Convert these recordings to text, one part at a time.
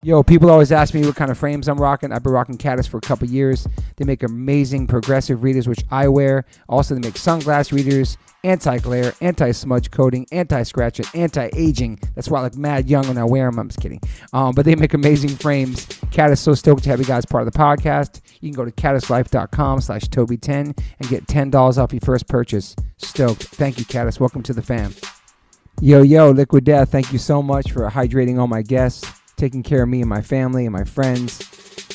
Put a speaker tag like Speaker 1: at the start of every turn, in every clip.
Speaker 1: Yo, people always ask me what kind of frames I'm rocking. I've been rocking Caddis for a couple years. They make amazing progressive readers, which I wear. Also, they make sunglass readers, anti-glare, anti-smudge coating, anti-scratch, and anti-aging. That's why I look mad young when I wear them. I'm just kidding. But they make amazing frames. Caddis, so stoked to have you guys part of the podcast. You can go to caddislife.com/Toby10 and get $10 off your first purchase. Stoked. Thank you, Caddis. Welcome to the fam. Yo, Liquid Death, thank you so much for hydrating all my guests, taking care of me and my family and my friends.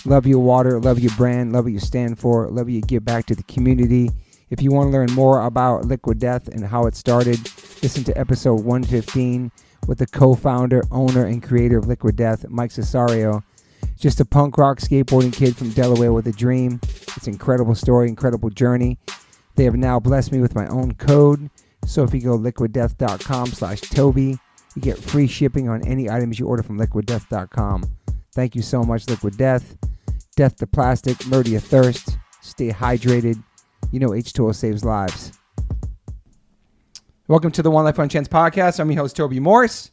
Speaker 1: Love your water, love your brand, love what you stand for, love what you give back to the community. If you want to learn more about Liquid Death and how it started, listen to episode 115 with the co-founder, owner, and creator of Liquid Death, Mike Cesario. Just a punk rock skateboarding kid from Delaware with a dream. It's an incredible story, incredible journey. They have now blessed me with my own code. So if you go liquiddeath.com/Toby, you get free shipping on any items you order from liquiddeath.com. Thank you so much, Liquid Death. Death to plastic, murder your thirst. Stay hydrated. You know H2O saves lives. Welcome to the One Life One Chance podcast. I'm your host, Toby Morse.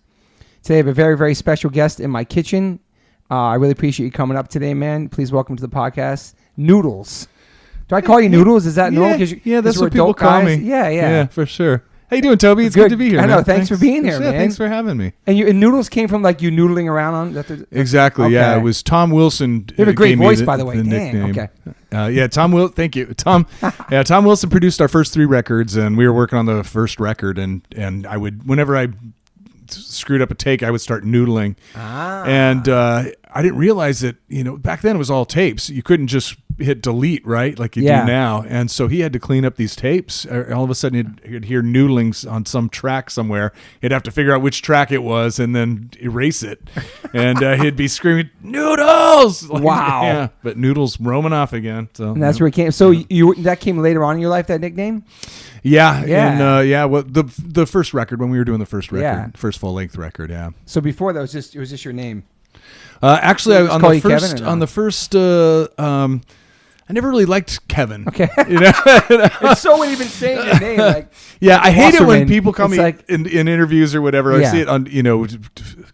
Speaker 1: Today I have a very, very special guest in my kitchen. I really appreciate you coming up today, man. Please welcome to the podcast, Noodles. Do I call you Noodles? Is that normal?
Speaker 2: Yeah, that's what people call me.
Speaker 1: Yeah,
Speaker 2: for sure. How you doing, Toby? It's good to be here.
Speaker 1: I know. Thanks for being here, man.
Speaker 2: Thanks for having me.
Speaker 1: And Noodles came from like you noodling around on.
Speaker 2: Exactly. Okay. Yeah, it was Tom Wilson.
Speaker 1: You have a great voice, by the way. Dang. Okay.
Speaker 2: Thank you, Tom. Tom Wilson produced our first 3 records, and we were working on the first record. And I would, whenever I screwed up a take, I would start noodling. And I didn't realize that, back then it was all tapes. You couldn't just hit delete, right? Like you do now. And so he had to clean up these tapes. All of a sudden he'd hear noodlings on some track somewhere. He'd have to figure out which track it was and then erase it. And he'd be screaming, "Noodles!"
Speaker 1: Wow.
Speaker 2: Yeah, but Noodles roaming off again. So
Speaker 1: and that's where it came. So that came later on in your life, that nickname?
Speaker 2: Yeah. Well, the first record, when we were doing the first record, first full length record. Yeah.
Speaker 1: So before that, it was just your name.
Speaker 2: Actually, on the first, I never really liked Kevin.
Speaker 1: Okay. It's so when you've been saying your name, like
Speaker 2: I hate it when people call me in interviews or whatever. I see it on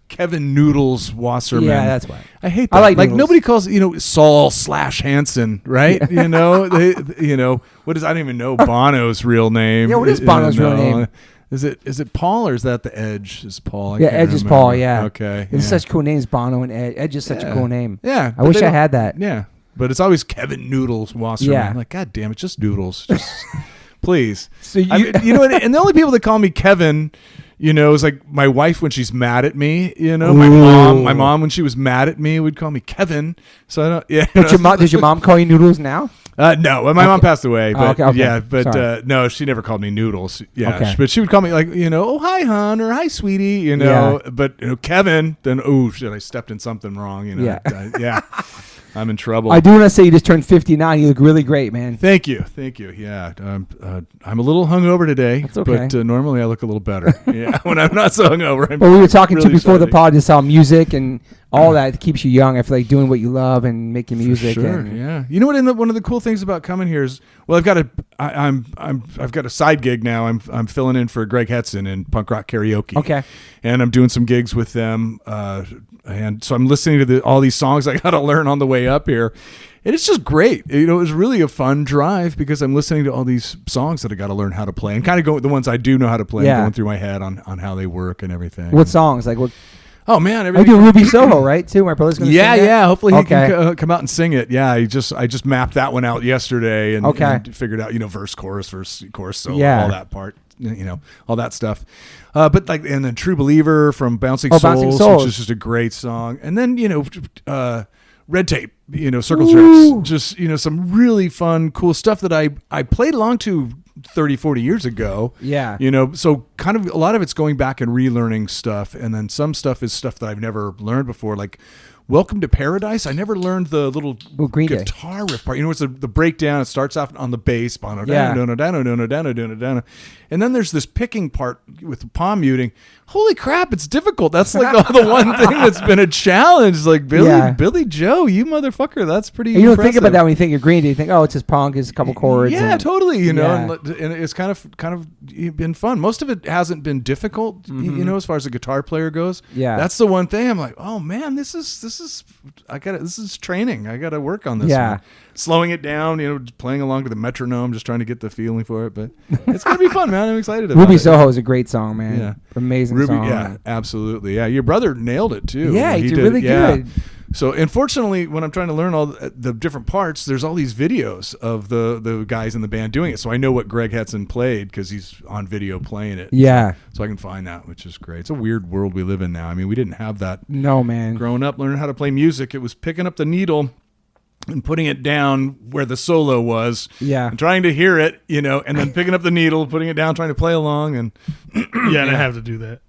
Speaker 2: Kevin Noodles Wasserman.
Speaker 1: Yeah, that's why
Speaker 2: I hate that. I like nobody calls Saul/Hansen, right? What is, I don't even know Bono's real name.
Speaker 1: Yeah, what is Bono's real name?
Speaker 2: Is it Paul or is that the Edge? Is Paul?
Speaker 1: Edge is Paul. Yeah.
Speaker 2: Okay.
Speaker 1: It's such cool names, Bono and Edge. Edge is such a cool name.
Speaker 2: Yeah.
Speaker 1: I wish I had that.
Speaker 2: Yeah. But it's always Kevin Noodles Wasserman. Yeah. I'm like, God damn it, just Noodles. Just please. So and the only people that call me Kevin, is like my wife when she's mad at me. My mom when she was mad at me would call me Kevin. So I don't. Yeah.
Speaker 1: But does your mom call you Noodles now?
Speaker 2: No, my mom passed away, but
Speaker 1: okay.
Speaker 2: No, she never called me Noodles. Yeah,
Speaker 1: okay.
Speaker 2: But she would call me like, oh, hi, hon, or hi, sweetie, But Kevin, then shit, I stepped in something wrong, I'm in trouble.
Speaker 1: I do want to say you just turned 59. You look really great, man.
Speaker 2: Thank you. Yeah, I'm a little hungover today,
Speaker 1: that's okay.
Speaker 2: But normally I look a little better. Yeah, when I'm not so hungover.
Speaker 1: Well, we were talking really before the pod, just how music and all that keeps you young. I feel like doing what you love and making music.
Speaker 2: Sure, yeah. You know what? One of the cool things about coming here is, well, I've got a side gig now. I'm filling in for Greg Hetson in Punk Rock Karaoke.
Speaker 1: Okay.
Speaker 2: And I'm doing some gigs with them. And so I'm listening to all these songs I got to learn on the way up here. And it's just great. It was really a fun drive because I'm listening to all these songs that I got to learn how to play and kind of go with the ones I do know how to play, going through my head on how they work and everything.
Speaker 1: What songs? Like what?
Speaker 2: Oh man,
Speaker 1: I do Ruby Soho, right? Too. My brother's gonna sing that?
Speaker 2: Yeah. Hopefully he can come out and sing it. Yeah, I just mapped that one out yesterday and figured out verse, chorus, so all that part, all that stuff. But and then True Believer from Bouncing Souls, which is just a great song. And then Red Tape, Circle Jerks, just some really fun, cool stuff that I played along to 30, 40 years ago.
Speaker 1: Yeah.
Speaker 2: So kind of a lot of it's going back and relearning stuff. And then some stuff is stuff that I've never learned before. Like Welcome to Paradise. I never learned the little guitar riff part. It's the breakdown. It starts off on the bass. And then there's this picking part with the palm muting. Holy crap, it's difficult. That's like the one thing that's been a challenge. Like Billy Joe, you motherfucker, that's pretty impressive.
Speaker 1: You don't think about that when you think of Green Day. You think, it's just punk, it's a couple chords.
Speaker 2: Yeah, totally. And it's kind of been fun. Most of it hasn't been difficult, as far as a guitar player goes.
Speaker 1: Yeah.
Speaker 2: That's the one thing I'm like, oh man, this is this is training. I got to work on this.
Speaker 1: Yeah.
Speaker 2: One. Slowing it down, playing along to the metronome, just trying to get the feeling for it. But it's going to be fun, man. I'm excited about it.
Speaker 1: Ruby Soho is a great song, man.
Speaker 2: Yeah.
Speaker 1: Amazing song.
Speaker 2: Yeah, absolutely. Yeah, your brother nailed it too.
Speaker 1: Yeah, he did really good.
Speaker 2: So, unfortunately, when I'm trying to learn all the different parts, there's all these videos of the guys in the band doing it. So I know what Greg Hetson played because he's on video playing it.
Speaker 1: Yeah.
Speaker 2: So I can find that, which is great. It's a weird world we live in now. I mean, we didn't have that.
Speaker 1: No, man.
Speaker 2: Growing up, learning how to play music, it was picking up the needle and putting it down where the solo was.
Speaker 1: Yeah.
Speaker 2: And trying to hear it, and then picking up the needle, putting it down, trying to play along. And
Speaker 3: and I have to do that.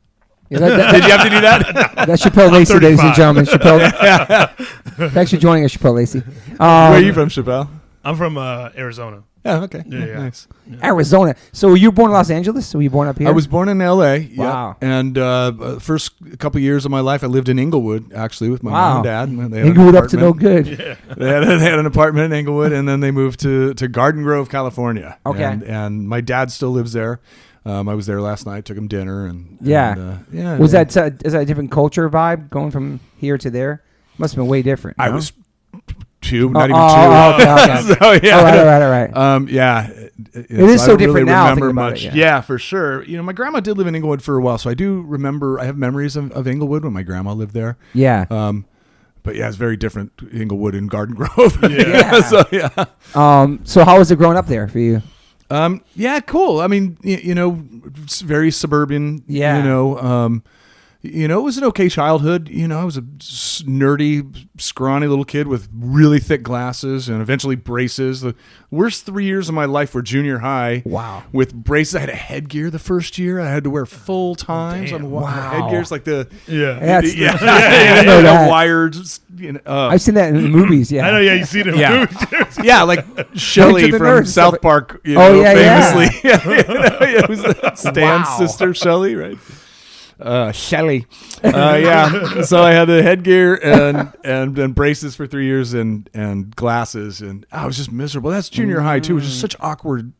Speaker 1: Yeah,
Speaker 2: did you have to do that?
Speaker 1: That's Chappelle Lacey, ladies and gentlemen. Chappelle. Thanks for joining us, Chappelle Lacey.
Speaker 2: Where are you from, Chappelle?
Speaker 3: I'm from Arizona.
Speaker 2: Oh, okay.
Speaker 3: Yeah.
Speaker 2: Nice.
Speaker 1: Arizona. So were you born in Los Angeles? Were you born up here?
Speaker 2: I was born in L.A.
Speaker 1: Wow.
Speaker 2: Yeah. And first couple years of my life, I lived in Inglewood, actually, with my mom and dad. And they had
Speaker 1: Inglewood up to no good.
Speaker 3: Yeah.
Speaker 2: They had an apartment in Inglewood, and then they moved to Garden Grove, California.
Speaker 1: Okay.
Speaker 2: And my dad still lives there. I was there last night, took him dinner.
Speaker 1: Was that is that a different culture vibe going from here to there? Must have been way different.
Speaker 2: I
Speaker 1: no?
Speaker 2: was two, not even two.
Speaker 1: Okay.
Speaker 2: So, yeah.
Speaker 1: All right.
Speaker 2: Yeah.
Speaker 1: It is so different now.
Speaker 2: Remember
Speaker 1: about
Speaker 2: much.
Speaker 1: It,
Speaker 2: yeah, for sure. My grandma did live in Inglewood for a while, so I do remember. I have memories of Inglewood when my grandma lived there.
Speaker 1: Yeah.
Speaker 2: But yeah, it's very different, Inglewood and Garden Grove.
Speaker 3: Yeah.
Speaker 2: So
Speaker 1: how was it growing up there for you?
Speaker 2: Yeah, cool. I mean, it's very suburban.
Speaker 1: Yeah.
Speaker 2: It was an okay childhood. I was a nerdy, scrawny little kid with really thick glasses and eventually braces. The worst 3 years of my life were junior high.
Speaker 1: Wow.
Speaker 2: With braces. I had a headgear the first year. I had to wear full times on headgears, like the wired.
Speaker 1: I've seen that in the movies. Yeah.
Speaker 3: I know. Yeah, you see it in movies.
Speaker 2: Yeah, like Shelley from South Park. Famously. It was Stan's sister, Shelley, right? Shelley. So I had the headgear and braces for 3 years and glasses, and I was just miserable. That's junior high too. It was just such awkward,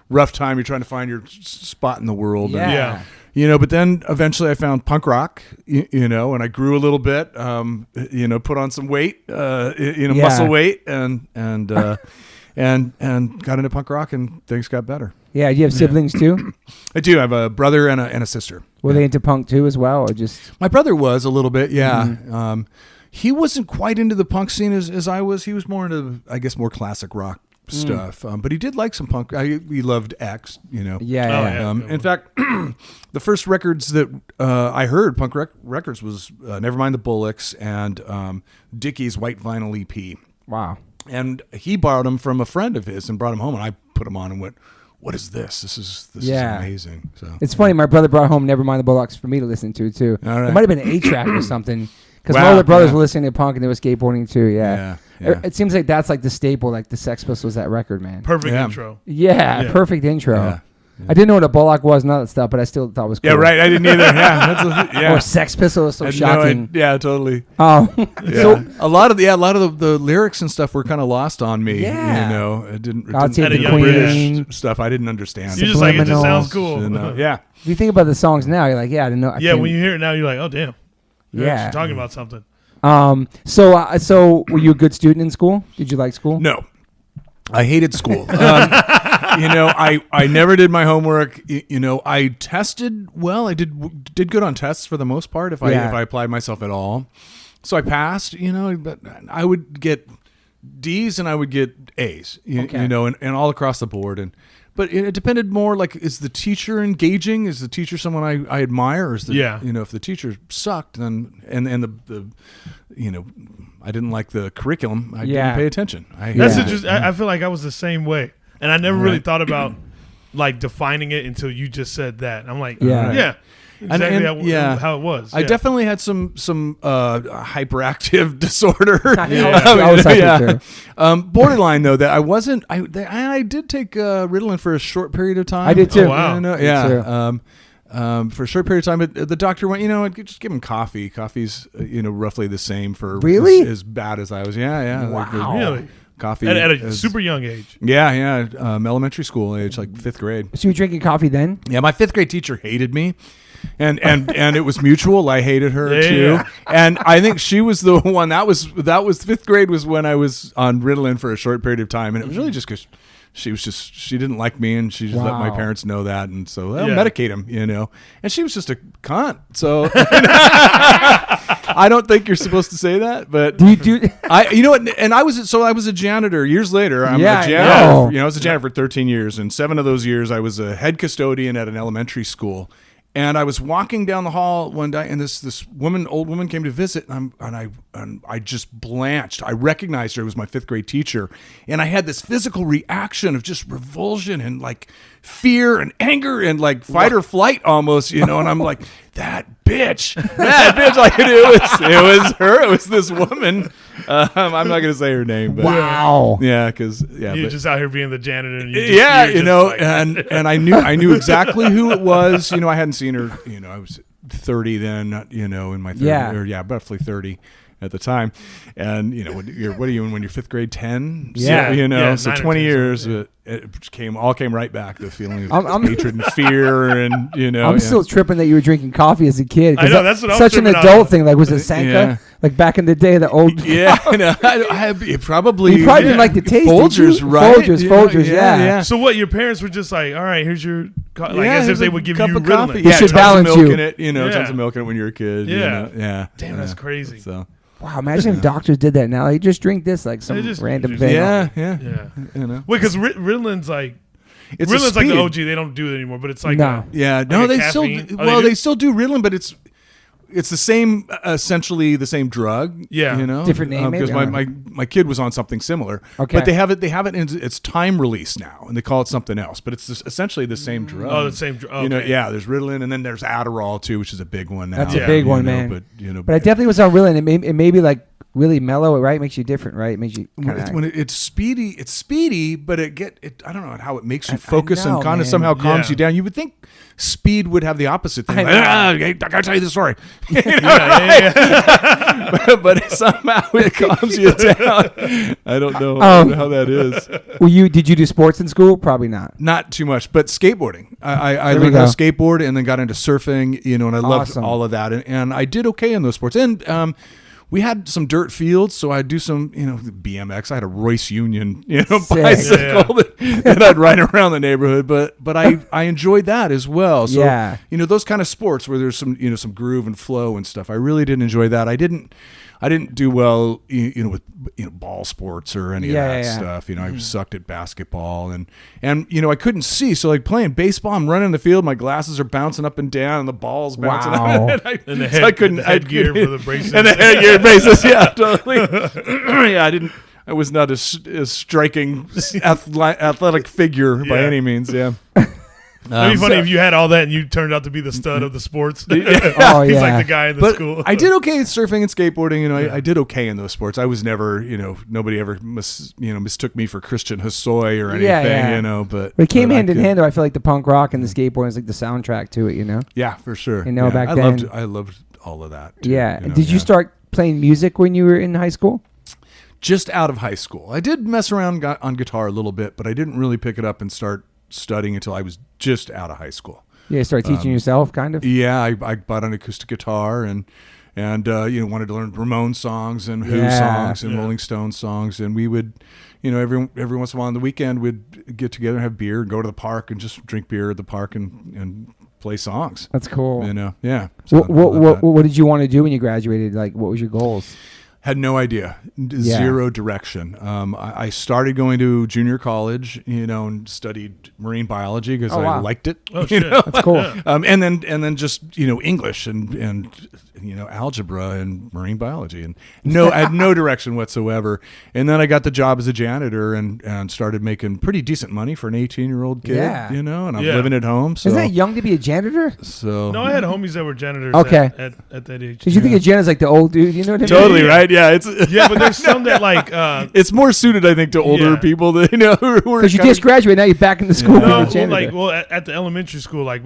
Speaker 2: rough time. You're trying to find your spot in the world.
Speaker 1: Yeah.
Speaker 2: But then eventually I found punk rock, and I grew a little bit, put on some weight, muscle weight, and got into punk rock, and things got better.
Speaker 1: Yeah, do you have siblings too?
Speaker 2: I do. I have a brother and a sister.
Speaker 1: Were they into punk too as well, or just?
Speaker 2: My brother was a little bit, yeah.
Speaker 1: Mm-hmm.
Speaker 2: He wasn't quite into the punk scene as I was. He was more into, I guess, more classic rock stuff. But he did like some punk. He loved X,
Speaker 1: Yeah.
Speaker 2: In fact, the first records that I heard, punk records, was Nevermind the Bullocks and Dickie's White Vinyl EP.
Speaker 1: Wow.
Speaker 2: And he borrowed them from a friend of his and brought them home, and I put them on and went, what is this? This is amazing. So
Speaker 1: it's funny. My brother brought home Nevermind the Bullocks for me to listen to too.
Speaker 2: All right.
Speaker 1: It might have been an 8-track or something. Because my other brothers were listening to punk and they were skateboarding too. Yeah. It seems like that's like the staple, like the Sex Pistols, that record, man.
Speaker 3: Perfect intro.
Speaker 1: Yeah, perfect intro.
Speaker 2: Yeah.
Speaker 1: I didn't know what a Bullock was, none of that stuff, but I still thought it was cool.
Speaker 2: Yeah, right. I didn't either.
Speaker 1: Or Sex Pistols was so shocking.
Speaker 2: Totally.
Speaker 1: So
Speaker 2: a lot of the lyrics and stuff were kind of lost on me.
Speaker 1: Yeah.
Speaker 2: It didn't
Speaker 3: At a young
Speaker 1: Queen
Speaker 2: stuff I didn't understand.
Speaker 3: You're just like, it just sounds cool.
Speaker 2: Yeah.
Speaker 1: If you think about the songs now, you're like, I didn't know.
Speaker 3: When you hear it now, you're like, oh damn. You're actually talking about something.
Speaker 1: So were you a good student in school? Did you like school?
Speaker 2: No. I hated school. I never did my homework. I tested well. I did good on tests for the most part if I applied myself at all. So I passed, but I would get D's and I would get A's, and all across the board. But it depended more, like, is the teacher engaging? Is the teacher someone I admire? Or is if the teacher sucked, then and the I didn't like the curriculum, I didn't pay attention.
Speaker 3: That's interesting. I feel like I was the same way, and I never really thought about like defining it until you just said that. I'm like, exactly how it was.
Speaker 2: I definitely had some hyperactive disorder.
Speaker 1: I was hyper too.
Speaker 2: Borderline though, that I wasn't. I did take Ritalin for a short period of time.
Speaker 1: I did too.
Speaker 3: Oh, wow.
Speaker 2: For a short period of time, but the doctor went, just give him coffee. Coffee's, roughly the same for as bad as I was. Yeah.
Speaker 1: Wow.
Speaker 3: Really?
Speaker 2: Coffee
Speaker 3: at a super young age.
Speaker 2: Yeah. Elementary school age, like 5th grade.
Speaker 1: So you were drinking coffee then?
Speaker 2: Yeah, my 5th grade teacher hated me. And it was mutual. I hated her too. Yeah. And I think she was the one that was 5th grade was when I was on Ritalin for a short period of time. And it was really just because she didn't like me, and she just let my parents know that. And so they'll medicate him, and she was just a cunt. So I don't think you're supposed to say that, but and I was a janitor years later. I'm a janitor. I was a janitor for 13 years, and 7 of those years I was a head custodian at an elementary school. And I was walking down the hall one day, and this old woman came to visit, and I just blanched. I recognized her. It was my 5th grade teacher, and I had this physical reaction of just revulsion and like fear and anger and like fight or flight almost, And I'm like, that bitch, like it was her. It was this woman. I'm not gonna say her name, but
Speaker 1: wow,
Speaker 2: because
Speaker 3: you're just out here being the janitor. And
Speaker 2: and I knew exactly who it was. I hadn't seen her. I was 30 then. In my 30s, or roughly 30 at the time. And what are you when you're 5th grade? 10. So 20 years. It came right back, the feeling of hatred and fear, and
Speaker 1: I'm still tripping that you were drinking coffee as a kid.
Speaker 3: I know that's what I'm
Speaker 1: such an adult thing. Like, was it Sanka? Like back in the day, the old.
Speaker 2: I probably.
Speaker 1: You probably didn't like the taste.
Speaker 2: Folgers, right?
Speaker 1: Folgers, yeah.
Speaker 3: So what? Your parents were just like, all right, here's your. As if they would give you
Speaker 2: cup of coffee.
Speaker 1: They should balance
Speaker 2: milk
Speaker 1: you.
Speaker 2: in it. Tons of milk in it when you're a kid.
Speaker 3: Yeah. Damn, that's crazy.
Speaker 2: So.
Speaker 1: Wow, imagine if doctors did that now. They just drink this like some random thing.
Speaker 2: Yeah.
Speaker 3: Wait, because Ritalин's like. Ritalин's like the OG. They don't do it anymore, but it's like
Speaker 2: they still they still do Ritalin, but it's the same, essentially the same drug.
Speaker 3: Yeah,
Speaker 1: different name.
Speaker 2: Because my kid was on something similar. Okay, but they have it in its time release now, and they call it something else. But it's essentially the same drug.
Speaker 3: Oh, the same drug. Okay.
Speaker 2: There's Ritalin, and then there's Adderall too, which is a big one now.
Speaker 1: That's a big one, man.
Speaker 2: But
Speaker 1: I definitely was on Ritalin. It may be like really mellow, right? It makes you different, right? It makes you
Speaker 2: when it's speedy, but I don't know how it makes you focus and kind of somehow calms you down. You would think speed would have the opposite thing. I gotta tell you the story. But somehow it calms you down. I don't know how that is.
Speaker 1: Did you do sports in school? Probably not.
Speaker 2: Not too much, but skateboarding. I learned how to skateboard and then got into surfing. And I loved all of that, and I did okay in those sports. And we had some dirt fields, so I'd do some, BMX. I had a Royce Union, bicycle that I'd ride around the neighborhood. But I enjoyed that as well. So those kind of sports where there's some some groove and flow and stuff. I really did enjoy that. I didn't do well, with ball sports or any of that stuff. I sucked at basketball and I couldn't see. So like playing baseball, I'm running the field, my glasses are bouncing up and down, and the ball's bouncing up.
Speaker 3: And the headgear for the braces.
Speaker 2: And the headgear braces, totally. I was not a striking athletic figure by any means. Yeah.
Speaker 3: It'd be funny if you had all that and you turned out to be the stud of the sports. He's like the guy in the school.
Speaker 2: I did okay at surfing and skateboarding. I did okay in those sports. I was never, nobody ever mistook me for Christian Hosoi or anything. But
Speaker 1: it came hand in hand. Though I feel like the punk rock and the skateboarding is like the soundtrack to it.
Speaker 2: Yeah, for sure.
Speaker 1: Back then
Speaker 2: I loved all of that.
Speaker 1: Too, Did you start playing music when you were in high school?
Speaker 2: Just out of high school. I did mess around on guitar a little bit, but I didn't really pick it up and start studying until I was just out of high school.
Speaker 1: Start teaching yourself, kind of.
Speaker 2: I bought an acoustic guitar and wanted to learn Ramones songs and Who songs and Rolling Stones songs, and we would, every once in a while on the weekend we'd get together and have beer and go to the park and just drink beer at the park and play songs.
Speaker 1: That's cool.
Speaker 2: So
Speaker 1: what did you want to do when you graduated? Like, what was your goals?
Speaker 2: Had no idea. Zero direction. I started going to junior college, and studied marine biology because I liked it.
Speaker 3: Oh, shit.
Speaker 1: That's cool.
Speaker 2: And then just English and algebra and marine biology, and I had no direction whatsoever. And then I got the job as a janitor and started making pretty decent money for an 18-year-old kid. And I'm living at home. So.
Speaker 1: Isn't that young to be a janitor?
Speaker 2: So
Speaker 3: no, I had homies that were janitors. At that age.
Speaker 1: Did you think a janitor's like the old dude? You know what I mean?
Speaker 2: Totally right. Yeah,
Speaker 3: but there's some that like
Speaker 2: it's more suited, I think, to older people that who are
Speaker 1: because you just graduated, now you're back in the school.
Speaker 3: At the elementary school, I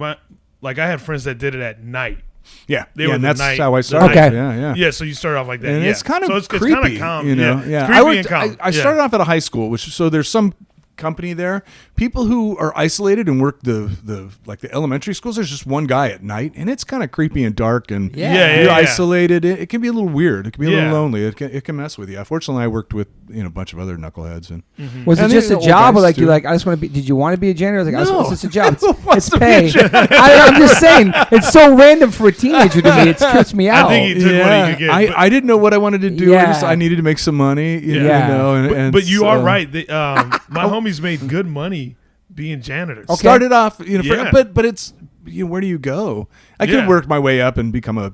Speaker 3: had friends that did it at night.
Speaker 2: Yeah,
Speaker 3: they were
Speaker 2: and that's
Speaker 3: night,
Speaker 2: how I started.
Speaker 1: Okay,
Speaker 3: yeah. So you start off like that,
Speaker 2: and it's kind of creepy,
Speaker 3: it's kind of calm,
Speaker 2: Yeah,
Speaker 3: it's creepy and calm.
Speaker 2: I started off at a high school, so there's some company there. People who are isolated and work the elementary schools, there's just one guy at night, and it's kind of creepy and dark, and you're isolated. It can be a little weird. It can be a little lonely. It can mess with you. Fortunately, I worked with a bunch of other knuckleheads. And
Speaker 1: was it just a job, or like you're like, I just want to be? Did you want to be a janitor? I was like,
Speaker 2: no,
Speaker 1: it's just a job. It's pay. I'm just saying, it's so random for a teenager to me. It trips me out.
Speaker 3: I think he took what he could get.
Speaker 2: I didn't know what I wanted to do. I needed to make some money. You know,
Speaker 3: but you are right. My homies made good money being janitors.
Speaker 2: Okay. Started off, but it's where do you go? I could have worked my way up and become I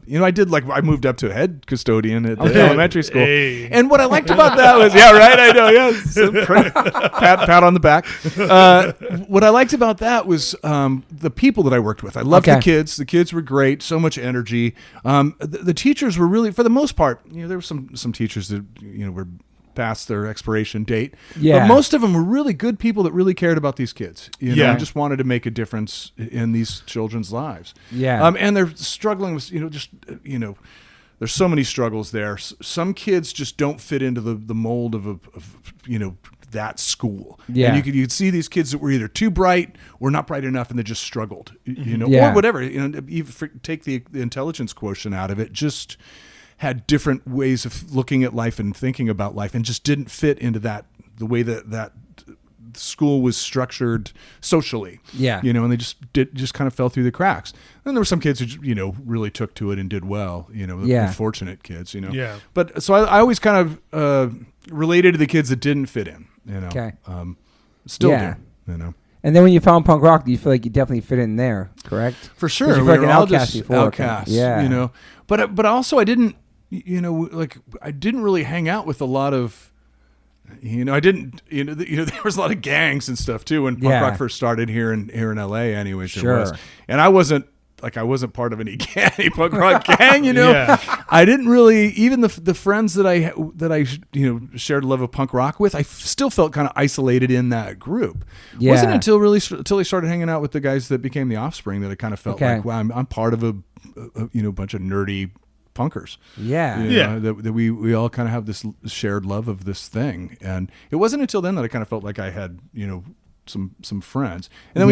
Speaker 2: moved up to a head custodian at the elementary school. Hey. And what I liked about that was, I know, pat on the back. What I liked about that was the people that I worked with. I loved the kids. The kids were great, so much energy. The teachers were really, for the most part, there were some teachers that were past their expiration date. Yeah. But most of them were really good people that really cared about these kids. And just wanted to make a difference in these children's lives. Yeah. And they're struggling with, there's so many struggles there. Some kids just don't fit into the mold of that school. Yeah. And you could see these kids that were either too bright or not bright enough, and they just struggled, or whatever. Even take the intelligence quotient out of it, just had different ways of looking at life and thinking about life, and just didn't fit into the way that school was structured socially. Yeah. And they just kind of fell through the cracks. And there were some kids who, really took to it and did well, the fortunate kids, Yeah. But so I always kind of related to the kids that didn't fit in, Okay. Still do,
Speaker 1: And then when you found punk rock, do you feel like you definitely fit in there, correct?
Speaker 2: For sure.
Speaker 1: You were like an outcast before.
Speaker 2: Outcasts, But also I didn't, I didn't really hang out with a lot of, I didn't, there was a lot of gangs and stuff too when punk rock first started here in LA. Anyways,
Speaker 1: sure.
Speaker 2: There was, and I wasn't part of any punk rock gang. I didn't really, even the friends that I shared a love of punk rock with, I still felt kind of isolated in that group. Yeah. It wasn't until I started hanging out with the guys that became the Offspring that I kind of felt like, wow, I'm part of a bunch of nerdy punkers. That we all kind of have this shared love of this thing. And it wasn't until then that I kind of felt like I had some friends, and then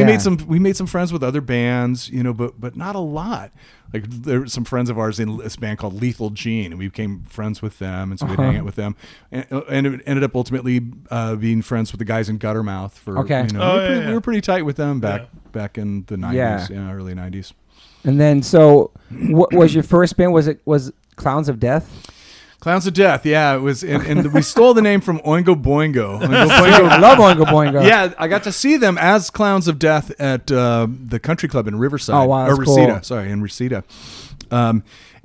Speaker 2: we made some friends with other bands, but not a lot. Like there were some friends of ours in this band called Lethal Gene, and we became friends with them, and so we'd hang out with them, and it ended up ultimately being friends with the guys in Guttermouth for we were pretty tight with them back in the 90s, early 90s.
Speaker 1: And then, so what was your first band? Was Clowns of Death?
Speaker 2: Clowns of Death, yeah, it was, and we stole the name from Oingo Boingo.
Speaker 1: I love Oingo Boingo.
Speaker 2: Yeah, I got to see them as Clowns of Death at the Country Club in Riverside.
Speaker 1: Oh wow, that's
Speaker 2: Reseda.
Speaker 1: Cool.
Speaker 2: Sorry, in Reseda.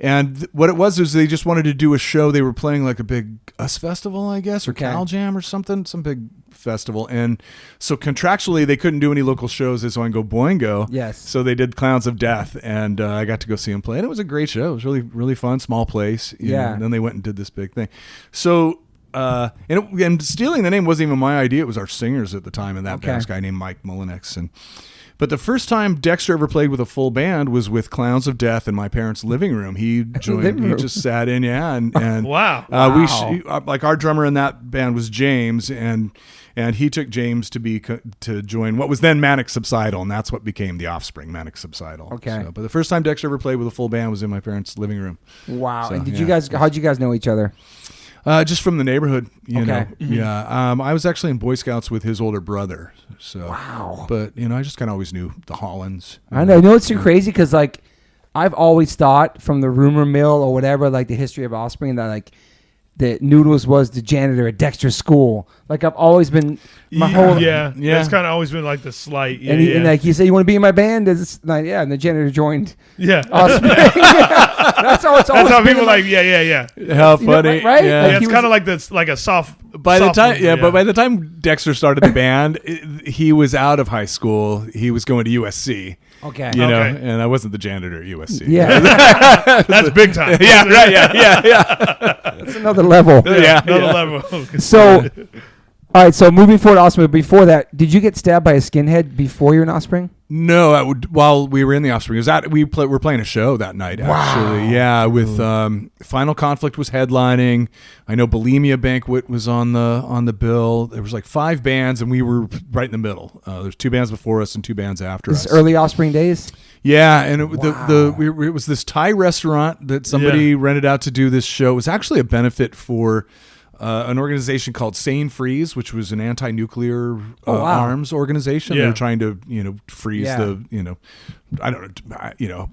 Speaker 2: And what it was they just wanted to do a show. They were playing like a big US festival, I guess, or Cal Jam or something, some big festival. And so contractually, they couldn't do any local shows as Oingo Boingo.
Speaker 1: Yes.
Speaker 2: So they did Clowns of Death, and I got to go see them play. And it was a great show. It was really, really fun, small place. You know, and then they went and did this big thing. So, and stealing the name wasn't even my idea. It was our singers at the time, and that band, this guy named Mike Mullinex. But the first time Dexter ever played with a full band was with Clowns of Death in my parents' living room. He joined. He just sat in, and
Speaker 3: wow.
Speaker 2: Like our drummer in that band was James, and he took James to join what was then Manic Subsidal, and that's what became the Offspring, Manic Subsidal. Okay. So, but the first time Dexter ever played with a full band was in my parents' living room.
Speaker 1: Wow. So, and how'd you guys know each other?
Speaker 2: Just from the neighborhood, you know. Mm-hmm. Yeah. I was actually in Boy Scouts with his older brother. So, wow. But, I just kind of always knew the Hollands.
Speaker 1: I know. It's so crazy because, like, I've always thought from the rumor mill or whatever, like the history of Offspring, that, like, that Noodles was the janitor at Dexter's school. Like, I've always been whole...
Speaker 3: Yeah. It's kind of always been, like, the slight... Yeah,
Speaker 1: and like, he said, you want to be in my band? And the janitor joined.
Speaker 3: Yeah.
Speaker 1: Offspring. That's how it's always been.
Speaker 3: That's how people like, yeah.
Speaker 2: How funny.
Speaker 1: Right?
Speaker 2: Yeah.
Speaker 1: Like,
Speaker 3: it's kind of like this, like a soft...
Speaker 2: By the time, but by the time Dexter started the band, he was out of high school. He was going to USC.
Speaker 1: Okay.
Speaker 2: You know, and I wasn't the janitor at USC.
Speaker 1: Yeah.
Speaker 3: That's big time.
Speaker 2: Yeah, right. Yeah.
Speaker 1: That's another level.
Speaker 3: Another level.
Speaker 1: So, all right. So moving forward, Offspring. Before that, did you get stabbed by a skinhead before you were in Offspring?
Speaker 2: No, while we were in the Offspring, we were playing a show that night. Actually, yeah, with Final Conflict was headlining. I know Bulimia Banquet was on the bill. There was like 5 bands, and we were right in the middle. There's 2 bands before us and 2 bands after us.
Speaker 1: This early Offspring days.
Speaker 2: Yeah, and it was this Thai restaurant that somebody rented out to do this show. It was actually a benefit for an organization called Sane Freeze, which was an anti-nuclear arms organization. They were trying to, freeze the, I don't know,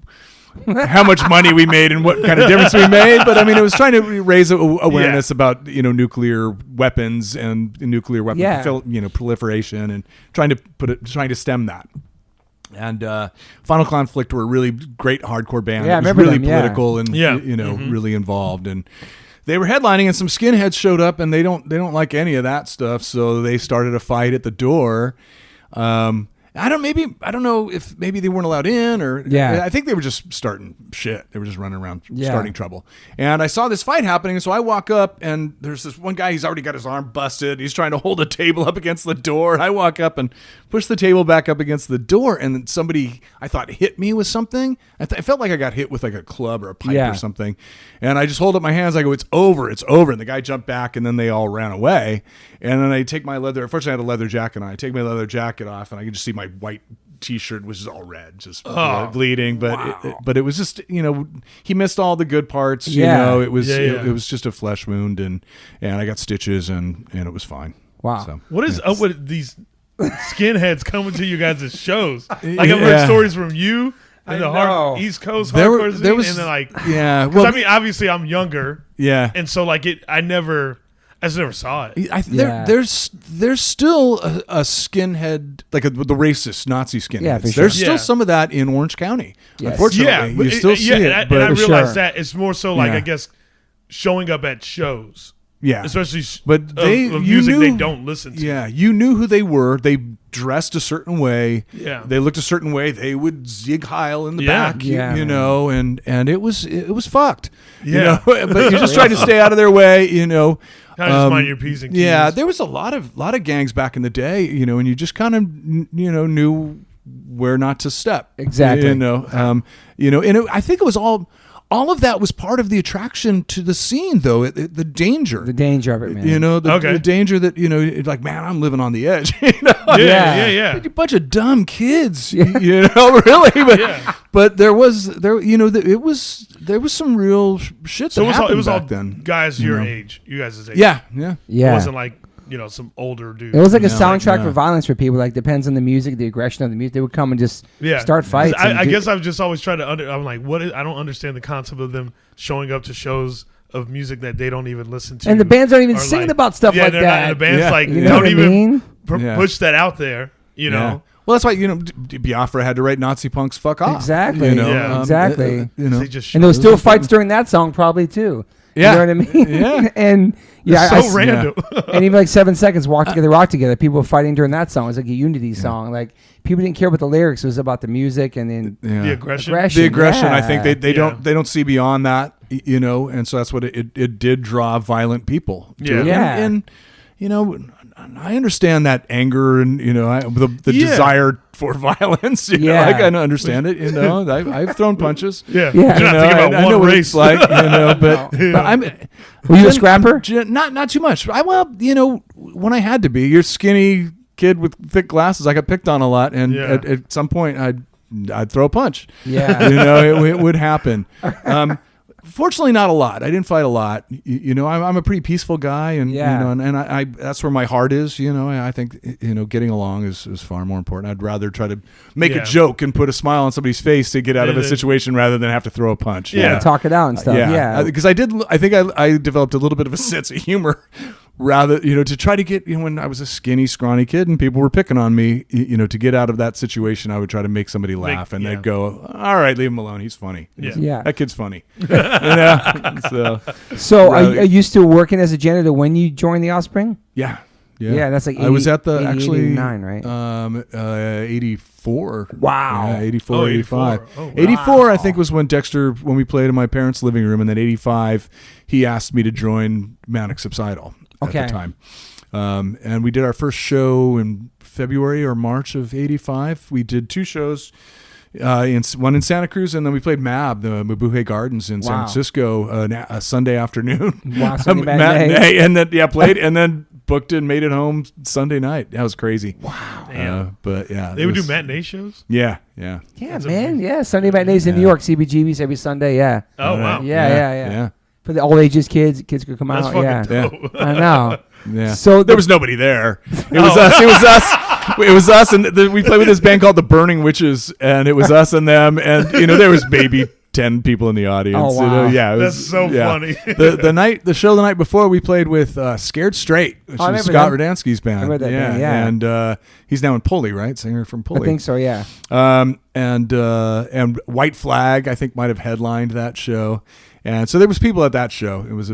Speaker 2: how much money we made and what kind of difference we made. But I mean, it was trying to raise awareness about, nuclear weapons and nuclear weapon, proliferation, and trying to stem that. And Final Conflict were a really great hardcore band.
Speaker 1: Yeah,
Speaker 2: it was really political and really involved. And they were headlining, and some skinheads showed up, and they don't like any of that stuff, so they started a fight at the door. I don't know if maybe they weren't allowed in, or I think they were just starting shit. They were just running around starting trouble. And I saw this fight happening, and so I walk up, and there's this one guy. He's already got his arm busted. He's trying to hold a table up against the door. And I walk up and push the table back up against the door, and then somebody, I thought, hit me with something. I felt like I got hit with like a club or a pipe or something. And I just hold up my hands. I go, "It's over, it's over." And the guy jumped back, and then they all ran away. And then I take my unfortunately I had a leather jacket on. I take my leather jacket off, and I can just see my white T-shirt was all red, just bleeding. But it was just, he missed all the good parts. It was just a flesh wound, and I got stitches, and it was fine.
Speaker 1: Wow.
Speaker 2: So,
Speaker 3: what is up with these skinheads coming to you guys' shows? Like, I've heard stories from you and the hard East Coast hardcore scene, and then like, because I mean, obviously I'm younger, and so like I just never saw it.
Speaker 2: There's still a skinhead, like the racist Nazi skinheads.
Speaker 1: Yeah, for sure.
Speaker 2: There's still some of that in Orange County.
Speaker 1: Yes.
Speaker 2: Unfortunately, you still see it.
Speaker 3: And I realize that it's more so like I guess showing up at shows.
Speaker 2: Yeah,
Speaker 3: especially
Speaker 2: but
Speaker 3: music they don't listen to.
Speaker 2: Yeah, you knew who they were. They dressed a certain way.
Speaker 3: Yeah,
Speaker 2: they looked a certain way. They would zig heil in the back. And it was fucked. Yeah, but you just tried to stay out of their way.
Speaker 3: Kind of just mind your P's and Q's.
Speaker 2: Yeah, there was a lot of gangs back in the day. And you just kind of knew where not to step.
Speaker 1: Exactly.
Speaker 2: And I think it was all of that was part of the attraction to the scene, though. The danger
Speaker 1: of it, man.
Speaker 2: The danger that like, man, I'm living on the edge.
Speaker 3: Yeah.
Speaker 2: A bunch of dumb kids, really. But there was some real shit. So it was all
Speaker 3: then. Guys your age, you guys' age.
Speaker 2: Yeah.
Speaker 3: It wasn't like some older dude.
Speaker 1: It was like a soundtrack for violence for people. Like, depends on the music, the aggression of the music. They would come and just start fights.
Speaker 3: I guess I've just always tried to I'm like, I don't understand the concept of them showing up to shows of music that they don't even listen to.
Speaker 1: And the bands aren't even singing about stuff like that.
Speaker 3: And the bands don't even push that out there, Well,
Speaker 2: that's why, Biafra had to write Nazi punks fuck off.
Speaker 1: Exactly. Exactly.
Speaker 3: And
Speaker 1: there was still fights during that song probably too.
Speaker 2: Yeah.
Speaker 1: You know what I mean?
Speaker 2: Yeah.
Speaker 1: And
Speaker 3: so random.
Speaker 1: And even like 7 Seconds, Walk Together, Rock Together. People were fighting during that song. It was like a unity song. Like, people didn't care about the lyrics. It was about the music and then
Speaker 3: the aggression.
Speaker 2: The aggression. I think they don't see beyond that. And so that's what it did draw violent people. And I understand that anger and the desire for violence. I kind of understand it. I've thrown punches.
Speaker 3: You're not thinking about
Speaker 2: I know what it's like. But
Speaker 1: were you a scrapper?
Speaker 2: Not too much. When I had to be, you're a skinny kid with thick glasses. I got picked on a lot, and at some point I'd throw a punch.
Speaker 1: Yeah,
Speaker 2: it would happen. Fortunately, not a lot. I didn't fight a lot. I'm a pretty peaceful guy, and I that's where my heart is. I think getting along is far more important. I'd rather try to make a joke and put a smile on somebody's face to get out of a situation rather than have to throw a punch.
Speaker 1: Talk it out and stuff.
Speaker 2: Because I think I developed a little bit of a sense of humor. Rather, to try to get, when I was a skinny, scrawny kid and people were picking on me, to get out of that situation, I would try to make somebody laugh and they'd go, all right, leave him alone. He's funny.
Speaker 1: Yeah.
Speaker 2: That kid's funny.
Speaker 1: So are you still working as a janitor when you joined the Offspring?
Speaker 2: Yeah.
Speaker 1: Yeah, that's like 80,
Speaker 2: I was at the
Speaker 1: 89, right?
Speaker 2: 84.
Speaker 1: Wow.
Speaker 2: 84, 85.
Speaker 3: Oh, wow.
Speaker 2: 84, I think, was when Dexter, when we played in my parents' living room, and then 85, he asked me to join Manic Subsidal at the time. And we did our first show in February or March of '85. We did 2 shows. One in Santa Cruz, and then we played MAB, the Mabuhay Gardens in San Francisco, a Sunday afternoon.
Speaker 1: Wow, Sunday matinee.
Speaker 2: And then played, and then booked and made it home Sunday night. That was crazy.
Speaker 3: Wow.
Speaker 2: But yeah,
Speaker 3: they would do matinee shows.
Speaker 2: Yeah,
Speaker 1: That's man. Amazing. Yeah, Sunday matinees in New York, CBGB's every Sunday. Yeah.
Speaker 3: Oh wow.
Speaker 1: Yeah. For the all ages kids could come out.
Speaker 3: That's fucking dope.
Speaker 1: I know.
Speaker 2: Yeah.
Speaker 1: So
Speaker 2: there was nobody there. It was us. It was us. It was us, and we played with this band called the Burning Witches, and it was us and them, and there was maybe 10 people in the audience.
Speaker 1: Oh wow!
Speaker 3: That's so funny.
Speaker 2: The show the night before we played with Scared Straight, which is Scott Radansky's band.
Speaker 1: I remember that band, yeah.
Speaker 2: And he's now in Pulley, right? Singer from Pulley.
Speaker 1: I think so, yeah.
Speaker 2: And White Flag, I think, might have headlined that show, and so there was people at that show. It was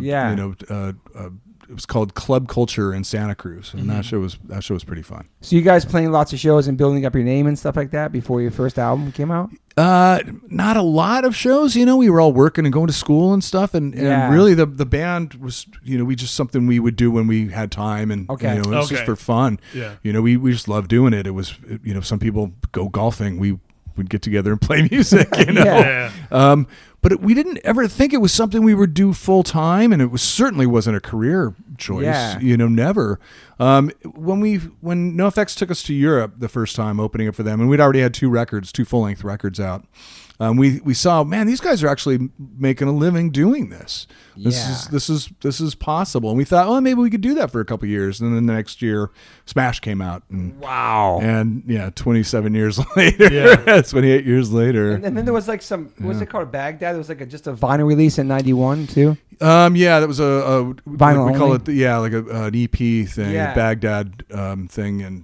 Speaker 2: it was called Club Culture in Santa Cruz, and that show was pretty fun.
Speaker 1: So you guys playing lots of shows and building up your name and stuff like that before your first album came out?
Speaker 2: Not a lot of shows. We were all working and going to school and stuff, and really the band was we just something we would do when we had time, and it was just for fun.
Speaker 3: Yeah.
Speaker 2: We just loved doing it. It was some people go golfing. We would get together and play music. But we didn't ever think it was something we would do full time, and it certainly wasn't a career choice.
Speaker 1: Yeah.
Speaker 2: Never. When NoFX took us to Europe the first time, opening up for them, and we'd already had 2 full length records out. We saw, man, these guys are actually making a living doing this. This is possible. And we thought, well, maybe we could do that for a couple of years. And then the next year, Smash came out. And,
Speaker 1: wow.
Speaker 2: And 27 years later, 28 years later.
Speaker 1: And then there was like some, what's it called, Baghdad? There was like just a vinyl release in '91 too.
Speaker 2: That was a
Speaker 1: vinyl.
Speaker 2: We call it like an EP thing, a Baghdad thing, and.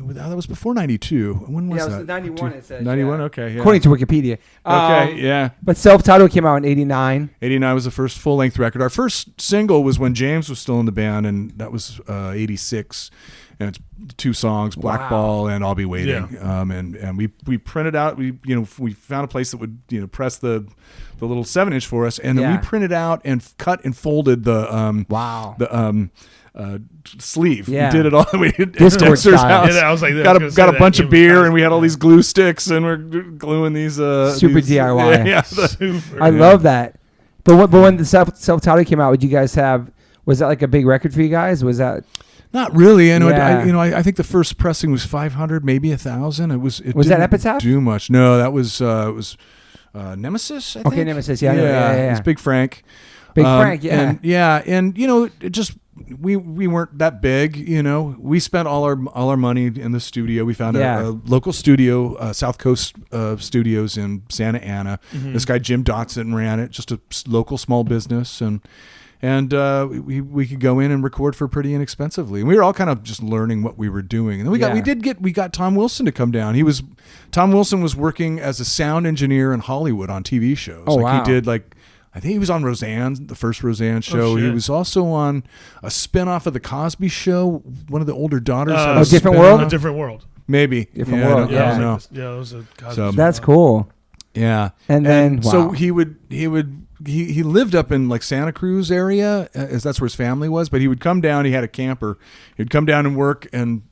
Speaker 2: That was before 92. When was that?
Speaker 1: Yeah, it was 91, it says.
Speaker 2: 91, okay. Yeah.
Speaker 1: According to Wikipedia.
Speaker 2: Okay, yeah.
Speaker 1: But Self-Titled came out in 89.
Speaker 2: 89 was the first full-length record. Our first single was when James was still in the band, and that was 86. And it's 2 songs, Black Ball and I'll Be Waiting.
Speaker 3: Yeah.
Speaker 2: And we printed out, we found a place that would, press the little 7-inch for us, and then we printed out and cut and folded the sleeve.
Speaker 1: Yeah.
Speaker 2: We did it all. We did
Speaker 1: Discord
Speaker 2: Dexter's
Speaker 1: style.
Speaker 2: house.
Speaker 3: Yeah, I was like,
Speaker 2: got a bunch of beer, and we had all these glue sticks, and we're gluing these
Speaker 1: super DIY.
Speaker 2: I
Speaker 1: love that. But when the self-titled came out, would you guys have? Was that like a big record for you guys? Was that?
Speaker 2: Not really. I think the first pressing was 500, maybe 1,000. Was
Speaker 1: that Epitaph?
Speaker 2: Do much? No, that was Nemesis. I think.
Speaker 1: Okay, Nemesis. Yeah.
Speaker 2: It's Big Frank.
Speaker 1: Frank.
Speaker 2: Yeah. And it just. We weren't that big, We spent all our money in the studio. We found a local studio, South Coast Studios in Santa Ana. Mm-hmm. This guy Jim Dotson ran it, just a local small business, and we could go in and record for pretty inexpensively. And we were all kind of just learning what we were doing. And then we got Tom Wilson to come down. Tom Wilson was working as a sound engineer in Hollywood on TV shows.
Speaker 1: Oh, wow.
Speaker 2: He did I think he was on Roseanne, the first Roseanne show.
Speaker 3: Oh,
Speaker 2: he was also on a spinoff of the Cosby Show. One of the older daughters.
Speaker 1: A Different World?
Speaker 3: A Different World.
Speaker 2: Maybe.
Speaker 1: Different World.
Speaker 2: I don't know.
Speaker 3: Yeah, it was a Cosby.
Speaker 1: That's cool.
Speaker 2: Yeah.
Speaker 1: And then
Speaker 2: so he lived up in like Santa Cruz area, as that's where his family was. But he would come down. He had a camper. He'd come down and work and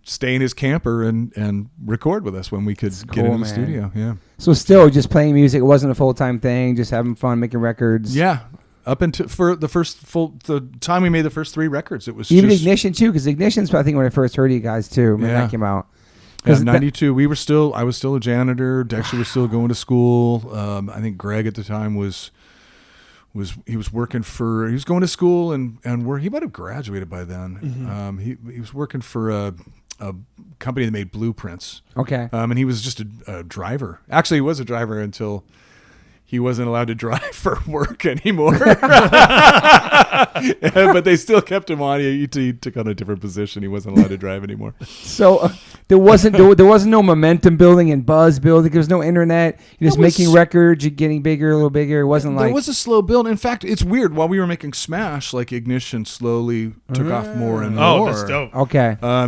Speaker 2: stay in his camper and record with us when we could get into the studio. Yeah.
Speaker 1: So still just playing music. It wasn't a full-time thing. Just having fun, making records.
Speaker 2: Yeah. Up until for the time we made the first 3 records, it was
Speaker 1: even Ignition too. Because Ignition's I think when I first heard you guys too when that came out.
Speaker 2: Yeah, 92. I was still a janitor. Dexter was still going to school. I think Greg at the time was working for. He was going to school and he might have graduated by then. Mm-hmm. He was working for a company that made blueprints.
Speaker 1: Okay.
Speaker 2: And he was just a driver. Actually, he was a driver until he wasn't allowed to drive for work anymore. But they still kept him on. He took on a different position. He wasn't allowed to drive anymore.
Speaker 1: So there wasn't no momentum building and buzz building. There was no internet. You're just making records. You're getting bigger, a little bigger. It wasn't
Speaker 2: there was a slow build. In fact, it's weird. While we were making Smash, like Ignition slowly took off more and more.
Speaker 3: Oh, that's dope.
Speaker 1: Okay.
Speaker 2: I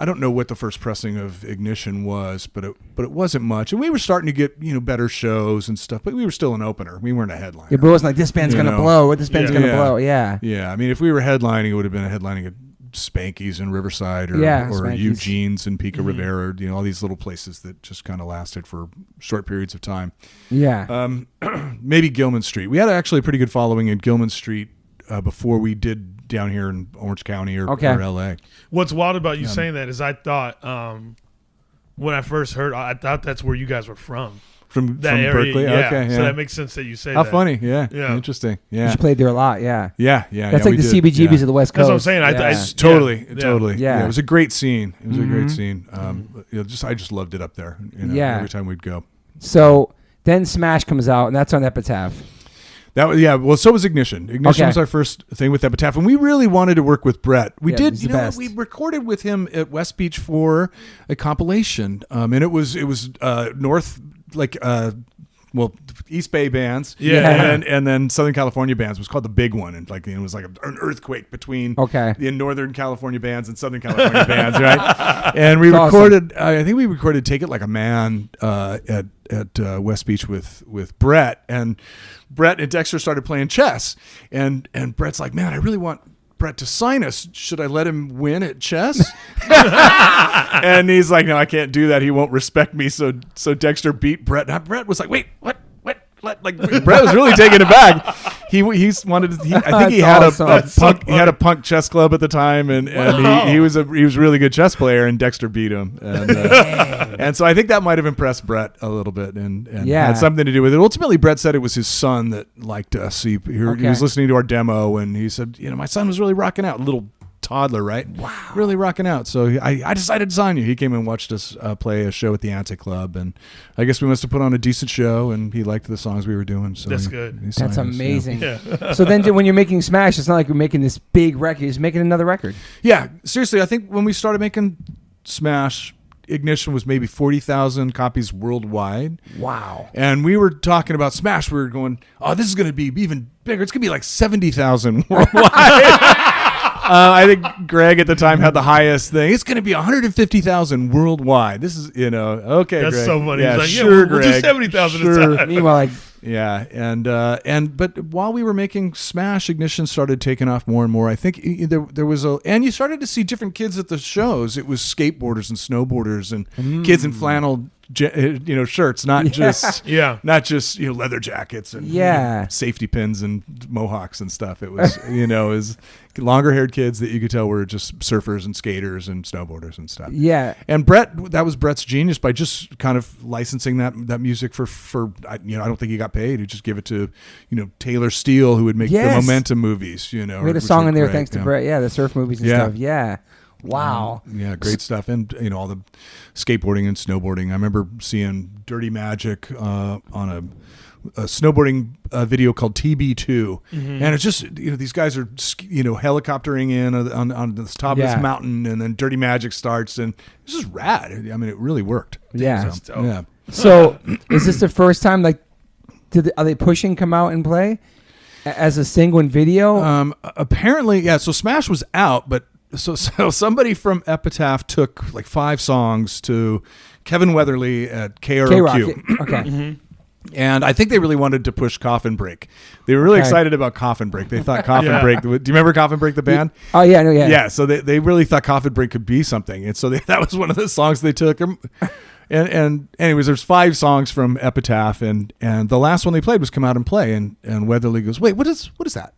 Speaker 2: don't know what the first pressing of Ignition was, but it wasn't much. And we were starting to get better shows. shows and stuff, but we were still an opener. We weren't a headliner.
Speaker 1: Yeah, but it wasn't like this band's going to blow or this band's going to blow. Yeah.
Speaker 2: Yeah. I mean, if we were headlining, it would have been a headlining at Spanky's in Riverside or Eugene's in Pico Rivera, all these little places that just kind of lasted for short periods of time.
Speaker 1: Yeah.
Speaker 2: Maybe Gilman Street. We had actually a pretty good following in Gilman Street before we did down here in Orange County or LA.
Speaker 3: What's wild about you saying that is I thought when I first heard, I thought that's where you guys were from. From area,
Speaker 2: Berkeley?
Speaker 3: Yeah.
Speaker 2: Okay. Yeah.
Speaker 3: So that makes sense that you say
Speaker 2: that.
Speaker 3: How
Speaker 2: funny. Yeah. Interesting. Yeah.
Speaker 1: You played there a lot. Yeah.
Speaker 2: Yeah.
Speaker 1: That's like the CBGBs of the West Coast.
Speaker 3: That's what I'm saying.
Speaker 2: Totally. Yeah. It was a great scene. It was a great scene. I just loved it up there. Every time we'd go.
Speaker 1: So then Smash comes out, and that's on Epitaph.
Speaker 2: That was Well, so was Ignition. Ignition was our first thing with Epitaph, and we really wanted to work with Brett. We did. We recorded with him at West Beach for a compilation, and it was North East Bay bands, and then Southern California bands. It was called the Big One, and it was like an earthquake between the Northern California bands and Southern California bands, right? And we recorded. Awesome. I think we recorded "Take It Like a Man" at West Beach with Brett, and Brett and Dexter started playing chess, and Brett's like, "Man, I really want Brett to sign us. Should I let him win at chess?" And he's like, "No, I can't do that. He won't respect me." So Dexter beat Brett. And Brett was like, "Wait, what?" Like Brett was really taken aback. He wanted to. I think he had a punk chess club at the time, and he was a really good chess player, and Dexter beat him, and so I think that might have impressed Brett a little bit, and had something to do with it. Ultimately, Brett said it was his son that liked us. He was listening to our demo, and he said, "My son was really rocking out." Little toddler, right? Wow, really rocking out. So I decided to sign you. He came and watched us play a show at the Ante Club, and I guess we must have put on a decent show, and he liked the songs we were doing. So
Speaker 3: that's good.
Speaker 1: That's amazing. So then when you're making Smash, it's not like you're making this big record. You're making another record.
Speaker 2: Yeah, seriously. I think when we started making Smash, Ignition was maybe 40,000 copies worldwide.
Speaker 1: Wow.
Speaker 2: And we were talking about Smash. We were going, "Oh, this is going to be even bigger. It's going to be like 70,000 worldwide." I think Greg at the time had the highest thing. It's going to be 150,000 worldwide. This is, okay,
Speaker 3: that's
Speaker 2: Greg.
Speaker 3: so funny.
Speaker 2: Yeah,
Speaker 3: He's like, we'll
Speaker 2: Greg.
Speaker 3: do 70,000 at a time.
Speaker 1: Meanwhile,
Speaker 2: but while we were making Smash, Ignition started taking off more and more. I think there was and you started to see different kids at the shows. It was skateboarders and snowboarders and kids in flannel shirts, not just leather jackets and safety pins and mohawks and stuff. It was is longer haired kids that you could tell were just surfers and skaters and snowboarders and stuff.
Speaker 1: Yeah.
Speaker 2: And that was Brett's genius by just kind of licensing that music for I don't think he got paid. He just gave it to Taylor Steele, who would make the Momentum movies. We
Speaker 1: had a song in there thanks to Brett. Yeah, the surf movies and stuff. Yeah. Wow.
Speaker 2: Great stuff. And, all the skateboarding and snowboarding. I remember seeing Dirty Magic on a snowboarding video called TB2. And it's just, these guys are, helicoptering in on the top of this mountain, and then Dirty Magic starts, and it's just rad. I mean, it really worked.
Speaker 1: Yeah. So is this the first time, are they pushing Come Out and Play as a single and video?
Speaker 2: Apparently, yeah. So Smash was out, but So somebody from Epitaph took 5 songs to Kevin Weatherly at KROQ.
Speaker 1: Okay.
Speaker 2: And I think they really wanted to push Coffin Break. They were really excited about Coffin Break. They thought Coffin Break. Do you remember Coffin Break, the band?
Speaker 1: Oh, yeah, I know, yeah.
Speaker 2: Yeah, so they really thought Coffin Break could be something. And so that was one of the songs they took. And anyways, there's 5 songs from Epitaph, and the last one they played was Come Out and Play. And Weatherly goes, "Wait, what is that?"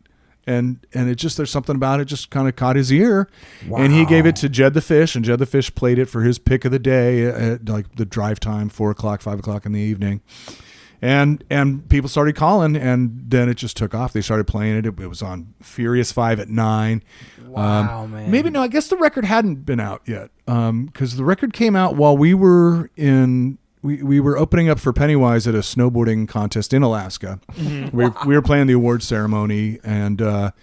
Speaker 2: And it just, there's something about it just kind of caught his ear. Wow. And he gave it to Jed the Fish, and Jed the Fish played it for his pick of the day at the drive time, 4 o'clock, 5 o'clock in the evening. And people started calling, and then it just took off. They started playing it. It was on Furious 5 at 9.
Speaker 1: Wow, man.
Speaker 2: Maybe no, I guess the record hadn't been out yet, because the record came out while we were in... We were opening up for Pennywise at a snowboarding contest in Alaska. Mm-hmm. We were playing the awards ceremony, and it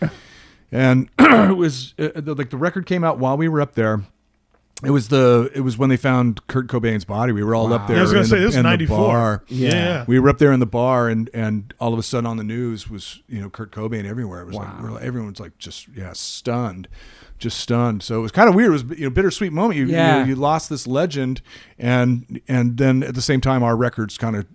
Speaker 2: was the record came out while we were up there. It was when they found Kurt Cobain's body. We were all up there.
Speaker 3: I was going to say this is 94.
Speaker 2: Yeah, we were up there in the bar, and all of a sudden on the news was Kurt Cobain everywhere. It was everyone's just stunned. Just stunned. So it was kind of weird. It was bittersweet moment. You lost this legend, and then at the same time our records kind of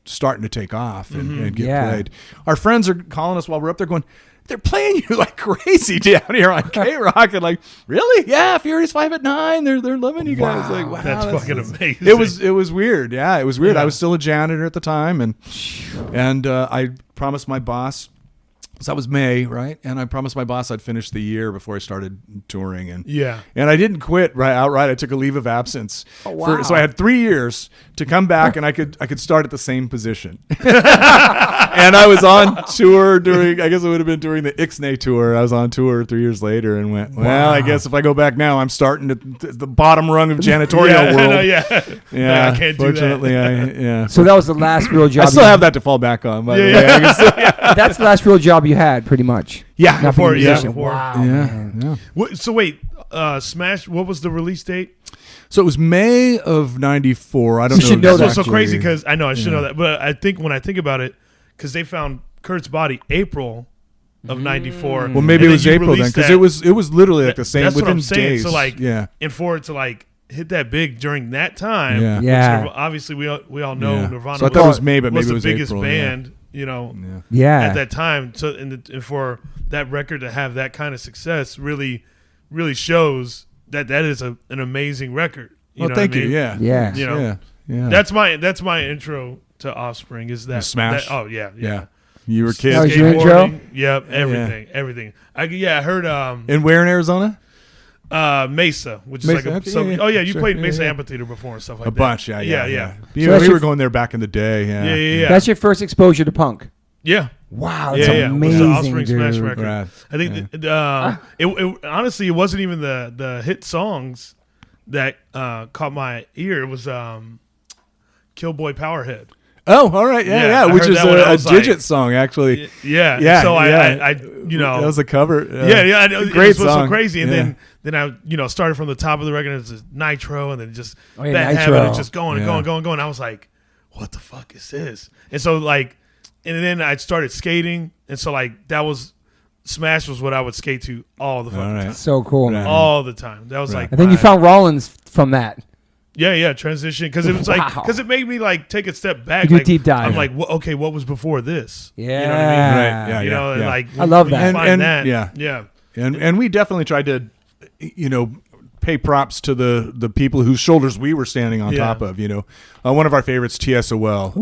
Speaker 2: starting to take off and get played. Our friends are calling us while we're up there going, they're playing you like crazy down here on K-Rock. And like, really? Yeah, Furious 5 at 9. They're loving you guys. Like, wow,
Speaker 3: that's fucking amazing.
Speaker 2: It was weird. Yeah, it was weird. I was still a janitor at the time, and I promised my boss. So that was May, right? And I promised my boss I'd finish the year before I started touring, and I didn't quit outright. I took a leave of absence, so I had 3 years to come back, and I could start at the same position. And I was on tour during, I guess it would have been during the Ixnay tour. I was on tour 3 years later, and went, well, I guess if I go back now, I'm starting at the bottom rung of janitorial world.
Speaker 3: Yeah, I can't
Speaker 2: fortunately,
Speaker 3: do that.
Speaker 1: So that was the last real job.
Speaker 2: I still have that to fall back on. By the way.
Speaker 1: That's the last real job you had, pretty much.
Speaker 2: Yeah,
Speaker 3: before.
Speaker 1: Wow.
Speaker 2: Yeah.
Speaker 3: So wait, Smash. What was the release date?
Speaker 2: So it was May of '94. I don't know.
Speaker 1: That's
Speaker 3: what's so crazy because I know I should know that, but I think when I think about it, because they found Kurt's body April of '94.
Speaker 2: Well, maybe it was April then, because it was literally like the same
Speaker 3: that's
Speaker 2: within
Speaker 3: what I'm saying.
Speaker 2: days.
Speaker 3: So like, and for it to like hit that big during that time,
Speaker 1: Yeah.
Speaker 3: which obviously we all know Nirvana.
Speaker 2: So I thought it was May, but maybe it was
Speaker 3: the biggest
Speaker 2: April,
Speaker 3: band, you know,
Speaker 1: at
Speaker 3: that time. So and for that record to have that kind of success really shows that is an amazing record. You know
Speaker 2: thank
Speaker 3: what I
Speaker 2: you.
Speaker 3: mean?
Speaker 1: Yeah.
Speaker 3: You know, that's my intro to Offspring is that
Speaker 2: Smash.
Speaker 3: Yeah.
Speaker 2: You were kids.
Speaker 1: That was your intro?
Speaker 3: Yep, everything. I heard.
Speaker 2: And where in Arizona?
Speaker 3: Mesa, which
Speaker 2: Mesa,
Speaker 3: is like you played Mesa
Speaker 2: yeah.
Speaker 3: Amphitheater before and stuff like that.
Speaker 2: A bunch, yeah.
Speaker 1: So
Speaker 2: we were going there back in the day. Yeah.
Speaker 1: That's your first exposure to punk.
Speaker 3: Yeah.
Speaker 1: Wow, that's amazing,
Speaker 3: It was the Offspring
Speaker 1: dude.
Speaker 3: Smash record.
Speaker 2: Right.
Speaker 3: I think it honestly it wasn't even the hit songs that caught my ear. It was Killboy Powerhead.
Speaker 2: Oh, all right, yeah, which is a Digit song, actually.
Speaker 3: Yeah. So I you know,
Speaker 2: that was a cover.
Speaker 3: Yeah,
Speaker 2: great song.
Speaker 3: It was so crazy, and then I started from the top of the record. It was Nitro, and then just that
Speaker 1: Nitro.
Speaker 3: habit of just going and going. I was like, what the fuck is this? And so like, and then I started skating, and so like that was Smash was what I would skate to all the fucking time.
Speaker 1: So cool, man.
Speaker 3: All the time. That was like,
Speaker 1: and then you found Rollins from that.
Speaker 3: Yeah, transition, because it was like, because it made me like take a step back.
Speaker 1: You
Speaker 3: like,
Speaker 1: deep dive.
Speaker 3: I'm like, okay, what was before this?
Speaker 1: Yeah,
Speaker 3: you know what I mean?
Speaker 2: Right. Yeah,
Speaker 3: you know, like
Speaker 1: I love that.
Speaker 2: And we definitely tried to, pay props to the people whose shoulders we were standing on top of. One of our favorites, TSOL.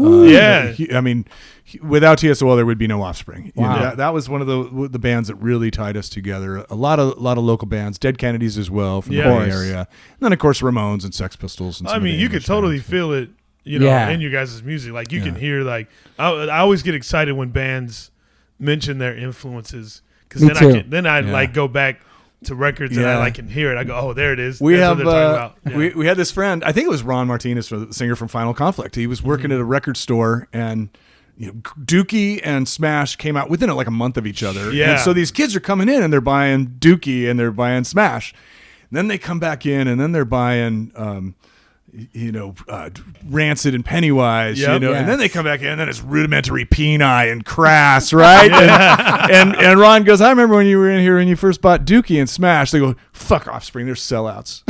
Speaker 2: Without TSOL, there would be no Offspring.
Speaker 1: Wow.
Speaker 2: That was one of the bands that really tied us together. A lot of local bands, Dead Kennedys as well from the Bay Area, and then of course Ramones and Sex Pistols. And
Speaker 3: I mean, you could totally feel it, in your guys' music. Like you can hear, like I always get excited when bands mention their influences, because then I go back to records and I can hear it. I go, oh, there it is.
Speaker 2: We
Speaker 3: That's
Speaker 2: have
Speaker 3: what they're talking about.
Speaker 2: We had this friend. I think it was Ron Martinez, the singer from Final Conflict. He was working at a record store, and Dookie and Smash came out within like a month of each other.
Speaker 3: Yeah.
Speaker 2: And so these kids are coming in and they're buying Dookie and they're buying Smash. And then they come back in and then they're buying Rancid and Pennywise, and then they come back in and then it's Rudimentary Peni and Crass, right? And Ron goes, I remember when you were in here and you first bought Dookie and Smash. They go, fuck Offspring, they're sellouts.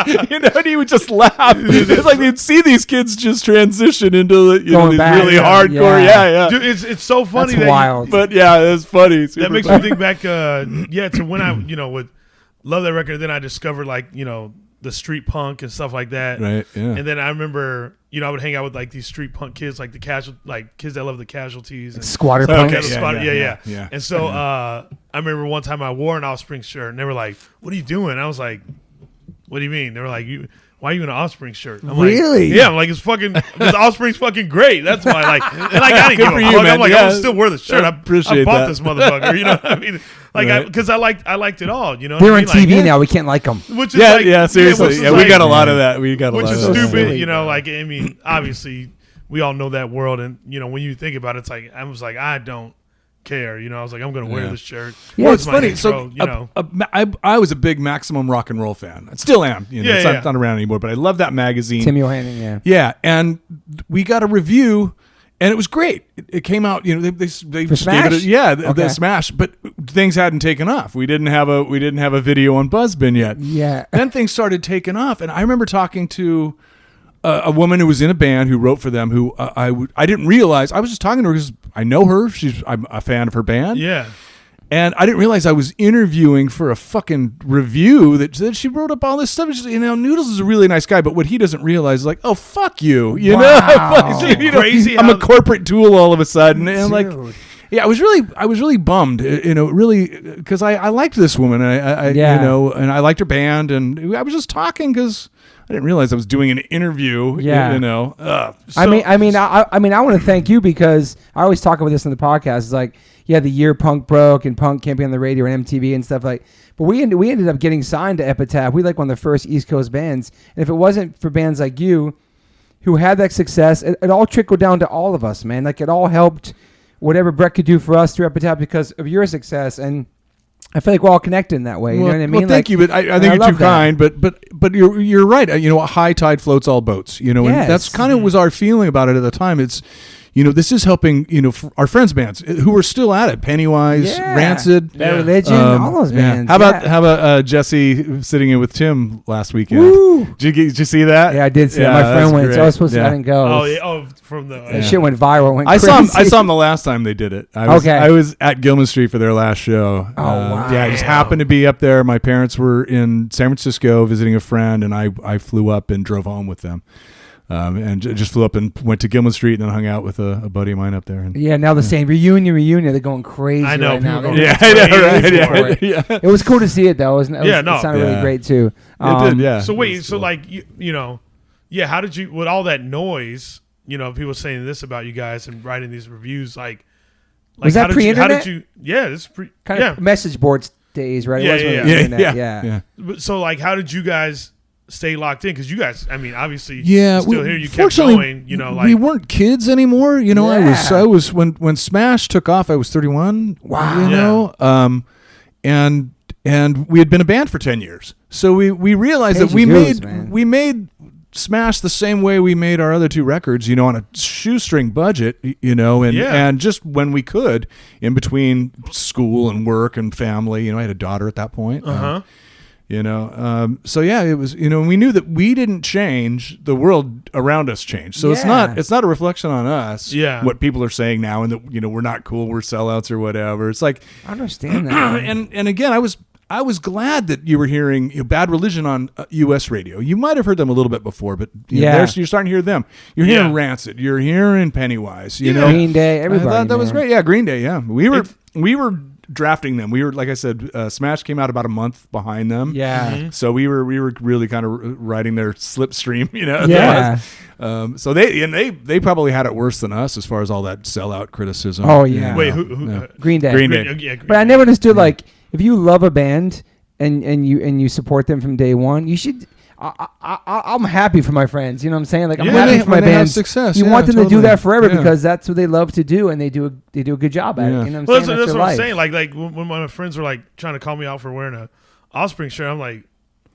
Speaker 2: And he would just laugh. It's like you'd see these kids just transition into these really hardcore. Yeah.
Speaker 3: Dude, it's so funny.
Speaker 1: That's wild.
Speaker 2: But it's funny.
Speaker 3: That makes me think back, to when I, would love that record. Then I discovered the street punk and stuff like that.
Speaker 2: Right. Yeah.
Speaker 3: And then I remember, I would hang out with like these street punk kids, like kids that love the Casualties and
Speaker 1: Squatter punk.
Speaker 3: Yeah. And so I remember one time I wore an Offspring shirt and they were like, "What are you doing?" I was like, "What do you mean?" They were like, "Why are you in an Offspring shirt?" I'm
Speaker 1: really?
Speaker 3: Like, yeah. I'm like, the Offspring's fucking great. That's why. And I didn't give a fuck. I'm like, I would still wear the shirt. I bought this motherfucker. You know what I mean? Because I liked it all. You know,
Speaker 1: they're on TV now. We can't like them.
Speaker 3: Which is
Speaker 2: seriously. We got a lot of that. We got a lot of that.
Speaker 3: Which is stupid. Obviously, we all know that world, and when you think about it, it's like I was like, I don't care. I was like, I'm going to wear this shirt.
Speaker 1: Yeah,
Speaker 2: well, it's funny.
Speaker 3: Intro,
Speaker 2: I was a big Maximum Rock and Roll fan. I still am. It's not around anymore, but I love that magazine.
Speaker 1: Tim Yohannan,
Speaker 2: Yeah, and we got a review. And it was great. It came out, they
Speaker 1: for Smash?
Speaker 2: The Smash, but things hadn't taken off. We didn't have a video on Buzzbin yet.
Speaker 1: Yeah.
Speaker 2: Then things started taking off, and I remember talking to a woman who was in a band who wrote for them. Who I didn't realize. I was just talking to her because I know her. I'm a fan of her band.
Speaker 3: Yeah.
Speaker 2: And I didn't realize I was interviewing for a fucking review that she wrote up all this stuff. She's, Noodles is a really nice guy, but what he doesn't realize is like, oh, fuck you. Crazy. I'm a corporate tool all of a sudden. And like, yeah, I was really bummed, really, because I liked this woman. And I liked her band, and I was just talking because I didn't realize I was doing an interview.
Speaker 1: Yeah. I want to thank you because I always talk about this in the podcast. It's like, yeah, the year punk broke and punk can't be on the radio and MTV and stuff like. But we ended up getting signed to Epitaph. We like one of the first East Coast bands, and if it wasn't for bands like you, who had that success, it all trickled down to all of us, man. Like it all helped whatever Brett could do for us through Epitaph because of your success, and I feel like we're all connected in that way. You know what I mean?
Speaker 2: Well, thank you, but I think you're too kind. But you're right. A high tide floats all boats. And that's kind of was our feeling about it at the time. It's. This is helping, our friends' bands who are still at it. Pennywise, Rancid,
Speaker 1: Bad Religion, all those bands.
Speaker 2: How about Jesse sitting in with Tim last weekend? Woo! Did you see that?
Speaker 1: Yeah, I did see that. My friend went. So I was supposed to. I didn't go.
Speaker 3: Oh, yeah. From the.
Speaker 1: That shit went viral.
Speaker 2: I saw him the last time they did it. I was at Gilman Street for their last show.
Speaker 1: Oh, wow.
Speaker 2: Yeah, I just happened to be up there. My parents were in San Francisco visiting a friend, and I flew up and drove home with them. And just flew up and went to Gilman Street and then hung out with a buddy of mine up there. And,
Speaker 1: now the same reunion. They're going crazy. I know. Right now.
Speaker 2: Right? Yeah.
Speaker 1: It was cool to see it though. It sounded really great too.
Speaker 2: It did. Yeah.
Speaker 3: So wait. So like how did you with all that noise? People saying this about you guys and writing these reviews. Like
Speaker 1: was that pre-internet?
Speaker 3: How did you? Yeah, this is
Speaker 1: kind of message boards days, right?
Speaker 3: Yeah. So like, how did you guys stay locked in? Because you guys, obviously, still here. You kept going.
Speaker 2: We weren't kids anymore. I was when Smash took off. I was 31.
Speaker 1: Wow.
Speaker 2: And we had been a band for 10 years. So we realized that we made Smash the same way we made our other two records. On a shoestring budget. And just when we could, in between school and work and family. I had a daughter at that point. It was, we knew that we didn't change, the world around us changed. So it's not a reflection on us.
Speaker 3: Yeah.
Speaker 2: What people are saying now, and that, we're not cool, we're sellouts or whatever. It's like,
Speaker 1: I understand that.
Speaker 2: and again, I was glad that you were hearing Bad Religion on U.S. radio. You might have heard them a little bit before, but you're starting to hear them. You're hearing Rancid. You're hearing Pennywise.
Speaker 1: Green Day. Everybody.
Speaker 2: I thought that was great. Yeah, Green Day. Yeah, we were drafting them. We were, like I said, Smash came out about a month behind them.
Speaker 1: Yeah.
Speaker 3: Mm-hmm.
Speaker 2: So we were really kind of riding their slipstream.
Speaker 1: Yeah.
Speaker 2: So they probably had it worse than us as far as all that sellout criticism.
Speaker 1: Oh yeah.
Speaker 3: Wait, who?
Speaker 1: Green Day.
Speaker 2: Green Day.
Speaker 3: Yeah,
Speaker 1: but I never understood if you love a band and you support them from day one, you should. I'm happy for my friends. You know what I'm saying? Like I'm happy for my bands.
Speaker 2: Success.
Speaker 1: You want them to do that forever because that's what they love to do, and they do a good job at it. You know what I'm saying?
Speaker 3: That's what I'm saying. Like when my friends were like trying to call me out for wearing a Offspring shirt, I'm like,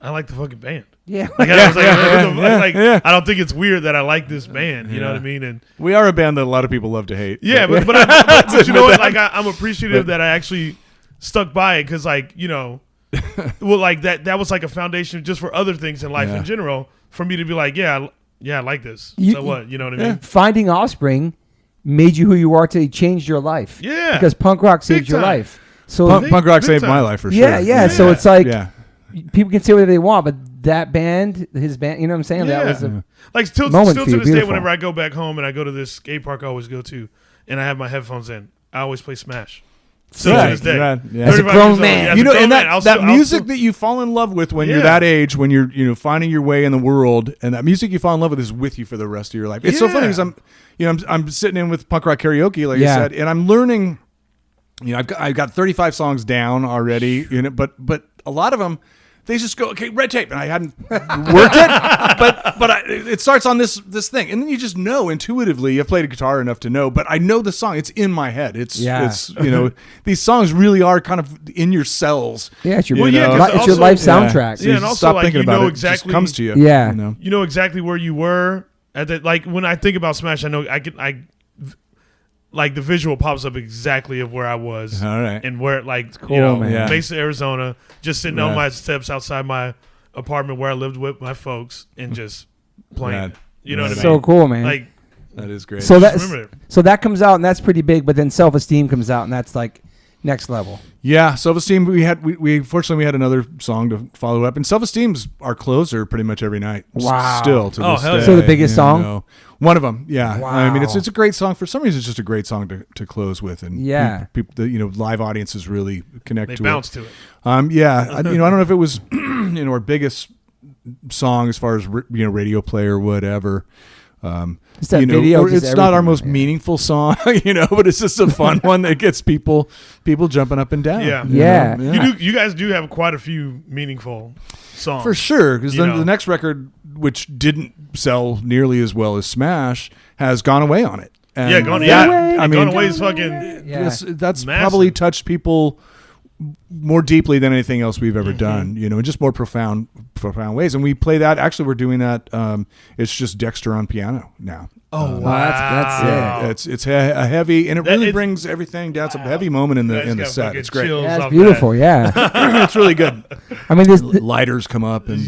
Speaker 3: I like the fucking band.
Speaker 1: Yeah.
Speaker 3: I don't think it's weird that I like this band. You know what I mean? And
Speaker 2: we are a band that a lot of people love to hate.
Speaker 3: Yeah, but you know what? Like I'm appreciative that I actually stuck by it because well, like that was like a foundation just for other things in life in general for me to be like, I like this. So what? You know what I mean?
Speaker 1: Finding Offspring made you who you are today, changed your life.
Speaker 3: Yeah.
Speaker 1: Because punk rock saved your life. So
Speaker 2: punk rock saved my life for sure.
Speaker 1: Yeah. So it's like people can say whatever they want, but that band, his band, you know what I'm saying?
Speaker 3: Yeah.
Speaker 1: That was a
Speaker 3: like still
Speaker 1: moment
Speaker 3: to
Speaker 1: for you.
Speaker 3: this day,
Speaker 1: Beautiful.
Speaker 3: whenever I go back home and I go to this skate park I always go to, and I have my headphones in, I always play Smash. So to this day,
Speaker 1: as a grown man,
Speaker 2: and that music that you fall in love with when you're that age, when you're finding your way in the world, and that music you fall in love with is with you for the rest of your life. It's so funny because I'm sitting in with Punk Rock Karaoke, like you said, and I'm learning. I've got 35 songs down already, but a lot of them. They just go, okay, red tape, and I hadn't worked it, but it starts on this thing, and then you just know intuitively. I've played a guitar enough to know, but I know the song. It's in my head. It's these songs really are kind of in your cells.
Speaker 1: Yeah, it's your life soundtrack.
Speaker 3: Yeah, and also
Speaker 2: stop thinking about it.
Speaker 3: Exactly,
Speaker 2: it just comes to you.
Speaker 1: Yeah,
Speaker 3: you know exactly where you were at that. Like when I think about Smash, I know like the visual pops up exactly of where I was.
Speaker 2: All right.
Speaker 3: And where
Speaker 1: cool, man.
Speaker 3: Mesa, Arizona, just sitting on my steps outside my apartment where I lived with my folks and just playing. You know what I mean?
Speaker 1: So cool, man.
Speaker 3: Like,
Speaker 2: that is great.
Speaker 1: So that comes out and that's pretty big, but then Self-Esteem comes out and that's like next level.
Speaker 2: Yeah, Self-Esteem. We fortunately we had another song to follow up, and Self-Esteem's our closer pretty much every night.
Speaker 1: Wow.
Speaker 2: Still to this day.
Speaker 1: So the biggest song.
Speaker 2: Know. One of them. Yeah.
Speaker 1: Wow.
Speaker 2: I mean, it's a great song. For some reason, it's just a great song to close with, and people, the live audiences really connect to it.
Speaker 3: They bounce to it.
Speaker 2: Yeah. I don't know if it was our biggest song as far as radio play or whatever.
Speaker 1: It's that video.
Speaker 2: It's not our most meaningful song, but it's just a fun one that gets people jumping up and down.
Speaker 1: Yeah.
Speaker 3: You guys do have quite a few meaningful songs
Speaker 2: for sure. Because the next record, which didn't sell nearly as well as Smash, has Gone Away on it. And
Speaker 3: Gone Away is fucking.
Speaker 2: That's
Speaker 3: massive.
Speaker 2: Probably touched people more deeply than anything else we've ever done, in just more profound ways. And we play that. Actually, we're doing that. It's just Dexter on piano now.
Speaker 1: Oh, wow.
Speaker 2: That's it. It's a heavy, and it really brings everything down. It's a heavy moment in the set. It's great.
Speaker 1: That's beautiful. Yeah.
Speaker 2: It's really good.
Speaker 1: I mean,
Speaker 2: lighters come up and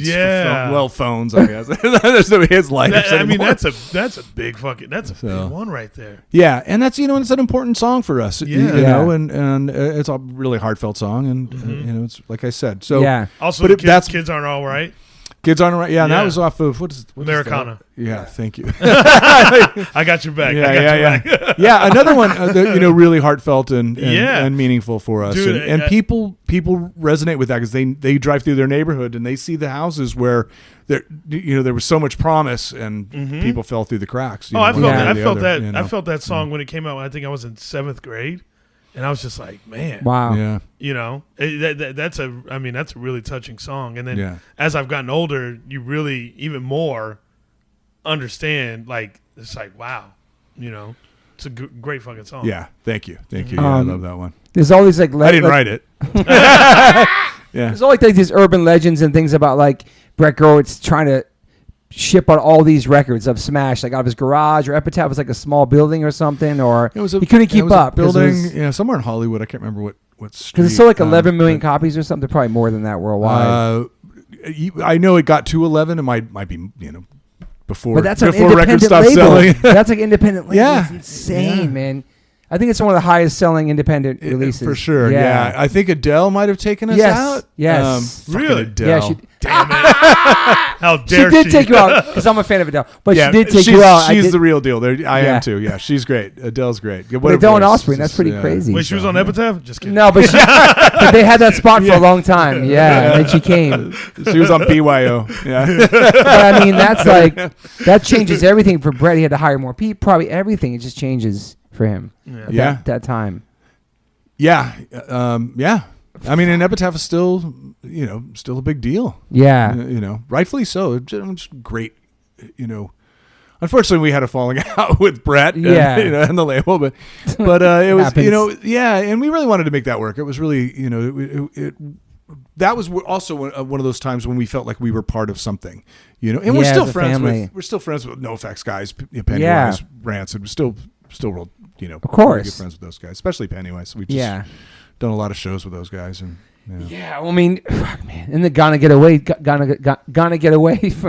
Speaker 2: phones. I guess there's no his lighters.
Speaker 3: I mean, that's a big fucking big one right there.
Speaker 2: Yeah, and that's it's an important song for us.
Speaker 3: Yeah.
Speaker 2: And it's a really heartfelt song, and it's like I said. So
Speaker 1: yeah.
Speaker 3: Also, kids aren't all right.
Speaker 2: Kids aren't right. Yeah, and that was off of what
Speaker 3: Americana.
Speaker 2: Yeah, thank you.
Speaker 3: I got your back.
Speaker 2: Yeah. Yeah, another one really hearttealt and meaningful for us.
Speaker 3: Dude,
Speaker 2: and people resonate with that because they drive through their neighborhood and they see the houses where there was so much promise and people fell through the cracks.
Speaker 3: I felt that song when it came out. I think I was in 7th grade. And I was just like, man,
Speaker 1: wow,
Speaker 3: yeah, that's a really touching song. And then as I've gotten older, you really even more understand. Like it's like, wow, it's a great fucking song.
Speaker 2: Yeah, thank you. I love that one.
Speaker 1: There's always like
Speaker 2: I didn't write it.
Speaker 1: There's always like these urban legends and things about like Brett Gurewitz trying to ship out all these records of Smash, like out of his garage, or Epitaph was like a small building or something, or he couldn't keep up.
Speaker 2: Building, somewhere in Hollywood. I can't remember what street.
Speaker 1: Because it sold like 11 million copies or something. Probably more than that worldwide.
Speaker 2: I know it got to 11. It might be before.
Speaker 1: But that's
Speaker 2: before records stopped selling.
Speaker 1: That's like independent label. Yeah, it's insane, man. I think it's one of the highest selling independent releases.
Speaker 2: For sure, yeah. I think Adele might have taken us out.
Speaker 1: Yes.
Speaker 3: Really?
Speaker 2: Adele.
Speaker 1: Yeah,
Speaker 3: damn it. How dare
Speaker 1: she? She did take you out, because I'm a fan of Adele. But she did take you out.
Speaker 2: She's the real deal. I am too. Yeah, she's great. Adele's great.
Speaker 1: Adele and Offspring, that's pretty crazy.
Speaker 3: Wait, she was on Epitaph? Just kidding.
Speaker 1: No, but they had that spot for a long time. Yeah, and then she came.
Speaker 2: She was on BYO. Yeah.
Speaker 1: But I mean, that's like, that changes everything for Brett. He had to hire more people, probably everything. It just changes for him at that time.
Speaker 2: Yeah. I mean, and Epitaph is still a big deal.
Speaker 1: Yeah.
Speaker 2: Rightfully so. Just great, Unfortunately, we had a falling out with Brett and the label, but it was, and we really wanted to make that work. It was really, that was also one of those times when we felt like we were part of something, and we're still friends with NoFX guys, Pennywise, Rancid, we're still real,
Speaker 1: of course,
Speaker 2: good friends with those guys, especially Pennywise. We just done a lot of shows with those guys, and
Speaker 1: well, I mean, fuck, man, and the gonna get away from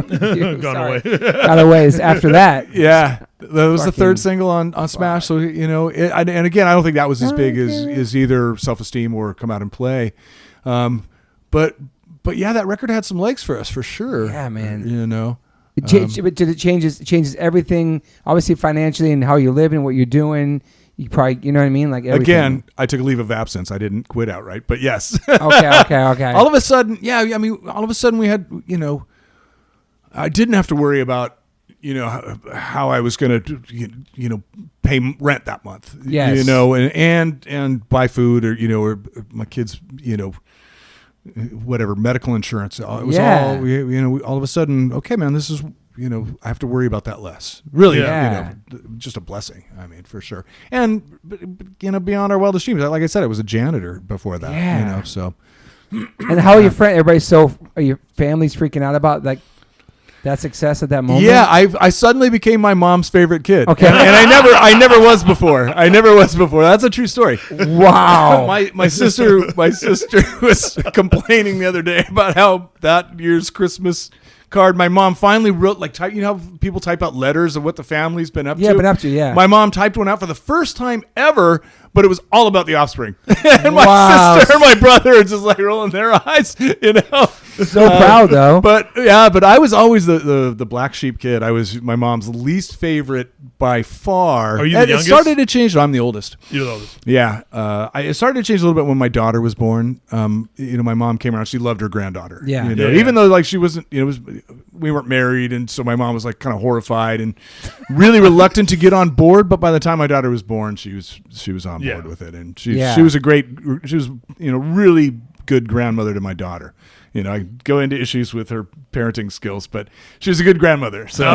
Speaker 1: you. Got away is after that.
Speaker 2: Yeah, that was the third single on Smash. So and again, I don't think that was as big as either Self-Esteem or Come Out and Play, but yeah, that record had some legs for us for sure.
Speaker 1: Yeah, man.
Speaker 2: But
Speaker 1: it changes everything, obviously financially and how you live and what you're doing. You probably, you know what I mean? Like everything.
Speaker 2: Again, I took a leave of absence. I didn't quit outright, but yes.
Speaker 1: Okay.
Speaker 2: All of a sudden, we had, I didn't have to worry about, how I was going to, pay rent that month.
Speaker 1: Yes.
Speaker 2: And buy food or my kids, whatever, medical insurance. It was all, all of a sudden, okay, man, this is, I have to worry about that less. Really, just a blessing. I mean, for sure. And beyond our wildest dreams, like I said, I was a janitor before that.
Speaker 1: Yeah.
Speaker 2: So.
Speaker 1: And how are your friends? Are your families freaking out about like that success at that moment?
Speaker 2: Yeah, I suddenly became my mom's favorite kid.
Speaker 1: Okay.
Speaker 2: And I never was before. That's a true story.
Speaker 1: Wow.
Speaker 2: my sister was complaining the other day about how that year's Christmas card. My mom finally wrote type. You know how people type out letters of what the family's been up to.
Speaker 1: Yeah.
Speaker 2: My mom typed one out for the first time ever, but it was all about the Offspring. And my sister and my brother are just rolling their eyes.
Speaker 1: So proud though.
Speaker 2: But I was always the black sheep kid. I was my mom's least favorite by far.
Speaker 3: Are you the youngest?
Speaker 2: It started to change. I'm the oldest.
Speaker 3: You're the oldest.
Speaker 2: Yeah. It started to change a little bit when my daughter was born. My mom came around. She loved her granddaughter.
Speaker 1: Yeah.
Speaker 2: Even though she wasn't. We weren't married, and so my mom was kind of horrified and really reluctant to get on board. But by the time my daughter was born, she was on board with it, and she was really good grandmother to my daughter. I go into issues with her parenting skills, but she was a good grandmother. So,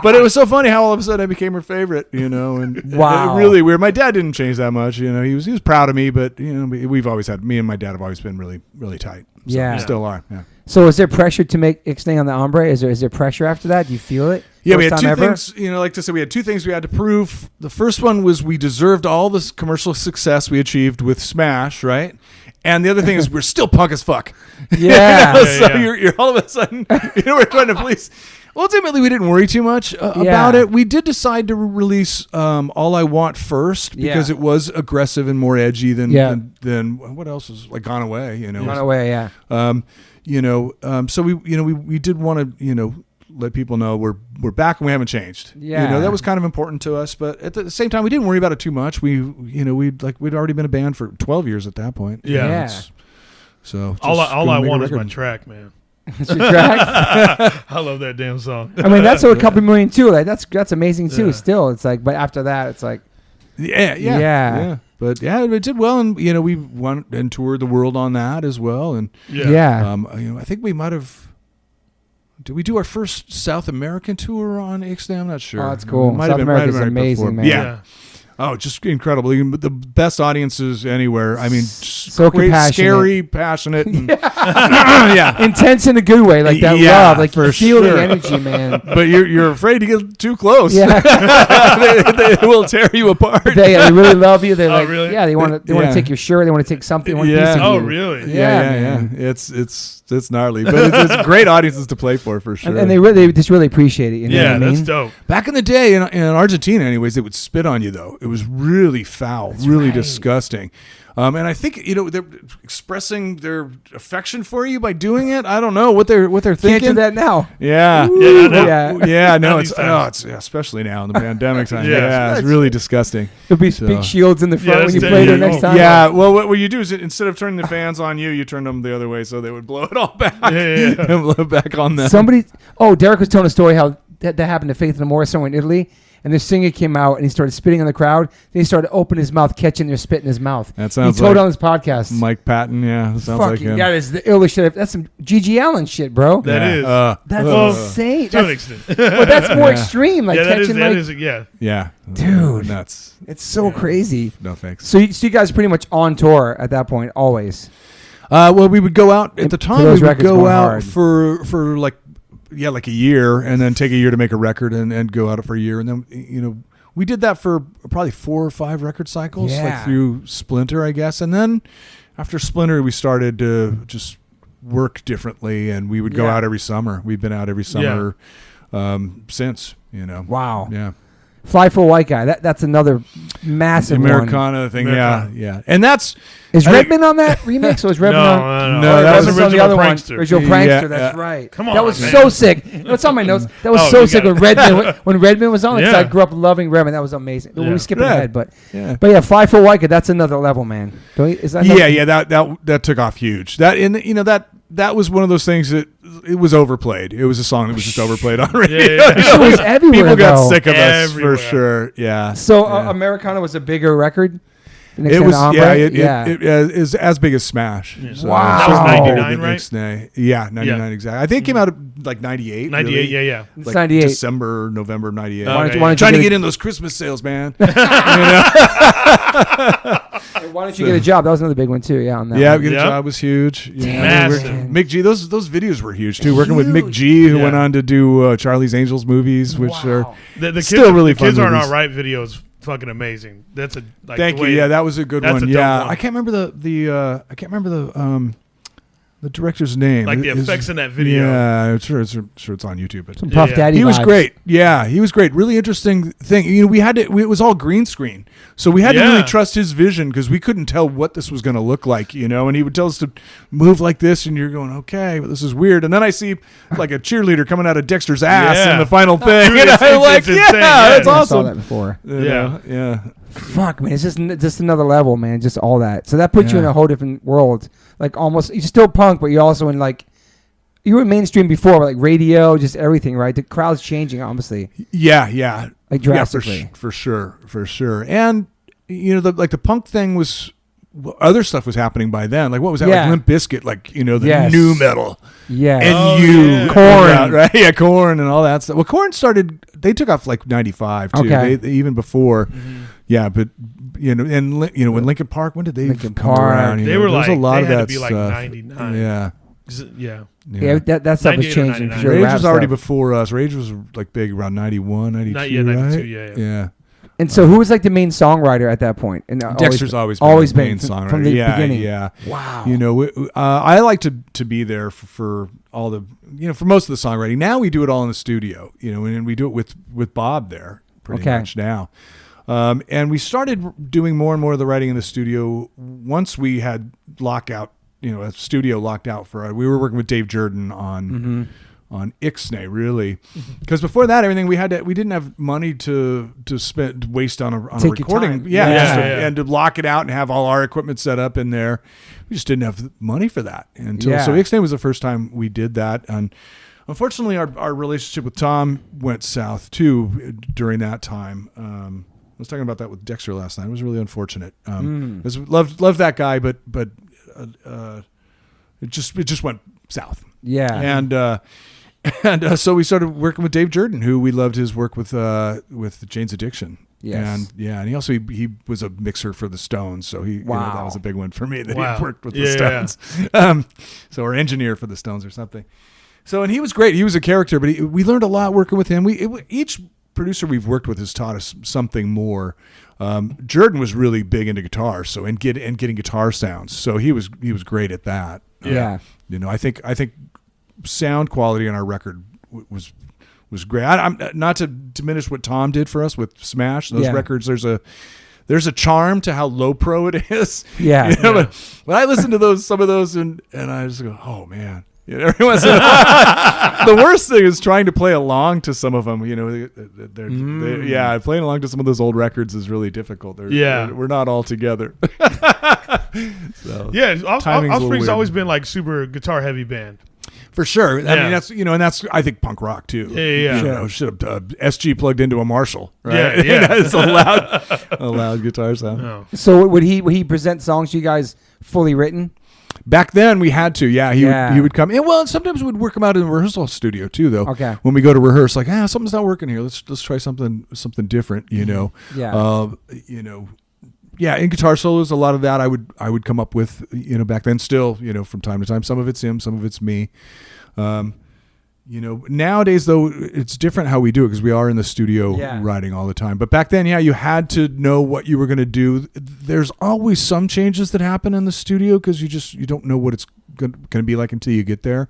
Speaker 2: but it was so funny how all of a sudden I became her favorite. And really weird. My dad didn't change that much. He was proud of me, but we've always had me and my dad have always been really, really tight. So we still are. Yeah.
Speaker 1: So is there pressure to make Ixnay on the Ombre? Is there pressure after that? Do you feel it?
Speaker 2: Yeah, we had two things. Like I said, we had two things we had to prove. The first one was we deserved all this commercial success we achieved with Smash, right? And the other thing is we're still punk as fuck.
Speaker 1: Yeah.
Speaker 2: You're all of a sudden, we're trying to police. Ultimately, we didn't worry too much about it. We did decide to release All I Want first because it was aggressive and more edgy than what else was Gone Away.
Speaker 1: Gone Away, yeah.
Speaker 2: So we did want to let people know we're back and we haven't changed.
Speaker 1: Yeah.
Speaker 2: That was kind of important to us, but at the same time we didn't worry about it too much. We'd already been a band for 12 years at that point.
Speaker 3: Yeah.
Speaker 2: So
Speaker 3: all I want is my track, man.
Speaker 1: It's your track.
Speaker 3: I love that damn song.
Speaker 1: I mean, that's a couple million too. That's amazing too. Still, it's but after that, it's
Speaker 2: yeah. But it did well, and we went and toured the world on that as well, and I think we might have. Did we do our first South American tour on Ixnay? I'm not sure.
Speaker 1: Oh, that's cool. South America's amazing, man.
Speaker 2: Yeah. Oh, just incredible. The best audiences anywhere. I mean,
Speaker 1: so
Speaker 2: great,
Speaker 1: compassionate.
Speaker 2: scary, passionate. And
Speaker 1: Intense in a good way. Like that love.
Speaker 2: For
Speaker 1: feel
Speaker 2: sure.
Speaker 1: the energy, man.
Speaker 2: But you're afraid to get too close.
Speaker 1: Yeah.
Speaker 2: they will tear you apart.
Speaker 1: They really love you. They're
Speaker 3: really?
Speaker 1: Yeah, they want to take your shirt. They want to take something. They want a piece of you.
Speaker 3: Oh, really?
Speaker 2: Yeah. It's gnarly. But it's great audiences to play for sure.
Speaker 1: And they just really appreciate it. You know what I mean?
Speaker 3: That's dope.
Speaker 2: Back in the day in Argentina, anyways, they would spit on you, though. It was really foul, really disgusting. And I think they're expressing their affection for you by doing it. I don't know what they're thinking.
Speaker 1: Can't do that now.
Speaker 2: Yeah, no, it's especially now in the pandemic time. It's really disgusking.
Speaker 1: There'll be big shields in the front when you play there next time.
Speaker 2: Yeah, well, what you do is instead of turning the fans on you, you turn them the other way so they would blow it all back. And blow it back on them.
Speaker 1: Derek was telling a story how that happened to Faith and Morris somewhere in Italy. And the singer came out and he started spitting on the crowd. Then he started opening his mouth, catching their spit in his mouth.
Speaker 2: That sounds
Speaker 1: he told on his podcast.
Speaker 2: Mike Patton, that sounds like him.
Speaker 1: That is the illest shit. That's some G.G. Allen shit, bro.
Speaker 3: That is.
Speaker 1: That's insane.
Speaker 3: To an extent.
Speaker 1: But that's more extreme. Like catching
Speaker 2: Yeah.
Speaker 1: Dude.
Speaker 2: Nuts.
Speaker 1: It's so crazy.
Speaker 2: No thanks.
Speaker 1: So you guys are pretty much on tour at that point, always.
Speaker 2: Well, we would go out at the time. We would go out
Speaker 1: hard.
Speaker 2: for like a year, and then take a year to make a record, and go out for a year, and then we did that for probably 4 or 5 record cycles, through Splinter, I guess, and then after Splinter, we started to just work differently, and we would go out every summer. We've been out every summer since.
Speaker 1: Wow.
Speaker 2: Yeah.
Speaker 1: Fly for a White Guy. That's another massive
Speaker 2: Americana thing. Yeah. And that's
Speaker 1: is Redman on that remix, or was Redman on?
Speaker 3: No,
Speaker 1: that
Speaker 3: was
Speaker 1: on the other
Speaker 3: Prankster.
Speaker 1: one. Original Prankster. That's right.
Speaker 3: Come on,
Speaker 1: that was
Speaker 3: man.
Speaker 1: so sick. It's on my notes. That was so sick when Redman was on. Because I grew up loving Redman. That was amazing. We skipped ahead, but Fly for a White Guy. That's another level, man. Is that?
Speaker 2: That took off huge. That was one of those things that it was overplayed. It was a song that was just overplayed on radio.
Speaker 1: It was everywhere.
Speaker 2: People got sick of us for sure. Yeah.
Speaker 1: So Americana was a bigger record.
Speaker 2: It was it is as big as Smash.
Speaker 3: Yeah.
Speaker 2: So
Speaker 1: wow.
Speaker 3: That was 99, right?
Speaker 2: Ixnay. Yeah, 99 exactly. I think it came out like 98.
Speaker 3: 98,
Speaker 2: really.
Speaker 3: yeah.
Speaker 1: It's
Speaker 2: like
Speaker 1: 98.
Speaker 2: December, November 98.
Speaker 3: Okay.
Speaker 2: Trying to get in those Christmas sales, man.
Speaker 1: Why don't you get a job? That was another big one too. Yeah, on that.
Speaker 2: Get a job was huge.
Speaker 3: Massive.
Speaker 2: Mick G. Those videos were huge too. Working with Mick G, who went on to do Charlie's Angels movies, which are still really fun.
Speaker 3: Kids Aren't Alright videos. Fucking amazing. That's Thank
Speaker 2: you. Yeah, that was a good one.
Speaker 3: One.
Speaker 2: I can't remember the the director's name.
Speaker 3: Like the effects in that video.
Speaker 2: Yeah, I'm sure it's on YouTube. But
Speaker 1: Some Puff Daddy.
Speaker 2: He was
Speaker 1: vibes.
Speaker 2: great. Yeah, he was great. Really interesting thing. We had to. It was all green screen, so we had to really trust his vision because we couldn't tell what this was going to look like. And he would tell us to move like this, and you're going, okay, but this is weird. And then I see like a cheerleader coming out of Dexter's ass in the final thing,
Speaker 3: Dude,
Speaker 2: and I'm like, that's awesome.
Speaker 1: I saw that before.
Speaker 2: Yeah.
Speaker 1: Fuck, man, it's just another level, man. Just all that. So that puts you in a whole different world. Like almost, you're still punk, but you're also in like, you were mainstream before, but like radio, just everything, right? The crowd's changing, obviously.
Speaker 2: Yeah.
Speaker 1: Like drastically.
Speaker 2: Yeah, for sure. And the punk thing was. Other stuff was happening by then. Like what was that? Like Limp Bizkit, like the new metal.
Speaker 1: Yeah.
Speaker 2: And
Speaker 1: Korn,
Speaker 2: right? Yeah, Korn and all that stuff. Well, Korn started. They took off like '95 too.
Speaker 1: Okay.
Speaker 2: They even before. Mm-hmm. Yeah, but when Linkin Park, when did they come around?
Speaker 3: They were like,
Speaker 2: a lot
Speaker 3: they
Speaker 2: of
Speaker 3: had
Speaker 2: that
Speaker 3: to be like
Speaker 2: stuff.
Speaker 3: 99.
Speaker 2: Yeah.
Speaker 1: That stuff was changing.
Speaker 3: Rage
Speaker 2: Rage was already before us. Rage was like big around 91, 92,
Speaker 3: 92,
Speaker 2: right? Yeah.
Speaker 1: And so, who was like the main songwriter at that point? And
Speaker 2: Dexter's always been the main songwriter
Speaker 1: from the beginning.
Speaker 2: Yeah.
Speaker 1: Wow.
Speaker 2: I like to be there for all the for most of the songwriting. Now we do it all in the studio. And we do it with Bob there pretty much now. And we started doing more and more of the writing in the studio once we had lockout. A studio locked out we were working with Dave Jordan on Ixnay, really, because before that everything we didn't have money to waste on a recording, and to lock it out and have all our equipment set up in there. We just didn't have money for that until so Ixnay was the first time we did that, and unfortunately our relationship with Tom went south too during that time. I was talking about that with Dexter last night. It was really unfortunate. Loved that guy, but it just went south.
Speaker 1: Yeah,
Speaker 2: and so we started working with Dave Jordan, who we loved his work with Jane's Addiction.
Speaker 1: Yes.
Speaker 2: And he also he was a mixer for the Stones, so that was a big one for me that he worked with the Stones. Or engineer for the Stones or something. So and he was great. He was a character, but we learned a lot working with him. Each producer we've worked with has taught us something more. Jordan was really big into guitar, so and getting guitar sounds. So he was great at that.
Speaker 1: Yeah.
Speaker 2: I think sound quality on our record was great. I'm not to diminish what Tom did for us with Smash. Those records, there's a charm to how low pro it is.
Speaker 1: Yeah.
Speaker 2: But when I listen to some of those and I just go, oh man. Every once in a while. The worst thing is trying to play along to some of them. Playing along to some of those old records is really difficult. We're not all together. So,
Speaker 3: Offspring's always been like super guitar heavy band.
Speaker 2: For sure. I mean, that's and that's I think punk rock too.
Speaker 3: Yeah.
Speaker 2: Should have SG plugged into a Marshall, right?
Speaker 3: Yeah.
Speaker 2: It's a loud guitar sound.
Speaker 3: No.
Speaker 1: So would he present songs to you guys fully written?
Speaker 2: Back then we had to, he would come. And well, sometimes we'd work them out in the rehearsal studio too, though.
Speaker 1: Okay.
Speaker 2: When we go to rehearse, like, something's not working here. Let's try something different,
Speaker 1: Yeah.
Speaker 2: In guitar solos, a lot of that I would come up with, back then. Still, from time to time, some of it's him, some of it's me. Nowadays though, it's different how we do it because we are in the studio writing all the time. But back then, you had to know what you were going to do. There's always some changes that happen in the studio because you don't know what it's going to be like until you get there.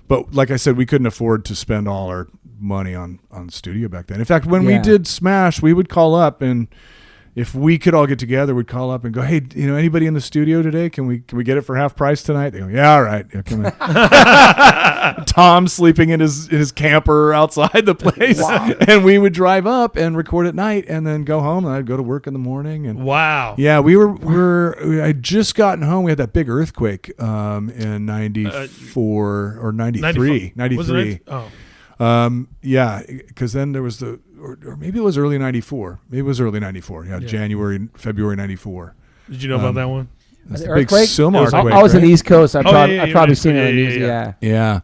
Speaker 2: But like I said, we couldn't afford to spend all our money on the studio back then. In fact, when we did Smash, we would call up, and if we could all get together, we'd call up and go, hey, anybody in the studio today? Can we get it for half price tonight? They go, yeah, all right. Yeah, come in. Tom sleeping in his camper outside the place.
Speaker 1: Wow.
Speaker 2: And we would drive up and record at night and then go home, and I'd go to work in the morning. And
Speaker 3: wow.
Speaker 2: Yeah, I'd just gotten home. We had that big earthquake in 94 or 93. 93.
Speaker 3: Was it? Oh.
Speaker 2: Because then there was or maybe it was early 94. Maybe it was early 94. Yeah. January, February 94.
Speaker 3: Did you know about that one?
Speaker 2: That's the big Silmar earthquake.
Speaker 1: I was in the East Coast. I've probably
Speaker 3: seen
Speaker 1: it on the news. Yeah.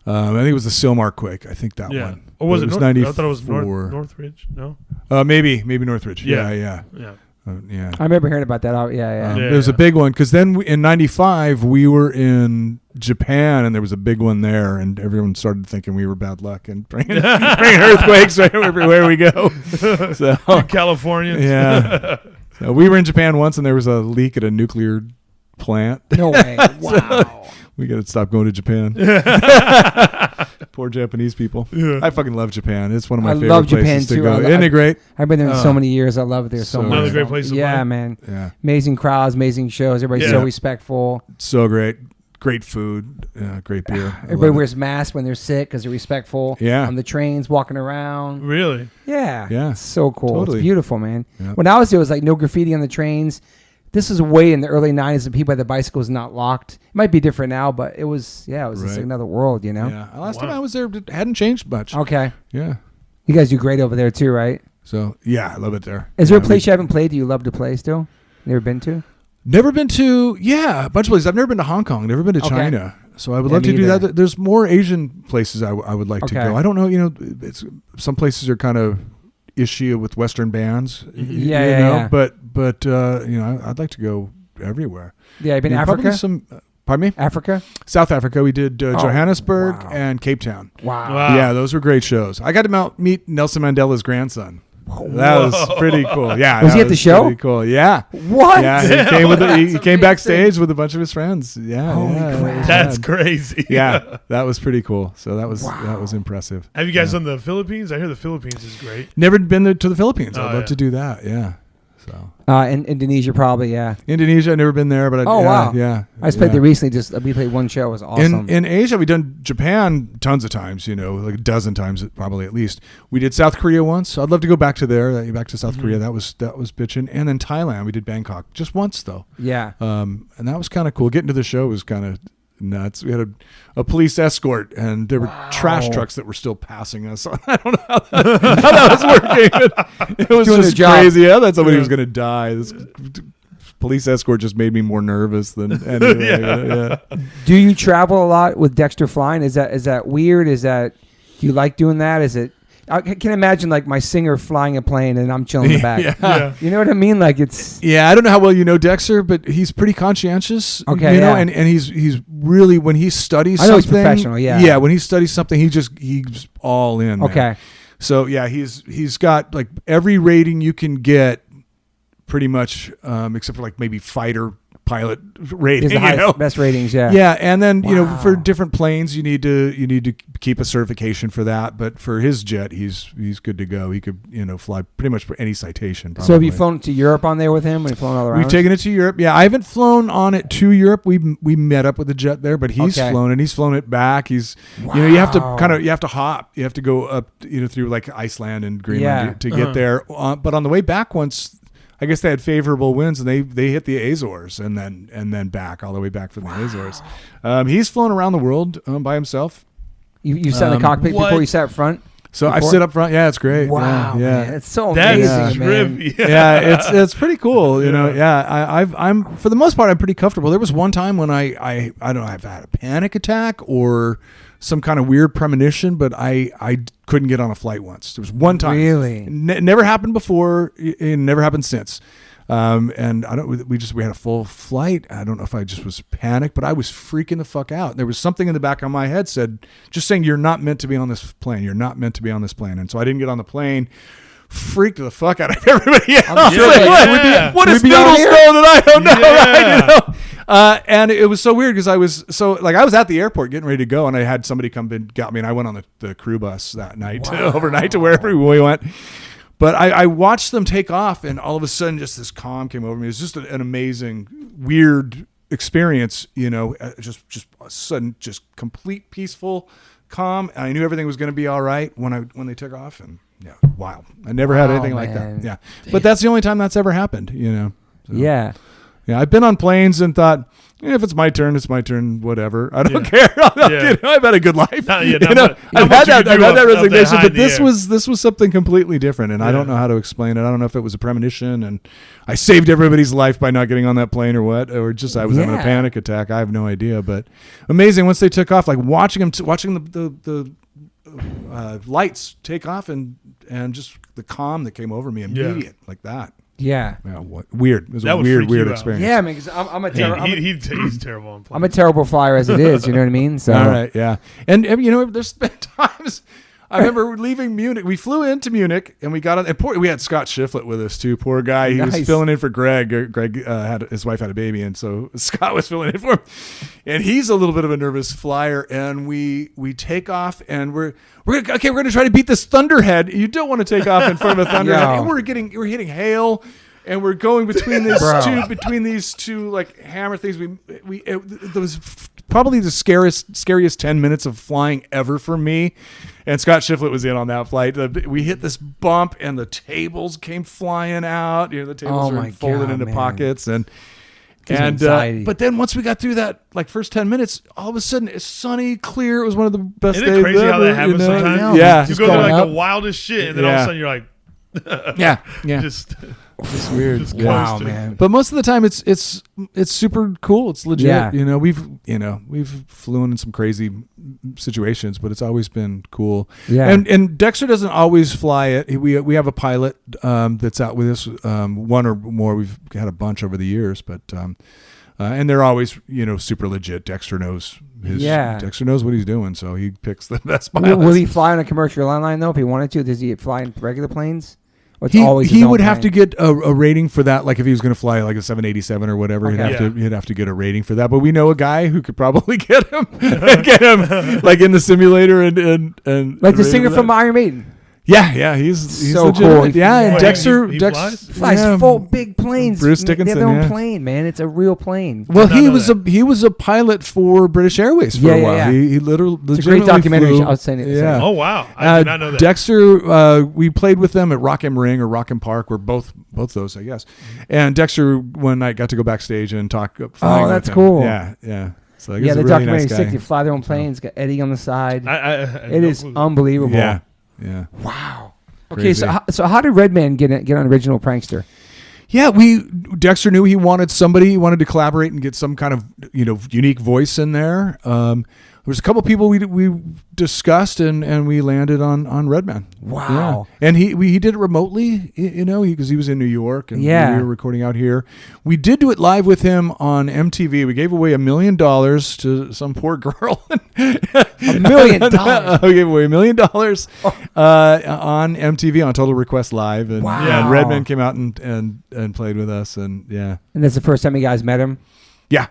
Speaker 2: I think it was the Silmar quake. I think that one.
Speaker 3: Or was it
Speaker 2: 94?
Speaker 3: I thought it was Northridge. No.
Speaker 2: Maybe Northridge. Yeah.
Speaker 1: I remember hearing about that.
Speaker 2: There was a big one because then in 95 we were in Japan and there was a big one there, and everyone started thinking we were bad luck and bringing earthquakes everywhere we go. So
Speaker 3: California.
Speaker 2: Yeah. So we were in Japan once and there was a leak at a nuclear plant.
Speaker 1: No way. Wow.
Speaker 2: We got to stop going to Japan. Poor Japanese people. Yeah. I fucking love Japan. It's one of my favorite places to go. Isn't it great?
Speaker 1: I've been there in so many years. I love it there so much.
Speaker 3: Another great place to play.
Speaker 1: Yeah, man. Yeah. Amazing crowds, amazing shows. Everybody's so respectful.
Speaker 2: So great. Great food, great beer.
Speaker 1: Everybody wears masks when they're sick because they're respectful.
Speaker 2: Yeah.
Speaker 1: On the trains, walking around.
Speaker 3: Really?
Speaker 1: Yeah.
Speaker 2: Yeah.
Speaker 1: It's so cool.
Speaker 2: Totally.
Speaker 1: It's beautiful, man.
Speaker 2: Yeah.
Speaker 1: When I was there, it was like no graffiti on the trains. This is way in the early 90s and people had the bicycles not locked. It might be different now, but it was just like another world, you know?
Speaker 2: Yeah. Last time I was there, it hadn't changed much.
Speaker 1: Okay.
Speaker 2: Yeah.
Speaker 1: You guys do great over there too, right?
Speaker 2: So, yeah, I love it there.
Speaker 1: Is there a place you haven't played that you love to play still? Never been to?
Speaker 2: Never been to, a bunch of places. I've never been to Hong Kong. Never been to China. So I would love to do that. There's more Asian places I would like to go. I don't know, some places are kind of issue with Western bands. But I'd like to go everywhere.
Speaker 1: Yeah, you've been to Africa?
Speaker 2: Pardon me?
Speaker 1: Africa?
Speaker 2: South Africa. We did Johannesburg and Cape Town.
Speaker 1: Wow.
Speaker 2: Yeah, those were great shows. I got to meet Nelson Mandela's grandson. That was pretty cool. Yeah,
Speaker 1: was he at the show?
Speaker 2: Pretty cool. Yeah.
Speaker 1: What?
Speaker 2: Yeah, he came backstage with a bunch of his friends. Yeah,
Speaker 1: holy crap.
Speaker 3: That's crazy.
Speaker 2: Yeah, that was pretty cool. So that was impressive.
Speaker 3: Have you guys done the Philippines? I hear the Philippines is great.
Speaker 2: Never been to the Philippines. I'd love to do that. Yeah. So.
Speaker 1: In Indonesia, probably, yeah.
Speaker 2: Indonesia, I've never been there, but
Speaker 1: wow.
Speaker 2: Yeah.
Speaker 1: I just played there recently. We played one show. It was awesome.
Speaker 2: In Asia, we've done Japan tons of times, like a dozen times, probably at least. We did South Korea once. I'd love to go back to there, back to South Korea. That was bitching. And then Thailand, we did Bangkok just once, though.
Speaker 1: Yeah.
Speaker 2: And that was kind of cool. Getting to the show was kind of nuts. We had a police escort, and there were trash trucks that were still passing us. I don't know how that was working. It was just crazy. Yeah, that somebody was going to die. This police escort just made me more nervous than anything. Yeah.
Speaker 1: Do you travel a lot with Dexter flying? Is that weird? Do you like doing that? Is it? I can imagine like my singer flying a plane and I'm chilling in the back.
Speaker 2: Yeah.
Speaker 1: You know what I mean? Like it's.
Speaker 2: Yeah, I don't know how well you know Dexter, but he's pretty conscientious.
Speaker 1: Okay.
Speaker 2: And he's really, when he studies
Speaker 1: something. I know
Speaker 2: he's
Speaker 1: professional. Yeah.
Speaker 2: Yeah, when he studies something, he's all in.
Speaker 1: Okay.
Speaker 2: Man. So yeah, he's got like every rating you can get, pretty much, except for like maybe fighter pilot rating.
Speaker 1: Is the highest, best ratings, yeah.
Speaker 2: Yeah, and then for different planes you need to keep a certification for that, but for his jet he's good to go. He could fly pretty much for any citation. Probably.
Speaker 1: So have you flown to Europe on there with him? Have you flown all around?
Speaker 2: We've taken it to Europe. Yeah, I haven't flown on it to Europe. We met up with the jet there, but he's flown and he's flown it back. He's you have to hop. You have to go up through like Iceland and Greenland to get there. But on the way back once, I guess they had favorable winds, and they hit the Azores and then back all the way back from the Azores. He's flown around the world by himself.
Speaker 1: You sat in the cockpit before you sat up front?
Speaker 2: So I sit up front. Yeah, it's great.
Speaker 1: Wow,
Speaker 2: yeah.
Speaker 1: Man, it's so amazing, man.
Speaker 2: Yeah, it's pretty cool. I'm for the most part I'm pretty comfortable. There was one time when I don't know, I've had a panic attack or some kind of weird premonition, but I couldn't get on a flight once. There was one time.
Speaker 1: Really?
Speaker 2: Never happened before. It never happened since. And we had a full flight. I don't know if I just was panicked, but I was freaking the fuck out. There was something in the back of my head just saying, you're not meant to be on this plane. You're not meant to be on this plane. And so I didn't get on the plane. Freaked the fuck out of everybody else. What is Noodles know that I don't know? Right? And it was so weird because I was at the airport getting ready to go, and I had somebody come in, got me, and I went on the crew bus that night overnight to wherever we went. But I watched them take off, and all of a sudden, just this calm came over me. It was just an amazing, weird experience. Just a sudden, just complete peaceful calm. And I knew everything was going to be all right when they took off, and. Yeah, wow. I never had anything like that. Yeah. But that's the only time that's ever happened, So,
Speaker 1: yeah.
Speaker 2: Yeah, I've been on planes and thought, if it's my turn, whatever. I don't care. I've had a good life. I've had that resignation, but this was something completely different, and I don't know how to explain it. I don't know if it was a premonition and I saved everybody's life by not getting on that plane or what, or just I was having a panic attack. I have no idea, but amazing once they took off, like watching the lights take off and just the calm that came over me immediate like that.
Speaker 1: Yeah.
Speaker 2: Weird. It was a weird experience.
Speaker 1: Yeah, I mean, because I'm a terrible.
Speaker 3: He's terrible on planes.
Speaker 1: I'm a terrible flyer as it is. You know what I mean? So.
Speaker 2: All right. Yeah. And there's been times I remember leaving Munich. We flew into Munich and we got on. And we had Scott Shiflett with us too. Poor guy. He was filling in for Greg. Greg his wife had a baby, and so Scott was filling in for him. And he's a little bit of a nervous flyer. And we take off, and we're going to try to beat this thunderhead. You don't want to take off in front of a thunderhead. And we're hitting hail. And we're going between these two like hammer things. It was probably the scariest 10 minutes of flying ever for me. And Scott Shiflett was in on that flight. We hit this bump, and the tables came flying out. The tables were folded into pockets, but then once we got through that like first 10 minutes, all of a sudden it's sunny, clear. It was one of the best days ever. Isn't it crazy how that happens
Speaker 3: sometimes?
Speaker 2: Yeah,
Speaker 3: you go through like the wildest shit, and then all of a sudden you're like,
Speaker 2: It's weird.
Speaker 1: Wow, man.
Speaker 2: But most of the time it's super cool. It's legit. Yeah. We've flown in some crazy situations, but it's always been cool. Yeah. And Dexter doesn't always fly it. We have a pilot that's out with us, one or more. We've had a bunch over the years, but and they're always, super legit. Dexter knows what he's doing, so he picks the best pilots.
Speaker 1: Will he fly on a commercial airline though if he wanted to? Does he fly in regular planes?
Speaker 2: He would have to get a rating for that. Like if he was going to fly like a 787 or whatever, he'd have to get a rating for that. But we know a guy who could probably get him like in the simulator and
Speaker 1: like the singer from Iron Maiden.
Speaker 2: Yeah, he's
Speaker 1: so
Speaker 2: legit.
Speaker 1: cool.
Speaker 2: Yeah, and Dexter
Speaker 1: flies full big planes.
Speaker 2: Bruce Dickinson,
Speaker 1: they have their own plane, man. It's a real plane.
Speaker 2: Well, he was a pilot for British Airways for a while. Yeah. He literally
Speaker 1: it's a great documentary.
Speaker 2: Flew.
Speaker 1: I was saying it.
Speaker 3: Yeah. Oh wow, I did not know that.
Speaker 2: Dexter, we played with them at Rock am Ring or Rock am Park. We're both those, I guess. And Dexter one night got to go backstage and talk.
Speaker 1: Oh, that's cool.
Speaker 2: Yeah. So
Speaker 1: the really documentary is sick. They fly their own planes. Got Eddie on the side. It is unbelievable.
Speaker 2: Yeah.
Speaker 1: Wow. Crazy. Okay, so how did Redman get on Original Prankster?
Speaker 2: Yeah, Dexter knew he wanted to collaborate and get some kind of unique voice in there. There was a couple people we discussed and we landed on Redman.
Speaker 1: Wow.
Speaker 2: Yeah. And he did it remotely, because he was in New York and we were recording out here. We did do it live with him on MTV. We gave away $1 million to some poor girl.
Speaker 1: $1 million.
Speaker 2: We gave away $1 million on MTV on Total Request Live, and, and Redman came out and played with us, and
Speaker 1: And that's the first time you guys met him.
Speaker 2: Yeah.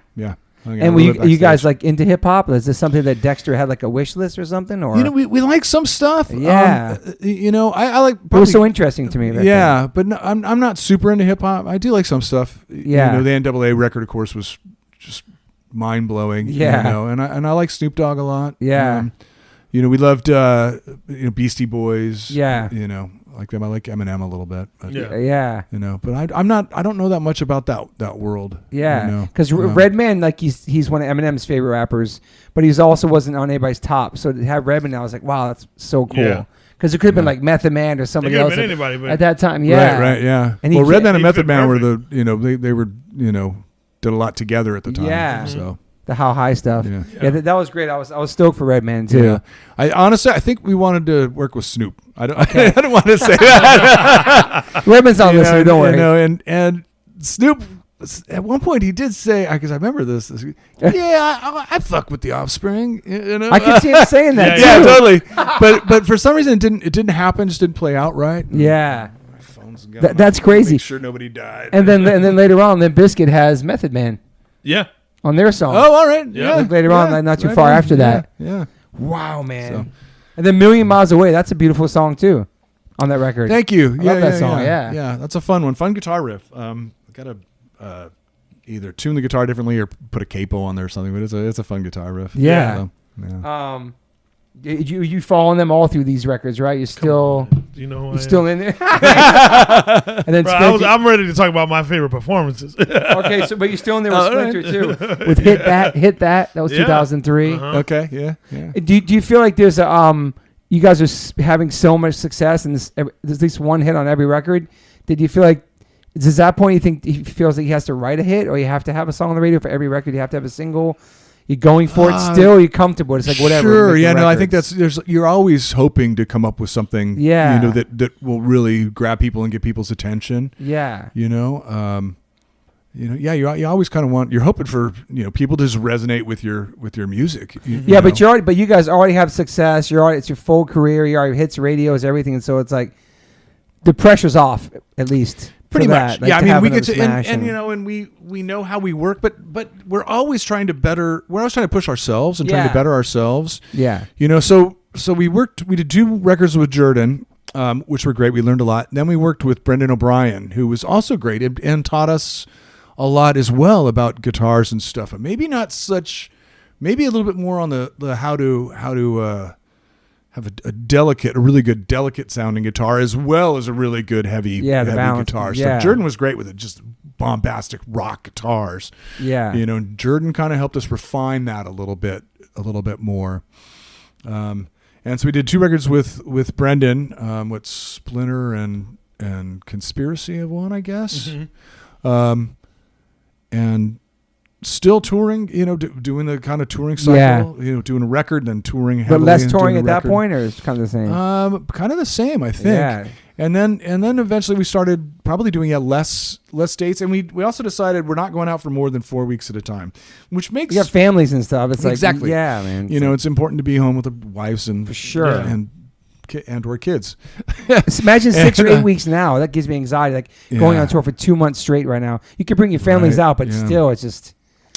Speaker 1: And are you guys like into hip hop? Is this something that Dexter had like a wish list or something? Or
Speaker 2: we like some stuff.
Speaker 1: Yeah.
Speaker 2: I like.
Speaker 1: It was so interesting to me.
Speaker 2: But no, I'm not super into hip hop. I do like some stuff.
Speaker 1: Yeah.
Speaker 2: The NAA record, of course, was just mind blowing.
Speaker 1: Yeah.
Speaker 2: And I like Snoop Dogg a lot.
Speaker 1: Yeah.
Speaker 2: We loved Beastie Boys.
Speaker 1: Yeah.
Speaker 2: Like them. I like Eminem a little bit. But,
Speaker 1: yeah.
Speaker 2: But I don't know that much about that world.
Speaker 1: Yeah. Because Redman, like he's one of Eminem's favorite rappers, but he also wasn't on anybody's top. So to have Redman, I was like, wow, that's so cool. Yeah. Because it could have been like Method Man or somebody else at that time. Yeah.
Speaker 2: Right. Yeah. And Redman and Method Man were they were did a lot together at the time.
Speaker 1: Yeah.
Speaker 2: So.
Speaker 1: The How High stuff. Yeah, that was great. I was stoked for Redman too.
Speaker 2: Yeah. I think we wanted to work with Snoop. I don't want to say that.
Speaker 1: Redman's not listening, don't worry.
Speaker 2: And Snoop at one point he did say, because I remember this I fuck with the Offspring.
Speaker 1: I could see him saying that too.
Speaker 2: Yeah, totally. But for some reason it didn't happen, just didn't play out right.
Speaker 1: Yeah. My phone's going that's crazy.
Speaker 2: Make sure nobody died.
Speaker 1: And then later on, Bizkit has Method Man.
Speaker 3: Yeah.
Speaker 1: On their song.
Speaker 2: Oh, all right.
Speaker 1: Yeah. Later on, not too far after that.
Speaker 2: Yeah.
Speaker 1: Wow, man. So. And then Million Miles Away, that's a beautiful song too on that record.
Speaker 2: Thank you.
Speaker 1: I love that song. Yeah.
Speaker 2: Yeah, that's a fun one. Fun guitar riff. Got to either tune the guitar differently or put a capo on there or something, but it's a fun guitar riff.
Speaker 1: Yeah. You following them all through these records, right? You're still, you're still in there. And then
Speaker 3: I'm ready to talk about my favorite performances.
Speaker 1: Okay, but you're still in there with Splinter too. With Hit That. That was 2003.
Speaker 2: Uh-huh. Okay, yeah.
Speaker 1: Do you feel like there's you guys are having so much success and there's at least one hit on every record? Did you feel like? Does that point you think he feels like he has to write a hit, or you have to have a song on the radio for every record? You have to have a single. You're going for it still. You're comfortable. It's like whatever.
Speaker 2: Sure. Yeah. No. I think you're always hoping to come up with something.
Speaker 1: Yeah.
Speaker 2: That will really grab people and get people's attention.
Speaker 1: Yeah.
Speaker 2: you always kind of you're hoping for, people to just resonate with your music.
Speaker 1: But you guys already have success. It's your full career. You already hits radios, everything. And so it's like the pressure's off, at least.
Speaker 2: Pretty much. Like, we get to, and we know how we work, but we're always trying to push ourselves and trying to better ourselves.
Speaker 1: Yeah.
Speaker 2: So we did 2 records with Jordan, which were great. We learned a lot. Then we worked with Brendan O'Brien, who was also great and taught us a lot as well about guitars and stuff. And maybe a little bit more on the how to have a really good delicate sounding guitar as well as a really good heavy guitar. So Jordan was great with it, just bombastic rock guitars.
Speaker 1: Yeah.
Speaker 2: Jordan kind of helped us refine that a little bit more. And so we did 2 records with Brendan, with Splinter and Conspiracy of One, I guess. Mm-hmm. And still touring, doing the kind of touring cycle, doing a record, then touring heavily.
Speaker 1: But less touring at that point, or it's kind of the same?
Speaker 2: Kind of the same, I think. Yeah. And then eventually we started probably doing less dates, and we also decided we're not going out for more than 4 weeks at a time, which makes
Speaker 1: you got families and stuff. It's
Speaker 2: exactly,
Speaker 1: yeah, man.
Speaker 2: It's important to be home with the wives and
Speaker 1: for sure
Speaker 2: and or kids.
Speaker 1: Imagine 6 or 8 weeks now. That gives me anxiety. Like going on tour for 2 months straight right now. You could bring your families out, but still, it's just.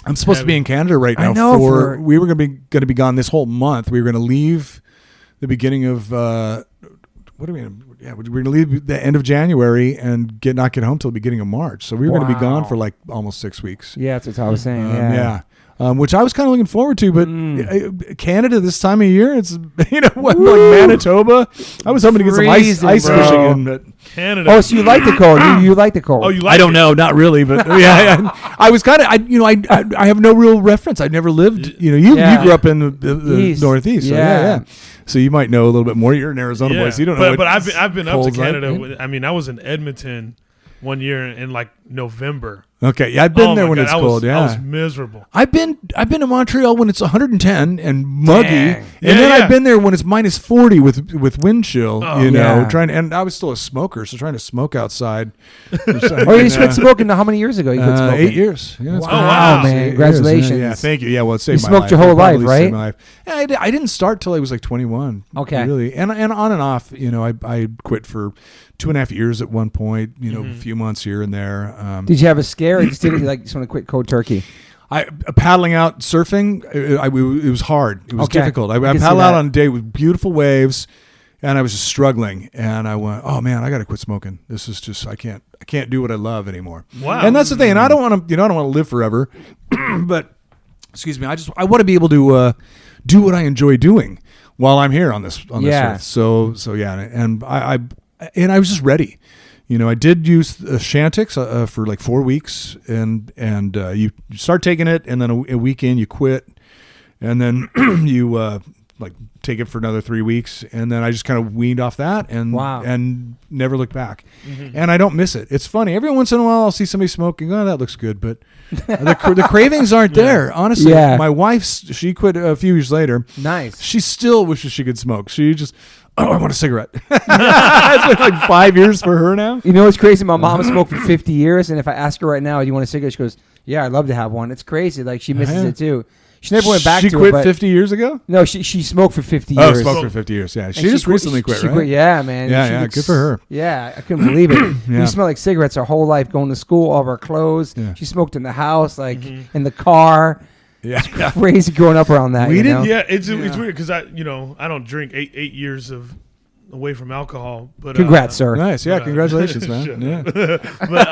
Speaker 2: I'm supposed to be in Canada right now. I know. We were going to be gone this whole month. We were going to leave the beginning of what do we? Yeah, we're going to leave the end of January and not get home till the beginning of March. So we were going to be gone for like almost 6 weeks.
Speaker 1: Yeah, that's what I was saying.
Speaker 2: Which I was kind of looking forward to, but Canada this time of year, it's like Manitoba. I was hoping to get some ice fishing in, but
Speaker 3: Canada.
Speaker 1: Oh, so you like the cold? You like the cold?
Speaker 3: Oh, you like?
Speaker 2: I don't know, not really, but I was kind of I have no real reference. I've never lived. You grew up in the Northeast, so yeah. So you might know a little bit more. You're an Arizona boy, so you don't know.
Speaker 3: But I've been up to Canada. I mean, I was in Edmonton one year in like November.
Speaker 2: Okay, yeah, I've been there when it's cold. I
Speaker 3: was miserable.
Speaker 2: I've been to Montreal when it's 110 and muggy, and then I've been there when it's minus 40 with wind chill. And I was still a smoker, so trying to smoke outside.
Speaker 1: You quit smoking how many years ago? You quit smoking?
Speaker 2: 8 years. Yeah,
Speaker 1: wow, man! Congratulations.
Speaker 2: Yeah, thank you. Yeah, well, it saved
Speaker 1: you
Speaker 2: my life.
Speaker 1: You smoked your whole life, right?
Speaker 2: Saved my life. Yeah, I didn't start till I was like 21.
Speaker 1: Okay,
Speaker 2: really, and on and off. I quit for 2.5 years at one point. A few months here and there.
Speaker 1: Did you have a scare? Or just want to quit cold turkey?
Speaker 2: Paddling out surfing, it was hard. It was difficult. I paddled out on a day with beautiful waves, and I was just struggling. And I went, "Oh man, I got to quit smoking. This is just I can't do what I love anymore."
Speaker 3: Wow.
Speaker 2: And that's the thing. And I don't want to I don't want to live forever, but excuse me. I want to be able to do what I enjoy doing while I'm here on this earth. So yeah, and I was just ready. I did use Chantix for like 4 weeks, and you start taking it, and then a week in you quit, and then you like take it for another 3 weeks, and then I just kind of weaned off that and never looked back. Mm-hmm. And I don't miss it. It's funny. Every once in a while I'll see somebody smoking. Oh, that looks good, but the cravings aren't there. Honestly, my wife, she quit a few years later.
Speaker 1: Nice.
Speaker 2: She still wishes she could smoke. She just. Oh, I want a cigarette. It's been like 5 years for her now.
Speaker 1: You know what's crazy? My mom smoked for 50 years, and if I ask her right now, do you want a cigarette? She goes, yeah, I'd love to have one. It's crazy. Like, she misses it too. She never went back to it.
Speaker 2: She quit 50 years ago?
Speaker 1: No, she smoked for 50 years.
Speaker 2: Oh, smoked for 50 years, yeah. She just recently quit, right?
Speaker 1: Yeah, man.
Speaker 2: Yeah, good for her.
Speaker 1: Yeah, I couldn't believe it. We smelled like cigarettes our whole life, going to school, all of our clothes. Yeah. She smoked in the house, like in the car. Yeah, it's crazy growing up around that.
Speaker 3: We didn't. Yeah, it's weird because I don't drink 8 years away from alcohol. But
Speaker 1: congrats, sir.
Speaker 2: Nice. Yeah, congratulations, man. Yeah.
Speaker 3: But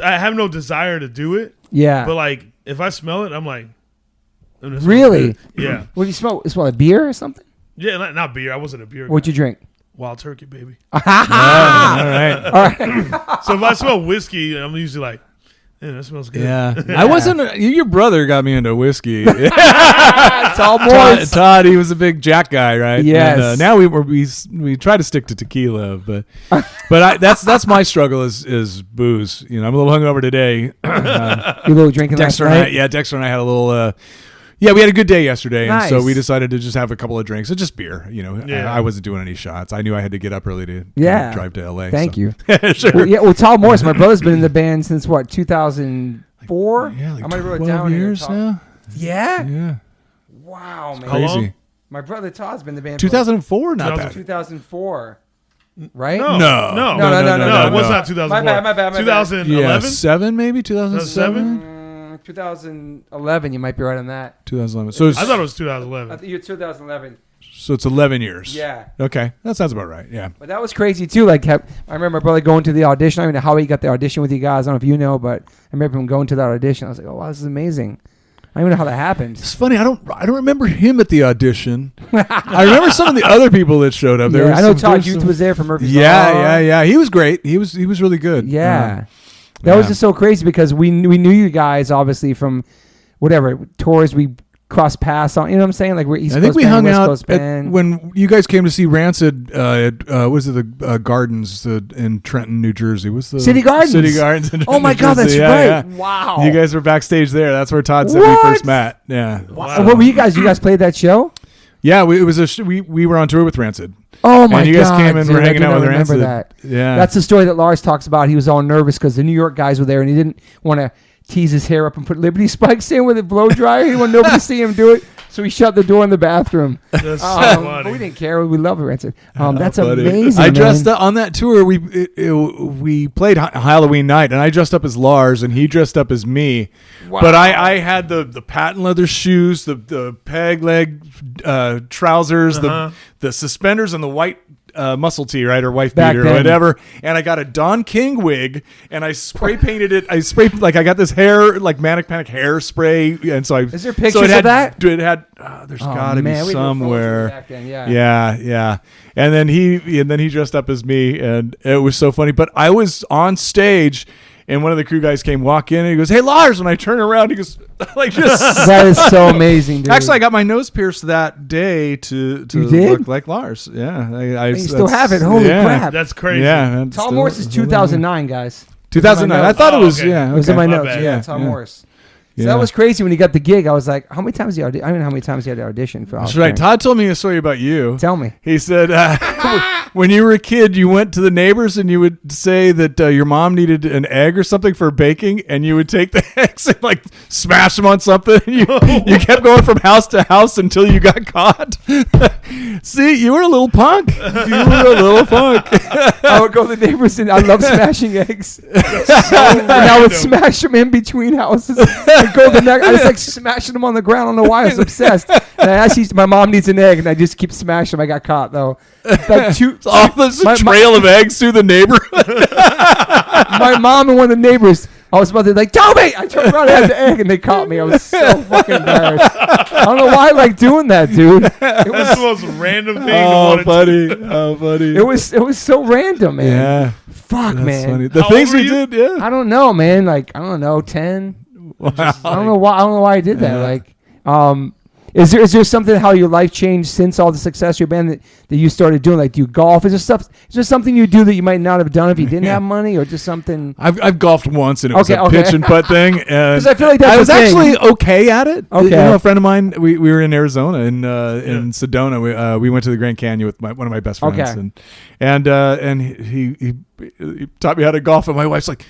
Speaker 3: I have no desire to do it.
Speaker 1: Yeah.
Speaker 3: But like if I smell it, I'm like,
Speaker 1: really?
Speaker 3: Yeah.
Speaker 1: What do you smell? You smell like beer or something?
Speaker 3: Yeah, not beer. I wasn't a beer guy.
Speaker 1: What'd you drink?
Speaker 3: Wild Turkey, baby.
Speaker 2: All right.
Speaker 3: So if I smell whiskey, I'm usually like, that smells good.
Speaker 2: Yeah. I wasn't. Your brother got me into whiskey.
Speaker 1: It's all boys.
Speaker 2: Todd, he was a big Jack guy, right?
Speaker 1: Yes.
Speaker 2: And, now we try to stick to tequila, but that's my struggle is booze. I'm a little hungover today.
Speaker 1: You a little drinking
Speaker 2: Dexter
Speaker 1: last night?
Speaker 2: Dexter and I had a little. Yeah, we had a good day yesterday,
Speaker 1: Nice.
Speaker 2: and so we decided to just have a couple of drinks. It's just beer,
Speaker 3: Yeah.
Speaker 2: I wasn't doing any shots. I knew I had to get up early to drive to LA.
Speaker 1: Thank you.
Speaker 2: Sure.
Speaker 1: Well, Toby Morse, my brother's been in the band since what, 2004?
Speaker 2: Yeah, like
Speaker 1: I might have wrote
Speaker 2: 12
Speaker 1: it down
Speaker 2: years
Speaker 1: here.
Speaker 2: now.
Speaker 1: Yeah?
Speaker 2: Yeah.
Speaker 1: Wow, man.
Speaker 3: How long?
Speaker 2: Crazy.
Speaker 1: My brother Todd's been in the band
Speaker 2: 2004, not bad.
Speaker 1: 2004. Right?
Speaker 3: No.
Speaker 1: No,
Speaker 3: It was not 2004.
Speaker 1: My bad.
Speaker 3: 2011?
Speaker 2: Yeah, 7 maybe? 2007?
Speaker 1: 2011, you might be right on that.
Speaker 2: 2011. So
Speaker 3: I thought it was 2011.
Speaker 1: You're 2011.
Speaker 2: So it's 11 years.
Speaker 1: Yeah.
Speaker 2: Okay. That sounds about right. Yeah.
Speaker 1: But that was crazy too. Like, I remember my brother going to the audition. I don't know how he got the audition with you guys. I don't know if you know, but I remember him going to that audition. I was like, oh, wow, this is amazing. I don't even know how that happened.
Speaker 2: It's funny. I don't remember him at the audition. I remember some of the other people that showed up.
Speaker 1: I know Todd Youth was there for Murphy's Law.
Speaker 2: Yeah. He was great. He was really good.
Speaker 1: Yeah. That was just so crazy because we knew you guys obviously from whatever tours we crossed paths on. You know what I'm saying? Like we're East
Speaker 2: I
Speaker 1: Coast
Speaker 2: think we
Speaker 1: band,
Speaker 2: hung
Speaker 1: West
Speaker 2: out
Speaker 1: Coast band.
Speaker 2: when you guys came to see Rancid. Was it the Gardens in Trenton, New Jersey? Was the
Speaker 1: City Gardens?
Speaker 2: City Gardens. In
Speaker 1: Oh my
Speaker 2: New
Speaker 1: God, that's
Speaker 2: Jersey.
Speaker 1: right!
Speaker 2: Yeah.
Speaker 1: Wow.
Speaker 2: You guys were backstage there. That's where Todd said we
Speaker 1: What?
Speaker 2: first met. Yeah.
Speaker 3: Wow.
Speaker 1: What were you guys? You guys played that show?
Speaker 2: Yeah. It was we were on tour with Rancid.
Speaker 1: Oh my God!
Speaker 2: And you guys came and
Speaker 1: dude,
Speaker 2: were
Speaker 1: I
Speaker 2: hanging
Speaker 1: do
Speaker 2: out
Speaker 1: not
Speaker 2: with
Speaker 1: remember
Speaker 2: Rancid.
Speaker 1: that.
Speaker 2: Yeah.
Speaker 1: That's the story that Lars talks about. He was all nervous because the New York guys were there and he didn't want to tease his hair up and put Liberty spikes in with a blow dryer. He wanted nobody to see him do it. So he shut the door in the bathroom.
Speaker 3: That's so funny.
Speaker 1: But we didn't care. We love Rancid. That's
Speaker 2: funny.
Speaker 1: amazing.
Speaker 2: I dressed up on that tour. We played Halloween night, and I dressed up as Lars, and he dressed up as me.
Speaker 1: Wow.
Speaker 2: But I had the patent leather shoes, the peg leg trousers, the suspenders, and the white muscle tee, right, or wife
Speaker 1: Back
Speaker 2: beater,
Speaker 1: then.
Speaker 2: or whatever. And I got a Don King wig, and I spray painted it. I I got this hair like Manic Panic hairspray, and so
Speaker 1: Is there pictures of that?
Speaker 2: It had. There's got to be
Speaker 1: we had
Speaker 2: somewhere.
Speaker 1: photos back then, yeah.
Speaker 2: Yeah. And then he dressed up as me, and it was so funny. But I was on stage, and one of the crew guys came walk in, and he goes, "Hey, Lars!" When I turn around, he goes, like just.
Speaker 1: That is so amazing, dude.
Speaker 2: Actually, I got my nose pierced that day to
Speaker 1: You did?
Speaker 2: look like Lars. Yeah,
Speaker 1: You still have it. Holy crap.
Speaker 3: That's crazy.
Speaker 2: Yeah,
Speaker 1: Tom Morse is 2009, guys.
Speaker 2: 2009. I thought it was.
Speaker 3: okay.
Speaker 2: Yeah,
Speaker 1: It was in my
Speaker 3: My
Speaker 1: notes.
Speaker 3: bad.
Speaker 1: Yeah, Tom Morse. So
Speaker 2: Yeah.
Speaker 1: that was crazy when he got the gig. I was like, how many times he auditioned? I don't know how many times he had to audition for
Speaker 2: That's
Speaker 1: Offspring.
Speaker 2: right. Todd told me a story about you.
Speaker 1: Tell me.
Speaker 2: He said when you were a kid, you went to the neighbors and you would say that your mom needed an egg or something for baking, and you would take the eggs and like smash them on something. And you kept going from house to house until you got caught. See, you were a little punk. You were a little punk.
Speaker 1: I would go to the neighbors and I love smashing eggs. And I would smash them in between houses and go the next. I was like smashing them on the ground. I don't know why I was obsessed. And I actually, my mom needs an egg, and I just keep smashing them. I got caught though. Like
Speaker 2: There's a trail of eggs through the neighborhood.
Speaker 1: my mom and one of the neighbors. I was about to like, Toby! I turned around and had the egg, and they caught me. I was so fucking embarrassed. I don't know why I like doing that, dude. It
Speaker 3: That's the
Speaker 1: was
Speaker 3: most random thing.
Speaker 2: Oh, funny. Oh, funny.
Speaker 1: it was so random, man.
Speaker 2: Yeah.
Speaker 1: Fuck,
Speaker 2: That's
Speaker 1: man.
Speaker 2: funny. The
Speaker 3: How
Speaker 2: things
Speaker 3: old
Speaker 2: we
Speaker 3: were you?
Speaker 2: did, yeah.
Speaker 1: I don't know, man. Like I don't know, 10.
Speaker 2: Wow.
Speaker 1: I don't know why I did that.
Speaker 2: Yeah.
Speaker 1: Like, is there something how your life changed since all the success of your band that you started doing? Like, do you golf? Is there something you do that you might not have done if you didn't have money, or just something?
Speaker 2: I've golfed once, and it was
Speaker 1: Okay,
Speaker 2: a
Speaker 1: okay.
Speaker 2: pitch and putt thing. And
Speaker 1: I feel like that's
Speaker 2: I was
Speaker 1: the thing.
Speaker 2: actually okay at it.
Speaker 1: Okay.
Speaker 2: You know, a friend of mine, we were in Arizona in Sedona. We went to the Grand Canyon with one of my best friends,
Speaker 1: Okay.
Speaker 2: and he taught me how to golf. And my wife's like,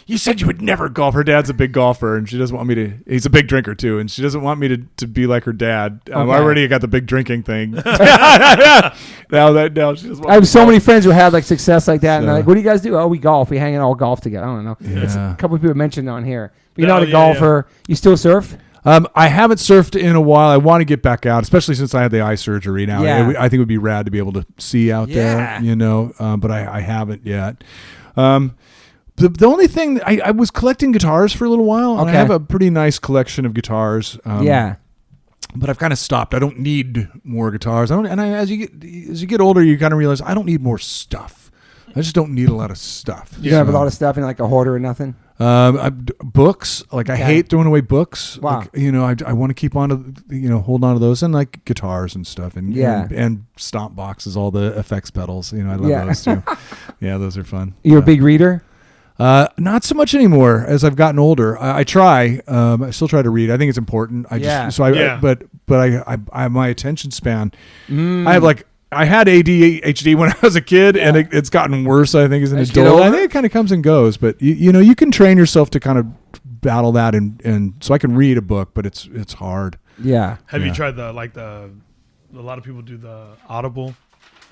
Speaker 2: "You said you would never golf." Her dad's a big golfer, and she doesn't want me to. He's a big drinker too, and she doesn't want me to be like her dad. I
Speaker 1: Okay.
Speaker 2: already got the big drinking thing. now she doesn't. Want
Speaker 1: I have
Speaker 2: me
Speaker 1: so
Speaker 2: to
Speaker 1: many friends who had like success like that, and they're
Speaker 2: So-
Speaker 1: like, "What do you guys do?" "Oh, we golf. We hang out, all golf together." I don't know. It's
Speaker 2: Yeah.
Speaker 1: a couple of people mentioned on here. But you're
Speaker 3: Oh,
Speaker 1: not a
Speaker 3: yeah,
Speaker 1: golfer. You still surf?
Speaker 2: I haven't surfed in a while. I want to get back out, especially since I had the eye surgery now.
Speaker 1: Yeah.
Speaker 2: I think it would be rad to be able to see out
Speaker 1: Yeah.
Speaker 2: there, but I haven't yet. The only thing, I was collecting guitars for a little while, and I
Speaker 1: Okay.
Speaker 2: have a pretty nice collection of guitars.
Speaker 1: Yeah.
Speaker 2: But I've kind of stopped. I don't need more guitars. As you get older, you kind of realize I don't need more stuff. I just don't need a lot of stuff.
Speaker 1: You don't have a lot of stuff in like a hoarder or nothing?
Speaker 2: Books, like I
Speaker 1: Okay.
Speaker 2: hate throwing away books.
Speaker 1: Wow.
Speaker 2: Like, I want to keep on to, hold on to those, and like guitars and stuff, and
Speaker 1: Yeah.
Speaker 2: and stomp boxes, all the effects pedals. I love
Speaker 1: Yeah.
Speaker 2: those too. Yeah, those are fun.
Speaker 1: You're a
Speaker 2: Yeah.
Speaker 1: big reader?
Speaker 2: Not so much anymore as I've gotten older. I try. I still try to read. I think it's important. But my attention span. I had ADHD when I was a kid, and it's gotten worse. I think as an adult. I think it kind of comes and goes. But you can train yourself to kind of battle that, and so I can read a book, but it's hard.
Speaker 1: Yeah.
Speaker 3: Have you tried a lot of people do the Audible?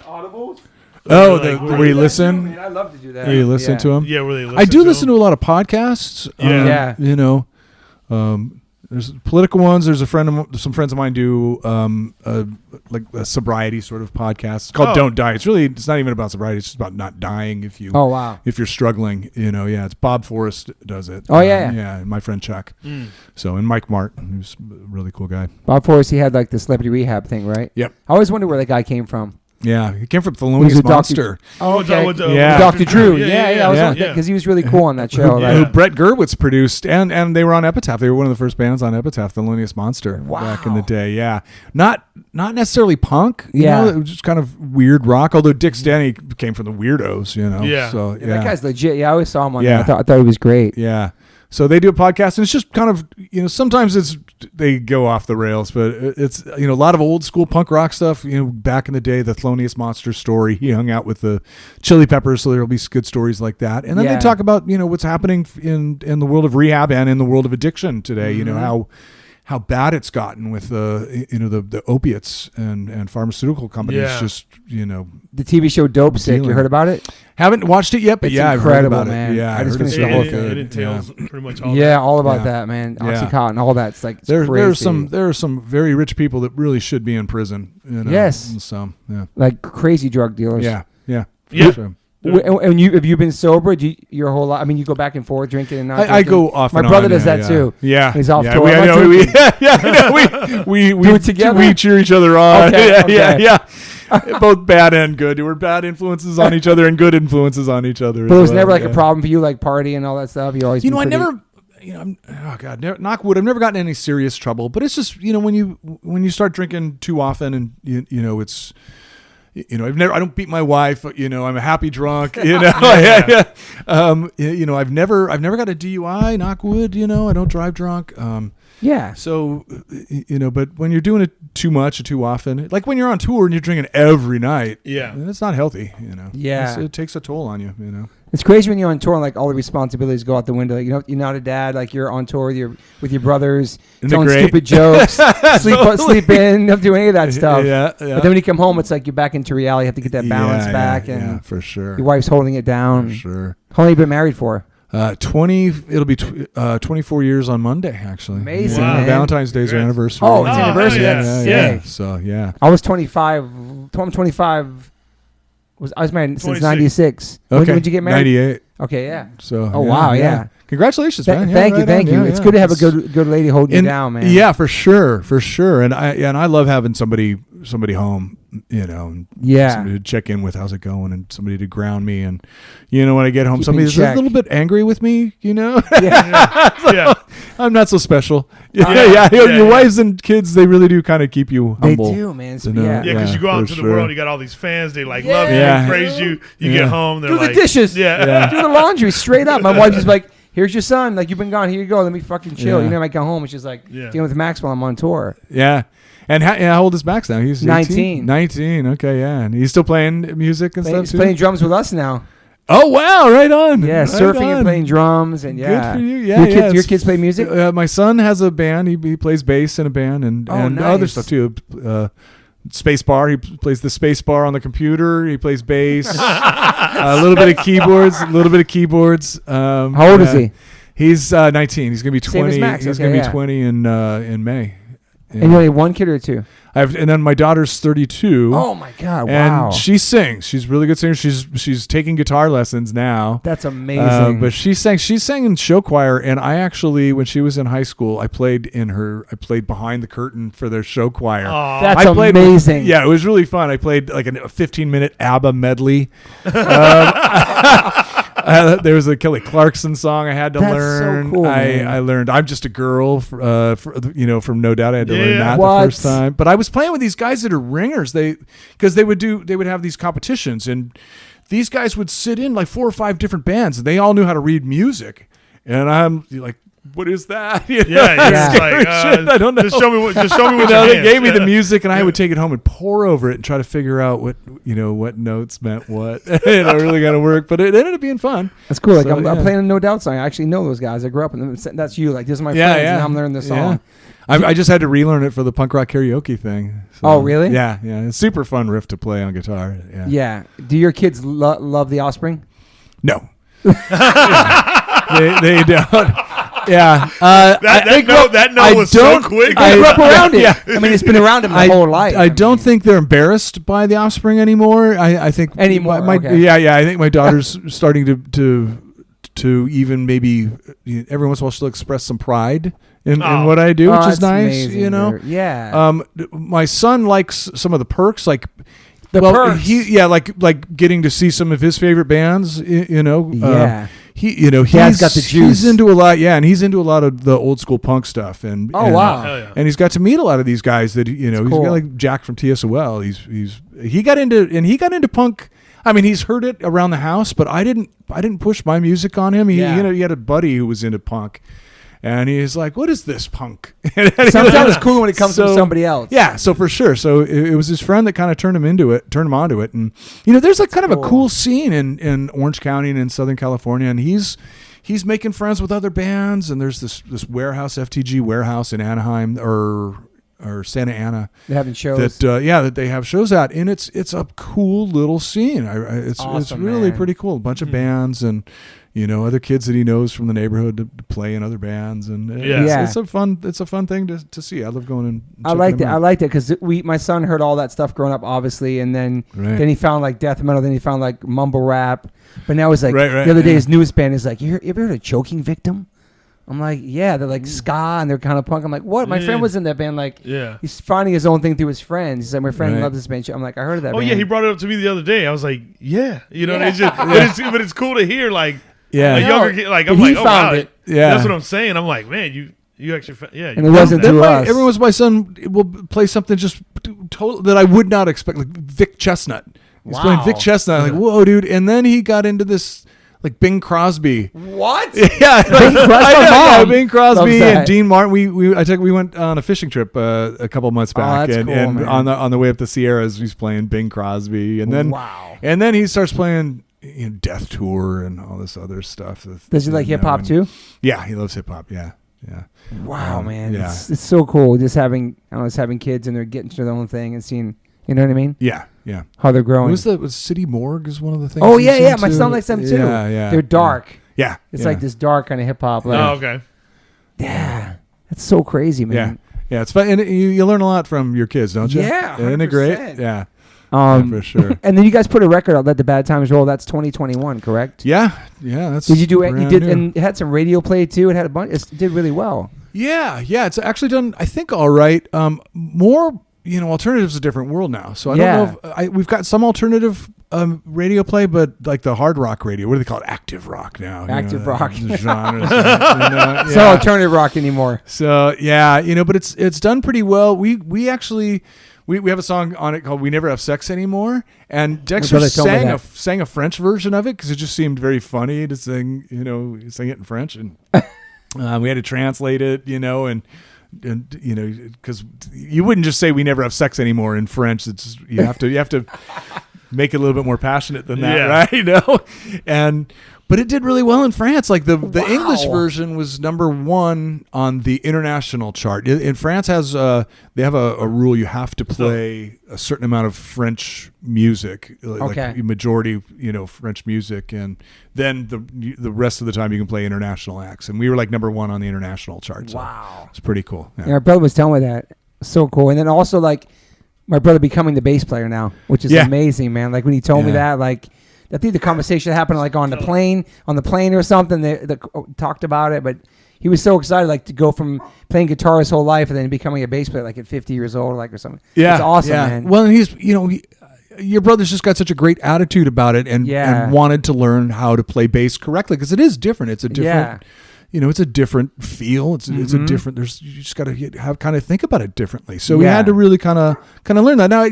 Speaker 1: Audibles?
Speaker 2: Where you listen?
Speaker 1: Man, I love to do that.
Speaker 2: Where you listen to them?
Speaker 3: Yeah, where they listen.
Speaker 2: I do listen to a lot of podcasts. There's political ones. There's some friends of mine do like a sobriety sort of podcast. It's called Don't Die. It's not even about sobriety. It's just about not dying if you're struggling. It's Bob Forrest does it. And my friend Chuck. So and Mike Martin, who's a really cool guy.
Speaker 1: Bob Forrest, he had like the celebrity rehab thing, right?
Speaker 2: Yep.
Speaker 1: I always wondered where that guy came from.
Speaker 2: Yeah, he came from Thelonious Monster.
Speaker 1: Dr. Drew. Yeah. Because he was really cool on that show.
Speaker 2: Who Brett Gerwitz produced, and they were on Epitaph. They were one of the first bands on Epitaph, Thelonious Monster, back in the day. Yeah, not necessarily punk. It was just kind of weird rock. Although Dick Stanley came from the Weirdos. So
Speaker 1: that guy's legit. Yeah, I always saw him on. I thought he was great.
Speaker 2: Yeah. So they do a podcast, and it's just kind of, sometimes they go off the rails, but it's, a lot of old school punk rock stuff. Back in the day, the Thelonious Monster story, he hung out with the Chili Peppers, so there'll be good stories like that. And then they talk about, what's happening in the world of rehab and in the world of addiction today, how bad it's gotten with the opiates and pharmaceutical companies. Just
Speaker 1: the TV show Dope Sick. You heard about it?
Speaker 2: Haven't watched it yet, but
Speaker 1: it's
Speaker 2: incredible,
Speaker 1: I've heard about
Speaker 2: man.
Speaker 1: it.
Speaker 2: Yeah,
Speaker 1: I just finished the whole thing.
Speaker 3: It entails pretty much all.
Speaker 1: Yeah, all about that, man. Oxycontin, all that. It's like
Speaker 2: there are some very rich people that really should be in prison.
Speaker 1: Yes.
Speaker 2: And some
Speaker 1: like crazy drug dealers.
Speaker 2: Yeah.
Speaker 1: Sure. And have you been sober? Your whole life? I mean, you go back and forth drinking and not drinking?
Speaker 2: I go off.
Speaker 1: My brother does that too.
Speaker 2: Yeah,
Speaker 1: he's off tour.
Speaker 2: We
Speaker 1: do it together.
Speaker 2: We cheer each other on.
Speaker 1: Okay.
Speaker 2: Yeah. Both bad and good. We're bad influences on each other and good influences on each other.
Speaker 1: But it was never like a problem for you, like partying and all that stuff. You always,
Speaker 2: I never. Knock wood. I've never gotten in any serious trouble. But it's just when you start drinking too often, and it's. I don't beat my wife. I'm a happy drunk. I've never got a DUI. Knock wood. I don't drive drunk. So, but when you're doing it too much or too often, like when you're on tour and you're drinking every night, it's not healthy. It takes a toll on you.
Speaker 1: It's crazy when you're on tour and like all the responsibilities go out the window. Like, you're not a dad. Like you're on tour with your brothers, telling stupid jokes, sleep in, don't do any of that stuff.
Speaker 2: Yeah.
Speaker 1: But then when you come home, it's like you're back into reality. You have to get that balance back, and
Speaker 2: for sure.
Speaker 1: Your wife's holding it down.
Speaker 2: For sure.
Speaker 1: How long have you been married for?
Speaker 2: 20. It'll be 24 years on Monday, actually.
Speaker 1: Amazing. Man.
Speaker 2: Valentine's Day's our anniversary.
Speaker 1: Oh, it's anniversary.
Speaker 2: Yeah. So
Speaker 1: I was 25. I'm 25. I was married since 96.
Speaker 2: Okay.
Speaker 1: When did you get married?
Speaker 2: 98.
Speaker 1: Okay, yeah.
Speaker 2: So.
Speaker 1: Wow, yeah.
Speaker 2: Congratulations, man.
Speaker 1: Thank you. It's good to have a good lady holding you down, man.
Speaker 2: Yeah, for sure. And I love having somebody home, and somebody to check in with how's it going, and somebody to ground me, and when I get home, somebody's a little bit angry with me, I'm not so special. Your wives and kids, they really do kind of keep you humble.
Speaker 1: They do, man.
Speaker 3: Because you go out into the world, you got all these fans, they love you, praise you. You get home, they're
Speaker 1: do the dishes, do the laundry, straight up. My wife's just like, here's your son. Like, you've been gone. Here you go. Let me fucking chill. I might come home. It's just like dealing with Max while I'm on tour.
Speaker 2: Yeah. And how old is Max now? He's
Speaker 1: 19.
Speaker 2: 19. Okay, yeah. And he's still playing music and stuff
Speaker 1: too? He's playing drums with us now.
Speaker 2: Oh, wow. Right on.
Speaker 1: Yeah, surfing and playing drums. And
Speaker 2: Good for you. Yeah,
Speaker 1: your kids play music?
Speaker 2: My son has a band. He plays bass in a band and
Speaker 1: nice.
Speaker 2: Other stuff too. Space bar. He plays the space bar on the computer. He plays bass. A little bit of keyboards.
Speaker 1: How old is he?
Speaker 2: He's 19. He's gonna be 20.
Speaker 1: Same as Max.
Speaker 2: He's gonna be 20 in May.
Speaker 1: And you only have one kid or two?
Speaker 2: And then my daughter's 32.
Speaker 1: Oh my God! Wow.
Speaker 2: And she sings. She's a really good singer. She's taking guitar lessons now.
Speaker 1: That's amazing.
Speaker 2: But she sang in show choir. And I actually, when she was in high school, I played behind the curtain for their show choir.
Speaker 1: That's amazing.
Speaker 2: It was really fun. I played like a 15-minute ABBA medley. There was a Kelly Clarkson song I had to learn.
Speaker 1: So cool,
Speaker 2: I learned "I'm Just a Girl" from No Doubt. I had to learn that the first time. But I was playing with these guys that are ringers. They would have these competitions, and these guys would sit in like 4 or 5 different bands, and they all knew how to read music. And I'm like, what is that? You know,
Speaker 3: I don't know. Just show me what.
Speaker 2: They gave me the music, and I would take it home and pour over it and try to figure out what notes meant what. Really got to work, but it ended up being fun.
Speaker 1: That's cool. Like I'm playing a No Doubt song. I actually know those guys. I grew up in them. That's you. Like this is my friends, and I'm learning the song.
Speaker 2: I just had to relearn it for the punk rock karaoke thing. So,
Speaker 1: oh, really?
Speaker 2: Yeah. It's a super fun riff to play on guitar. Yeah.
Speaker 1: Do your kids love the Offspring?
Speaker 2: No. They don't. Yeah.
Speaker 3: That note was so quick.
Speaker 1: I grew up around it. I mean, it's been around them my whole life.
Speaker 2: I don't think they're embarrassed by the Offspring anymore. I think
Speaker 1: anymore.
Speaker 2: Okay. I think my daughter's starting to even maybe every once in a while she'll express some pride in what I do, which is nice.
Speaker 1: Amazing,
Speaker 2: you know.
Speaker 1: Yeah.
Speaker 2: My son likes some of the perks, like.
Speaker 1: Perks.
Speaker 2: Like getting to see some of his favorite bands.
Speaker 1: Yeah.
Speaker 2: He's
Speaker 1: got the juice.
Speaker 2: He's into a lot, and he's into a lot of the old school punk stuff. And
Speaker 1: wow!
Speaker 2: And he's got to meet a lot of these guys that he's got like Jack from TSOL. He got into punk. I mean, he's heard it around the house, but I didn't push my music on him. He had a buddy who was into punk. And he's like, "What is this punk?"
Speaker 1: Sometimes it's cool when it comes from somebody else.
Speaker 2: Yeah, so for sure. So it was his friend that kind of turned him onto it. And there's like kind of a cool scene in Orange County and in Southern California, and he's making friends with other bands. And there's this warehouse, FTG warehouse in Anaheim or Santa Ana.
Speaker 1: They're having shows.
Speaker 2: That they have shows at, and it's a cool little scene. It's really pretty cool. A bunch of bands and. Other kids that he knows from the neighborhood to play in other bands, and it's a fun thing to see. I love going and
Speaker 1: I liked it because my son heard all that stuff growing up, obviously, and then he found like death metal, then he found like mumble rap, but now it's like the other day his newest band is like, you ever heard of Choking Victim? I'm like, yeah, they're like ska and they're kind of punk. I'm like, what? My friend was in that band. Like, he's finding his own thing through his friends. He's like, my friend loves this band. I'm like, I heard of that. band.
Speaker 3: Yeah, he brought it up to me the other day. I was like, but it's cool to hear like.
Speaker 2: Yeah,
Speaker 3: a younger kid, like I'm like, oh wow, that's what I'm saying. I'm like, man, you actually,
Speaker 1: and it wasn't to us.
Speaker 2: Every once my son will play something just that I would not expect, like Vic Chestnut. He's playing Vic Chestnut. I'm like, whoa, dude! And then he got into this like Bing Crosby.
Speaker 1: What?
Speaker 2: Yeah, Bing Crosby and Dean Martin. We went on a fishing trip a couple months back,
Speaker 1: that's cool,
Speaker 2: and
Speaker 1: man.
Speaker 2: on the way up the Sierras, he's playing Bing Crosby, and then he starts playing. Death Tour and all this other stuff.
Speaker 1: Does he like hip hop too?
Speaker 2: Yeah, he loves hip hop. Yeah.
Speaker 1: Wow, man, it's so cool just having kids and they're getting to their own thing and seeing, you know what I mean?
Speaker 2: Yeah.
Speaker 1: How they're growing.
Speaker 2: Was City Morgue is one of the things.
Speaker 1: Oh yeah. My son likes them too.
Speaker 2: Yeah.
Speaker 1: They're dark.
Speaker 2: Yeah.
Speaker 1: It's like this dark kind of hip hop. Like,
Speaker 3: okay.
Speaker 1: Yeah, that's so crazy, man.
Speaker 2: Yeah. It's fun, and you learn a lot from your kids, don't you?
Speaker 1: Yeah, 100%.
Speaker 2: Isn't it great? Yeah. For sure.
Speaker 1: And then you guys put a record out, Let the Bad Times Roll. That's 2021, correct?
Speaker 2: Yeah. That's.
Speaker 1: Did you do it? You did, and it had some radio play too. It had a bunch. It did really well.
Speaker 2: Yeah. It's actually done, I think, all right. More, alternative's a different world now. So I don't know if we've got some alternative radio play, but like the hard rock radio, what do they call it? Active rock now.
Speaker 1: Active rock.
Speaker 2: Genres.
Speaker 1: It's not alternative rock anymore.
Speaker 2: So but it's done pretty well. We actually. We have a song on it called "We Never Have Sex Anymore," and Dexter sang a French version of it because it just seemed very funny to sing it in French, and we had to translate it, and because you wouldn't just say "We never have sex anymore" in French. It's you have to make it a little bit more passionate than that, right? But it did really well in France. Like the English version was #1 on the international chart. In France they have a rule: you have to play a certain amount of French music, like majority, French music, and then the rest of the time you can play international acts. And we were like #1 on the international chart. So it's pretty cool. Yeah.
Speaker 1: My brother was telling me that. So cool. And then also like my brother becoming the bass player now, which is amazing, man. Like when he told me that, like. I think the conversation happened like on the plane or something. They talked about it, but he was so excited, like to go from playing guitar his whole life and then becoming a bass player, like at 50 years old, like or something.
Speaker 2: Yeah,
Speaker 1: it's awesome, man.
Speaker 2: Well, and he's, your brother's just got such a great attitude about it, and wanted to learn how to play bass correctly because it is different. It's a different. it's a different feel. It's a different. You just got to kind of think about it differently. So we had to really kind of learn that. Now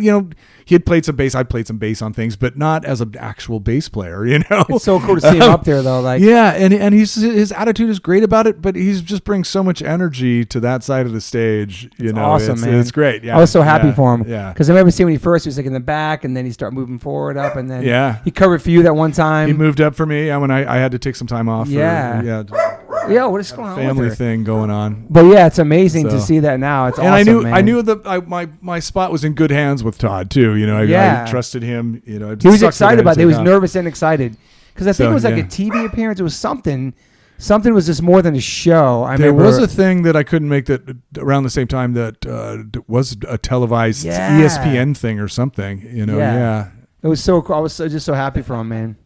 Speaker 2: he had played some bass. I played some bass on things, but not as an actual bass player.
Speaker 1: It's so cool to see him up there though. Like
Speaker 2: and his attitude is great about it, but he's just brings so much energy to that side of the stage.
Speaker 1: It's awesome, man.
Speaker 2: It's great. Yeah,
Speaker 1: I was so happy for him.
Speaker 2: Yeah,
Speaker 1: because I remember seeing when he first was like in the back, and then he started moving forward up, and then he covered for you that one time.
Speaker 2: He moved up for me when I had to take some time off.
Speaker 1: Yeah, what is going on?
Speaker 2: Family thing going on.
Speaker 1: But yeah, it's amazing to see that now. It's awesome, man.
Speaker 2: I knew that my spot was in good hands with Todd too. I trusted him. He
Speaker 1: was excited about it. He was nervous and excited because I think it was like a TV appearance. It was something. Something was just more than a show.
Speaker 2: There was a thing that I couldn't make that around the same time that was a televised ESPN thing or something.
Speaker 1: It was so cool. I was just so happy for him, man.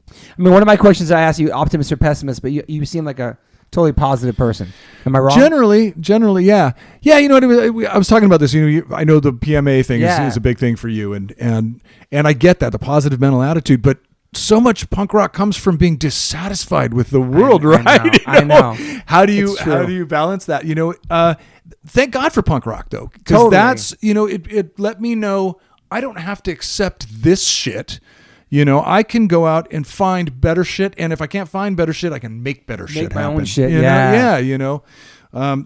Speaker 1: I mean, one of my questions I asked you, optimist or pessimist, but you seem like a totally positive person. Am I wrong?
Speaker 2: Generally, yeah. Yeah, I was talking about this. I know the PMA thing is a big thing for you, and I get that, the positive mental attitude, but so much punk rock comes from being dissatisfied with the world, right?
Speaker 1: I know.
Speaker 2: How do you balance that? Thank God for punk rock though, because that's it let me know I don't have to accept this shit. I can go out and find better shit, and if I can't find better shit, I can make better shit happen.
Speaker 1: Make my own shit.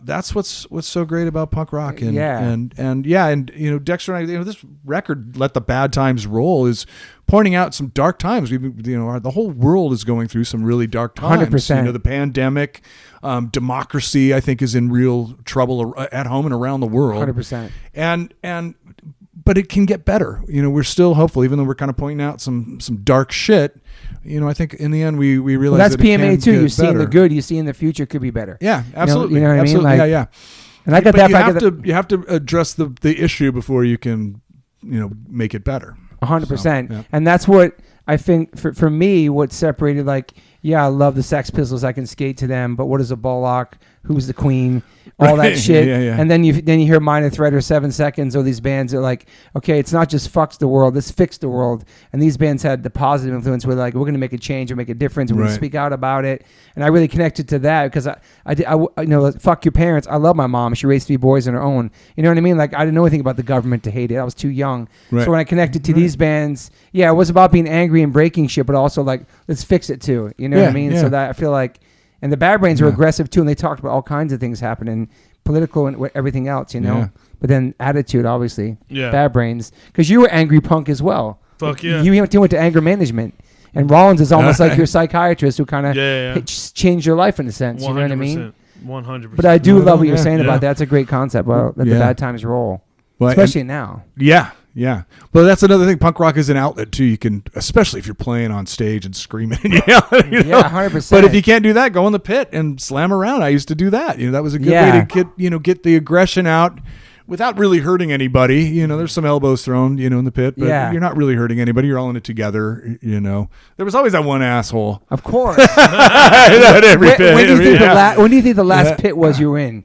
Speaker 2: That's what's so great about punk rock, and Dexter and I, this record, Let the Bad Times Roll, is pointing out some dark times. The whole world is going through some really dark times.
Speaker 1: 100%.
Speaker 2: The pandemic, democracy, I think, is in real trouble at home and around the world.
Speaker 1: 100%.
Speaker 2: But it can get better. We're still hopeful, even though we're kind of pointing out some dark shit. I think in the end we realize
Speaker 1: that's
Speaker 2: that
Speaker 1: PMA too. You're seeing
Speaker 2: better.
Speaker 1: the good. You see in the future could be better.
Speaker 2: Yeah, absolutely.
Speaker 1: You know what
Speaker 2: absolutely.
Speaker 1: I mean?
Speaker 2: Yeah.
Speaker 1: And I got that.
Speaker 2: You have to address the issue before you can make it better.
Speaker 1: 100%. And that's what I think for me. What separated I love the Sex Pistols. I can skate to them. But what is a Bullock? Who's the Queen? All that shit.
Speaker 2: Yeah.
Speaker 1: And then you hear Minor Threat or 7 Seconds or these bands that are like, okay, it's not just fucks the world, let's fix the world. And these bands had the positive influence where we're going to make a change or make a difference. We're going to speak out about it. And I really connected to that because I fuck your parents. I love my mom. She raised 3 boys on her own. You know what I mean? I didn't know anything about the government to hate it. I was too young. Right. So when I connected to these bands, it was about being angry and breaking shit, but also let's fix it too. You know what I mean? Yeah. So that I feel like, and the Bad Brains were aggressive too, and they talked about all kinds of things happening, political and everything else, Yeah. But then attitude, obviously. Yeah. Bad Brains, because you were angry punk as well.
Speaker 3: Fuck yeah.
Speaker 1: You went to anger management, and Rollins is almost like your psychiatrist who kind of changed your life in a sense. 100%, you know what I mean?
Speaker 3: 100%.
Speaker 1: But I do love what you're saying about that. That's a great concept. Well, let the bad times roll, especially now.
Speaker 2: Yeah. Yeah, but that's another thing. Punk rock is an outlet too. You can, especially if you're playing on stage and screaming and yelling.
Speaker 1: Yeah, 100%.
Speaker 2: But if you can't do that, go in the pit and slam around. I used to do that. That was a good way to get the aggression out without really hurting anybody. There's some elbows thrown, in the pit, but you're not really hurting anybody. You're all in it together. There was always that one asshole.
Speaker 1: Of course.
Speaker 2: At every pit.
Speaker 1: When do you think the last pit was you were in?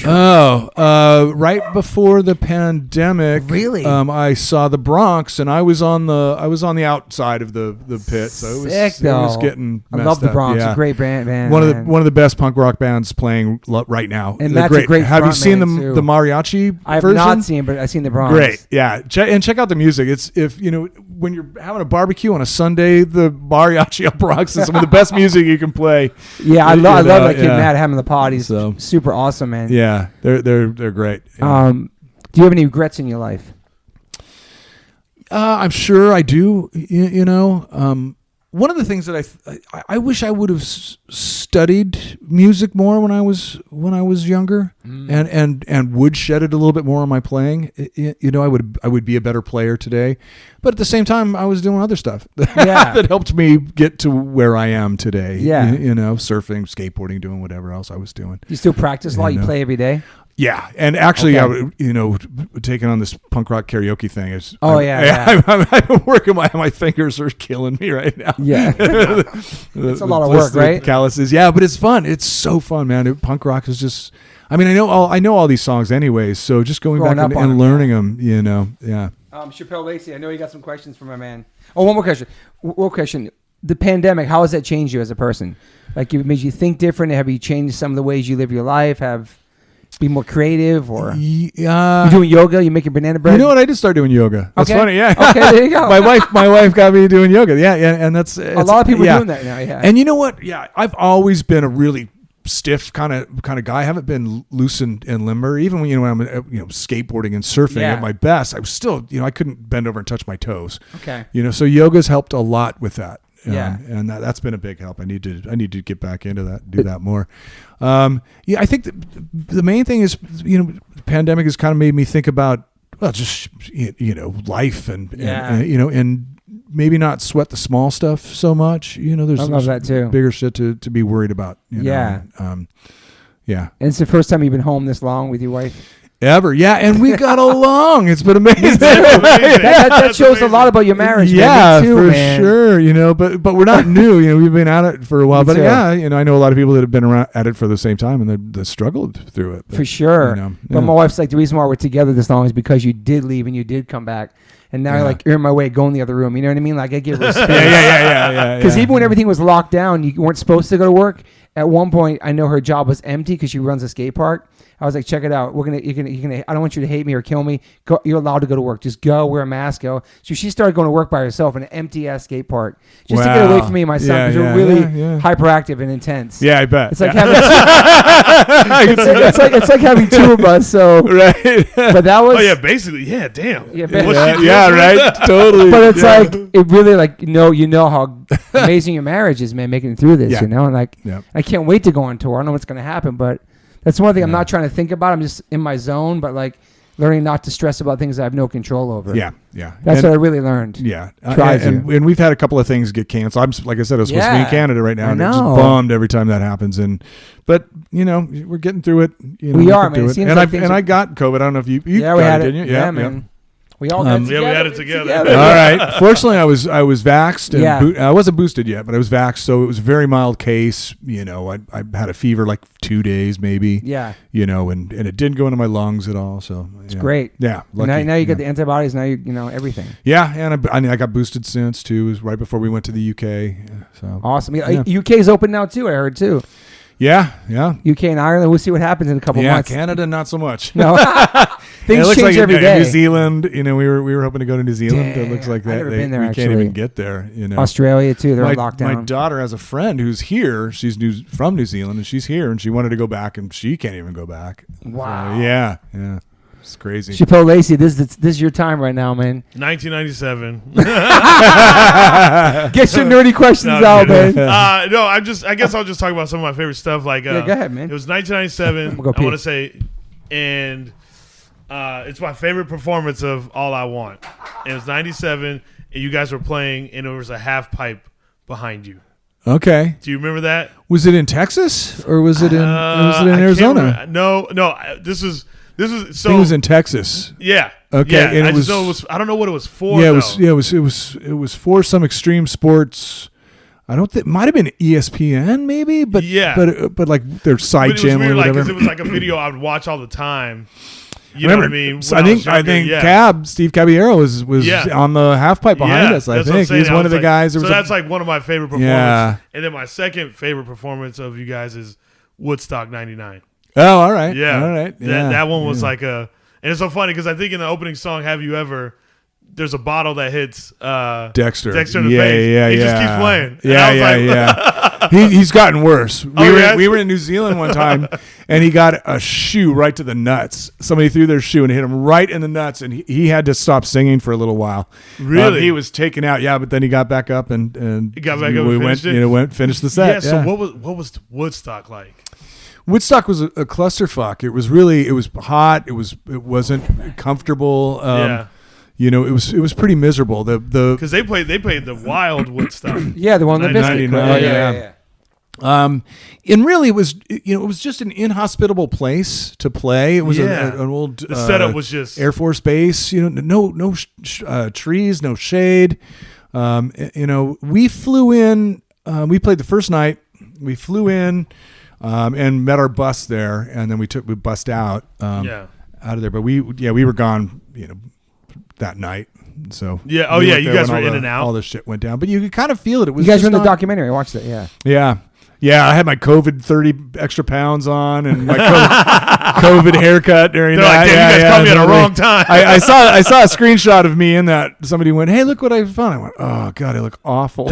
Speaker 2: Right before the pandemic.
Speaker 1: Really?
Speaker 2: I saw the Bronx, and I was on the outside of the pit, so it was getting messed up.
Speaker 1: I love the Bronx. Yeah. A great band.
Speaker 2: One of the best punk rock bands playing right now.
Speaker 1: And that's a great.
Speaker 2: Have you seen the mariachi?
Speaker 1: I have not seen, but I've seen the Bronx.
Speaker 2: Great, yeah. Check out the music. It's when you're having a barbecue on a Sunday, the mariachi on Bronx is some of the best music you can play.
Speaker 1: Yeah, I love that kid Matt having the parties. Super awesome, man.
Speaker 2: Yeah, they're great.
Speaker 1: Yeah. Do you have any regrets in your life?
Speaker 2: I'm sure I do. One of the things that I wish I would have studied music more when I was younger, and would shed it a little bit more on my playing. I would be a better player today, but at the same time, I was doing other stuff that helped me get to where I am today. Yeah, surfing, skateboarding, doing whatever else I was doing.
Speaker 1: You still practice a lot? You play every day?
Speaker 2: Yeah, and actually, taking on this punk rock karaoke thing is. I've been working. My fingers are killing me right now.
Speaker 1: Yeah, it's a lot of work, right?
Speaker 2: Calluses, but it's fun. It's so fun, man. Punk rock is just. I mean, I know all these songs anyways. So just going back and learning them, Chappelle
Speaker 1: Lacey, I know you got some questions for my man. Oh, one more question. the pandemic, how has that changed you as a person? Like, it made you think different? Have you changed some of the ways you live your life? Be more creative, or you doing yoga? You making banana bread?
Speaker 2: You know what? I just started doing yoga. That's funny. Yeah.
Speaker 1: Okay, there you go.
Speaker 2: my wife got me doing yoga. Yeah, and that's
Speaker 1: a lot of people doing that now. Yeah.
Speaker 2: And you know what? Yeah, I've always been a really stiff kind of guy. I haven't been loose and limber. Even when when I'm skateboarding and surfing at my best, I was still I couldn't bend over and touch my toes.
Speaker 1: Okay.
Speaker 2: So yoga's helped a lot with that.
Speaker 1: Yeah,
Speaker 2: and that's been a big help. I need to get back into that, do that more. I think the main thing is the pandemic has kind of made me think about just life and and maybe not sweat the small stuff so much. There's
Speaker 1: I love that too.
Speaker 2: Bigger shit to be worried about.
Speaker 1: Yeah.
Speaker 2: And
Speaker 1: it's the first time you've been home this long with your wife.
Speaker 2: Ever, yeah, and we got along. It's been amazing.
Speaker 1: that shows a lot about your marriage.
Speaker 2: Yeah,
Speaker 1: too,
Speaker 2: for
Speaker 1: man.
Speaker 2: sure. But we're not new. We've been at it for a while. But I know a lot of people that have been around at it for the same time and they struggled through it. But,
Speaker 1: for sure. But my wife's like, the reason why we're together this long is because you did leave and you did come back. And now you're in my way, go in the other room. You know what I mean? Like, I give her space.
Speaker 2: Yeah.
Speaker 1: Because even when everything was locked down, you weren't supposed to go to work. At one point, I know her job was empty because she runs a skate park. I was like, check it out. You're gonna. I don't want you to hate me or kill me. Go, you're allowed to go to work. Just go, wear a mask, go. So she started going to work by herself in an empty ass skate park, just to get away from me and my son, because we're really hyperactive and intense.
Speaker 2: Yeah, I bet.
Speaker 1: It's like having. it's like having two of us. So
Speaker 2: right.
Speaker 1: But that was.
Speaker 3: Oh yeah, basically, yeah. Damn.
Speaker 2: Yeah, right. Totally.
Speaker 1: But it's like it really you know how amazing your marriage is, man. Making it through this, and like I can't wait to go on tour. I don't know what's gonna happen, but. That's one thing I'm not trying to think about. I'm just in my zone, but like learning not to stress about things I have no control over.
Speaker 2: Yeah.
Speaker 1: That's what I really learned.
Speaker 2: Yeah. And we've had a couple of things get canceled. Like I said, I was supposed to be in Canada right now, and I'm just bummed every time that happens. But we're getting through it.
Speaker 1: We are, man.
Speaker 2: I got COVID. I don't know if you got it, didn't you?
Speaker 1: Yeah, man. We all got it together.
Speaker 3: We had it together.
Speaker 2: All right. Fortunately, I was vaxxed. And I wasn't boosted yet, but I was vaxxed, so it was a very mild case. I had a fever like 2 days maybe.
Speaker 1: Yeah.
Speaker 2: And it didn't go into my lungs at all. So
Speaker 1: it's great.
Speaker 2: Yeah. Lucky,
Speaker 1: now you get the antibodies. Now everything.
Speaker 2: Yeah, and I got boosted since too. It was right before we went to the UK. So
Speaker 1: awesome. UK's open now too. I heard too.
Speaker 2: Yeah.
Speaker 1: UK and Ireland. We'll see what happens in a couple months.
Speaker 2: Yeah, Canada not so much.
Speaker 1: No, things change every day.
Speaker 2: New Zealand. We were hoping to go to New Zealand. It looks like that.
Speaker 1: I've never been there.
Speaker 2: We can't even get there.
Speaker 1: Australia too. They're on lockdown.
Speaker 2: My daughter has a friend who's here. She's from New Zealand, and she's here, and she wanted to go back, and she can't even go back.
Speaker 1: Wow.
Speaker 2: So, yeah. It's crazy.
Speaker 1: Chappelle Lacey, this is your time right now, man.
Speaker 3: 1997.
Speaker 1: Get your nerdy questions out, man.
Speaker 3: I guess I'll just talk about some of my favorite stuff. Like,
Speaker 1: go ahead, man.
Speaker 3: It was 1997. I want to say, and it's my favorite performance of All I Want. It was 97, and you guys were playing, and there was a half pipe behind you.
Speaker 2: Okay.
Speaker 3: Do you remember that?
Speaker 2: Was it in Texas or was it in Arizona?
Speaker 3: No. This was so.
Speaker 2: I think it was in Texas.
Speaker 3: Yeah.
Speaker 2: Okay.
Speaker 3: Yeah,
Speaker 2: and
Speaker 3: I just know it was. I don't know what it was for.
Speaker 2: Yeah. It was for some extreme sports. I don't think it might have been ESPN maybe, but but like their side channel or whatever.
Speaker 3: Because it was like a video I would watch all the time. You know what I mean?
Speaker 2: So I think Steve Caballero was on the half pipe behind us. I think he's one of the guys.
Speaker 3: So that's like one of my favorite performances. Yeah. And then my second favorite performance of you guys is Woodstock '99.
Speaker 2: Oh, all right.
Speaker 3: Yeah.
Speaker 2: All right. Yeah.
Speaker 3: That one was like and it's so funny because I think in the opening song, Have You Ever, there's a bottle that hits Dexter in the face.
Speaker 2: Yeah.
Speaker 3: He just keeps playing.
Speaker 2: Yeah. He's gotten worse. We were in New Zealand one time, and he got a shoe right to the nuts. Somebody threw their shoe and hit him right in the nuts, and he had to stop singing for a little while.
Speaker 3: Really?
Speaker 2: He was taken out. Yeah, but then he got back up and
Speaker 3: he got back up. We
Speaker 2: finished the set.
Speaker 3: Yeah. So what was Woodstock like?
Speaker 2: Woodstock was a clusterfuck. It was hot. It wasn't comfortable. It was pretty miserable.
Speaker 3: Because they played the Wild Woodstock.
Speaker 1: Yeah, the one that Biscuit.
Speaker 2: Yeah. And really, it was just an inhospitable place to play. It was an old.
Speaker 3: The setup was just
Speaker 2: Air Force Base. No trees, no shade. We flew in. We played the first night. We flew in. And met our bus there, and then we bussed out of there. But we were gone, that night. So
Speaker 3: yeah, oh yeah, you guys were in and out.
Speaker 2: All this shit went down, but you could kind of feel it. It was
Speaker 1: you guys were in the documentary. I watched it. Yeah.
Speaker 2: Yeah, I had my COVID 30 extra pounds on and my COVID haircut during
Speaker 3: that. Like, damn, you guys caught me at a wrong time.
Speaker 2: I saw a screenshot of me in that. Somebody went, "Hey, look what I found." I went, "Oh God, I look awful."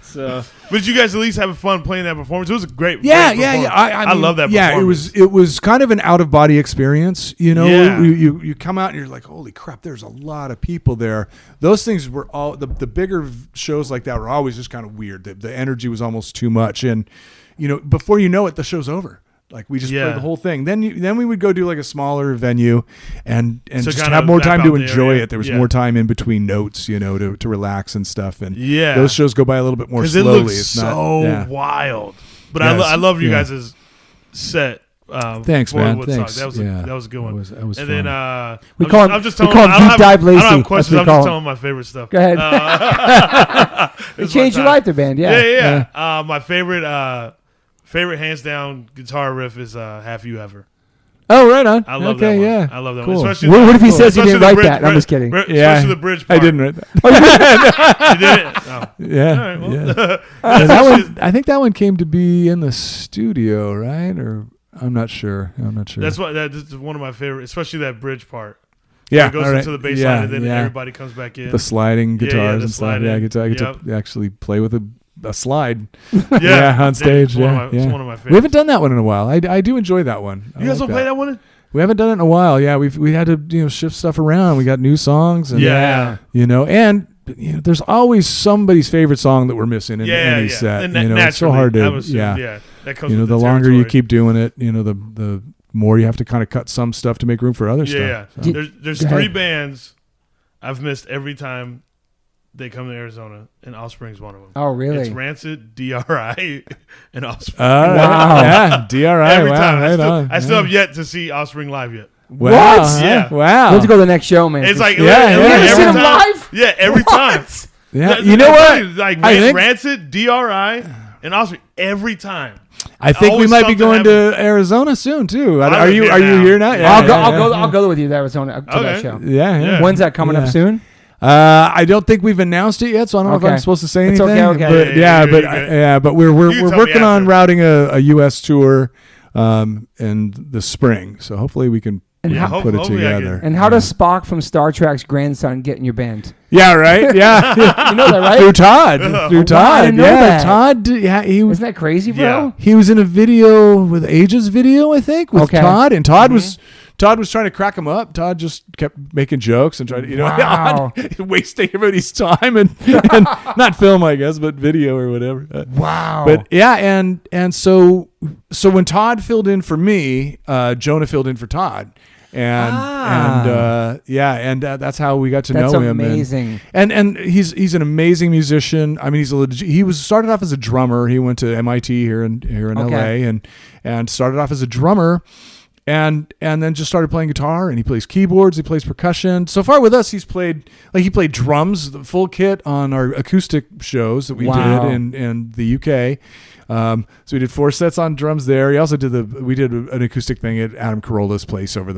Speaker 2: So,
Speaker 3: but you guys at least having fun playing that performance? It was a great.
Speaker 2: Yeah.
Speaker 3: I love that.
Speaker 2: Yeah,
Speaker 3: performance.
Speaker 2: it was kind of an out of body experience. You know, you come out and you're like, "Holy crap!" There's a lot of people there. Those things were all the bigger shows like that were always just kind of weird. The energy was almost too much, and you know, before you know it, the show's over. Like we just played the whole thing. Then we would go do like a smaller venue, and so just have more time to enjoy it. There was more time in between notes, you know, to relax and stuff. And those shows go by a little bit more slowly.
Speaker 3: It looks so wild. But I love you guys' set.
Speaker 2: Thanks, man. Thanks.
Speaker 3: That was a good one.
Speaker 2: That was
Speaker 3: and
Speaker 2: fun.
Speaker 3: then
Speaker 1: we call him deep dive Lacey.
Speaker 3: I don't have questions. I'm just telling my favorite stuff.
Speaker 1: Go ahead. It changed your life, the band.
Speaker 3: Yeah. My favorite hands down guitar riff is "Have You Ever."
Speaker 2: Oh, right on.
Speaker 3: I love that one.
Speaker 2: Yeah.
Speaker 3: I love that
Speaker 2: cool.
Speaker 3: one. Especially
Speaker 1: what if he says you didn't write that? I'm just kidding.
Speaker 3: Especially the bridge part.
Speaker 2: I didn't write that.
Speaker 3: You did it? Oh.
Speaker 2: Yeah.
Speaker 3: All right, well.
Speaker 2: That one, I think that one came to be in the studio, right? Or I'm not sure.
Speaker 3: That's one of my favorite, especially that bridge part.
Speaker 2: Yeah,
Speaker 3: it goes into the bass line and then everybody comes back in.
Speaker 2: The sliding guitars and stuff. Yeah, I get to actually play with a slide. On stage.
Speaker 3: It's one of my favorites.
Speaker 2: We haven't done that one in a while. I do enjoy that one.
Speaker 3: You guys don't play that one?
Speaker 2: We haven't done it in a while. Yeah, we had to shift stuff around. We got new songs. And, and there's always somebody's favorite song that we're missing in any set.
Speaker 3: And
Speaker 2: it's so hard to
Speaker 3: that comes
Speaker 2: the longer you keep doing it, the more you have to kind of cut some stuff to make room for other stuff.
Speaker 3: So. There's 3 bands I've missed every time they come to Arizona, and Offspring's one of them.
Speaker 1: Oh, really?
Speaker 3: It's Rancid, DRI, and Offspring.
Speaker 2: Wow. Yeah, DRI.
Speaker 3: Every time.
Speaker 2: Right
Speaker 3: I still have yet to see Offspring live yet.
Speaker 1: What?
Speaker 3: Yeah.
Speaker 2: Wow.
Speaker 1: Let's go to the next show, man.
Speaker 3: It's like
Speaker 1: you ever seen them
Speaker 3: time,
Speaker 1: live?
Speaker 3: Yeah, every time.
Speaker 2: Yeah. You know what?
Speaker 3: Like Rancid, DRI, and Offspring every time.
Speaker 2: I think we might be going to Arizona soon too. Are you here now? Yeah,
Speaker 1: I'll go with you to Arizona to that show.
Speaker 2: Yeah.
Speaker 1: When's that coming up soon?
Speaker 2: I don't think we've announced it yet, so I don't know if I'm supposed to say anything.
Speaker 1: It's okay.
Speaker 2: But we're working on routing a U.S. tour in the spring, so hopefully we can put it together.
Speaker 1: And how does Spock from Star Trek's grandson get in your band?
Speaker 2: Yeah, right. Yeah,
Speaker 1: you know that, right?
Speaker 2: Through Todd.
Speaker 1: I didn't know that.
Speaker 2: Todd. Yeah,
Speaker 1: isn't that crazy, bro?
Speaker 2: Yeah. He was in a video with Age's video, I think, with Todd, and Todd was trying to crack him up. Todd just kept making jokes and trying to, wasting everybody's time and not film, I guess, but video or whatever.
Speaker 1: Wow.
Speaker 2: But yeah, and so when Todd filled in for me, Jonah filled in for Todd. And that's how we got to know him.
Speaker 1: That's amazing.
Speaker 2: And he's an amazing musician. I mean, he started off as a drummer. He went to MIT here in LA and started off as a drummer. And then just started playing guitar, and he plays keyboards, he plays percussion. So far with us, he played drums, the full kit on our acoustic shows that we did in the UK. So we did 4 sets on drums there. He also did an acoustic thing at Adam Carolla's place over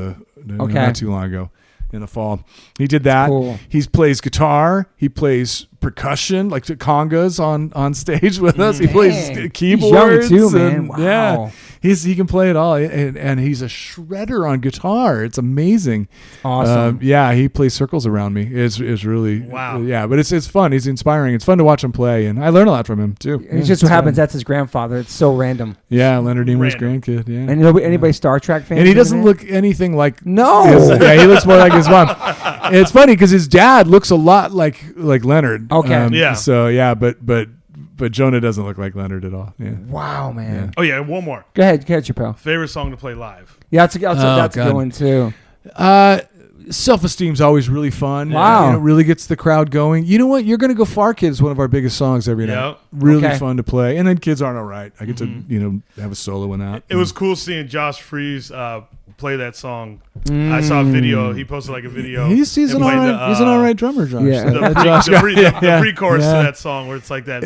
Speaker 2: not too long ago in the fall. He did that.
Speaker 1: Cool.
Speaker 2: He plays guitar. He plays percussion, like the congas on stage with us. He plays keyboards.
Speaker 1: He's young too, man. Wow.
Speaker 2: Yeah. He can play it all, and he's a shredder on guitar. It's amazing.
Speaker 1: Awesome.
Speaker 2: He plays circles around me. It's really Yeah, but it's fun. He's inspiring. It's fun to watch him play, and I learn a lot from him too.
Speaker 1: It's just what happens. That's his grandfather. It's so random.
Speaker 2: Yeah, Leonard Nimoy's grandkid. Yeah.
Speaker 1: And anybody Star Trek fan?
Speaker 2: And he doesn't look anything like.
Speaker 1: No.
Speaker 2: He looks more like his mom. And it's funny because his dad looks a lot like Leonard.
Speaker 1: Okay.
Speaker 2: So but Jonah doesn't look like Leonard at all. Yeah.
Speaker 1: Wow, man.
Speaker 2: Yeah.
Speaker 3: Oh yeah, one more.
Speaker 1: Go ahead, Chappelle.
Speaker 3: Favorite song to play live?
Speaker 1: Yeah, that's a good one too.
Speaker 2: Self-Esteem's always really fun.
Speaker 1: Wow.
Speaker 2: It really gets the crowd going. You know what? You're Gonna Go Far, Kid is one of our biggest songs every night. Really fun to play. And then Kids Aren't Alright. I get to have a solo in that.
Speaker 3: It was cool seeing Josh Freese play that song I saw a video. He posted like a video.
Speaker 2: He's an all right drummer, Josh.
Speaker 1: Yeah.
Speaker 3: The pre-chorus to that song where it's like that.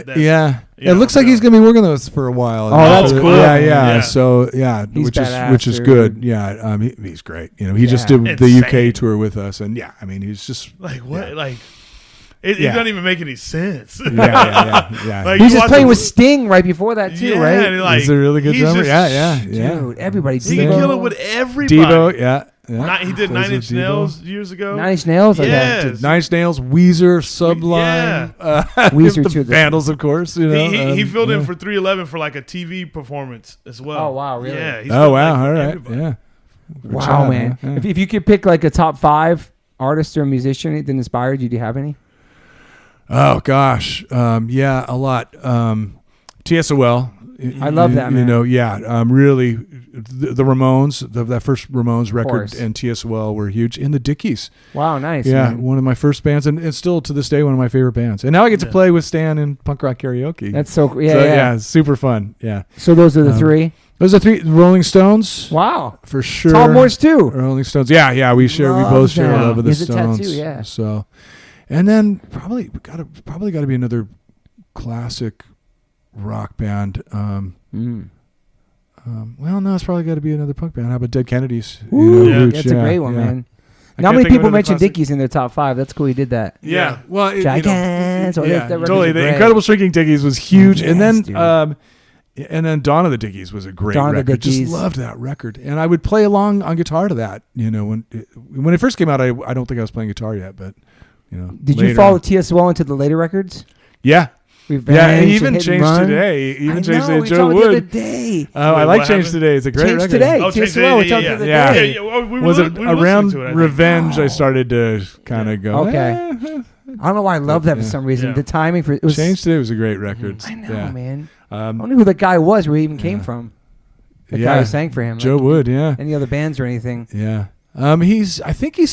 Speaker 2: It looks like he's gonna be working on this for a while.
Speaker 1: Oh, that's cool.
Speaker 2: Yeah. So which is good.
Speaker 1: Dude.
Speaker 2: Yeah, he's great. He just did the UK tour with us, and he's just
Speaker 3: like what like. It doesn't even make any sense.
Speaker 2: Yeah.
Speaker 1: Like, he was just playing with Sting right before that too, right?
Speaker 3: Like,
Speaker 2: he's a really good drummer. Yeah.
Speaker 1: Dude, everybody.
Speaker 3: He can kill it with everybody.
Speaker 2: Devo, yeah.
Speaker 3: He did 9 Inch Nails years ago.
Speaker 1: 9 Inch Nails?
Speaker 3: Yes.
Speaker 2: Okay. 9 Inch Nails, Weezer, Sublime.
Speaker 1: Weezer too.
Speaker 2: The Vandals, of course.
Speaker 3: He filled in for 311 for like a TV performance as well.
Speaker 1: Oh, wow, really?
Speaker 3: Yeah.
Speaker 2: All right.
Speaker 3: Everybody.
Speaker 2: Yeah.
Speaker 1: Wow, man. Yeah. If you could pick like a top 5 artist or musician that inspired you, do you have any?
Speaker 2: Oh gosh, a lot. TSOL.
Speaker 1: I love that, man.
Speaker 2: Really, the Ramones, that first Ramones record, and TSOL were huge. And the Dickies.
Speaker 1: Wow, nice.
Speaker 2: Yeah,
Speaker 1: man.
Speaker 2: one of my first bands, and still to this day one of my favorite bands. And now I get to play with Stan in punk rock karaoke.
Speaker 1: That's so cool. Yeah,
Speaker 2: super fun. Yeah.
Speaker 1: So those are the 3.
Speaker 2: Those are 3. Rolling Stones.
Speaker 1: Wow,
Speaker 2: for sure.
Speaker 1: Tom Morse too.
Speaker 2: Rolling Stones. Yeah. We both share a love of the Stones.
Speaker 1: Tattoo, yeah.
Speaker 2: So. And then probably got to be another classic rock band. Well, no, it's probably got to be another punk band. How about Dead Kennedys?
Speaker 1: That's a great one, man. Not many people mention Dickies in their top 5. That's cool. He did that.
Speaker 2: Yeah. Well,
Speaker 1: totally.
Speaker 2: The Incredible Shrinking Dickies was huge, and then Dawn of the Dickies was a great record. Just loved that record, and I would play along on guitar to that. When it first came out, I don't think I was playing guitar yet, but.
Speaker 1: Did you follow TSOL into the later records?
Speaker 2: Yeah.
Speaker 1: Revenge,
Speaker 2: even Changed Today. Joe Wood. I like Changed Today. It's a great record.
Speaker 1: Today. TSOL.
Speaker 2: Was it around Revenge? I started to kind of go.
Speaker 1: Okay. I don't know why I love that for some reason. The timing for it was
Speaker 2: Changed Today was a great record.
Speaker 1: I know, man. I don't know who that guy was. Where he even came from. The guy who sang for him.
Speaker 2: Joe Wood. Yeah.
Speaker 1: Any other bands or anything?
Speaker 2: Yeah. I think he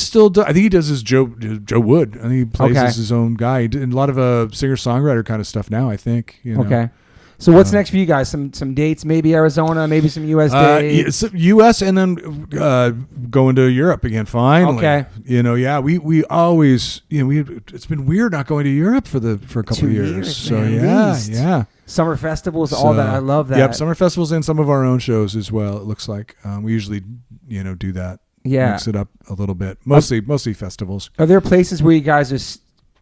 Speaker 2: does his Joe Wood. I think he plays as his own guy. He did a lot of singer-songwriter kind of stuff now, I think. Okay.
Speaker 1: So what's next for you guys? Some dates, maybe Arizona, maybe some U.S. dates?
Speaker 2: U.S. and then going to Europe again, finally.
Speaker 1: Okay.
Speaker 2: We always, it's been weird not going to Europe for a couple of years. So, yeah.
Speaker 1: Summer festivals, all that. I love that.
Speaker 2: Yep, summer festivals and some of our own shows as well, it looks like. We usually, do that.
Speaker 1: Yeah,
Speaker 2: mix it up a little bit. Mostly festivals.
Speaker 1: Are there places where you guys are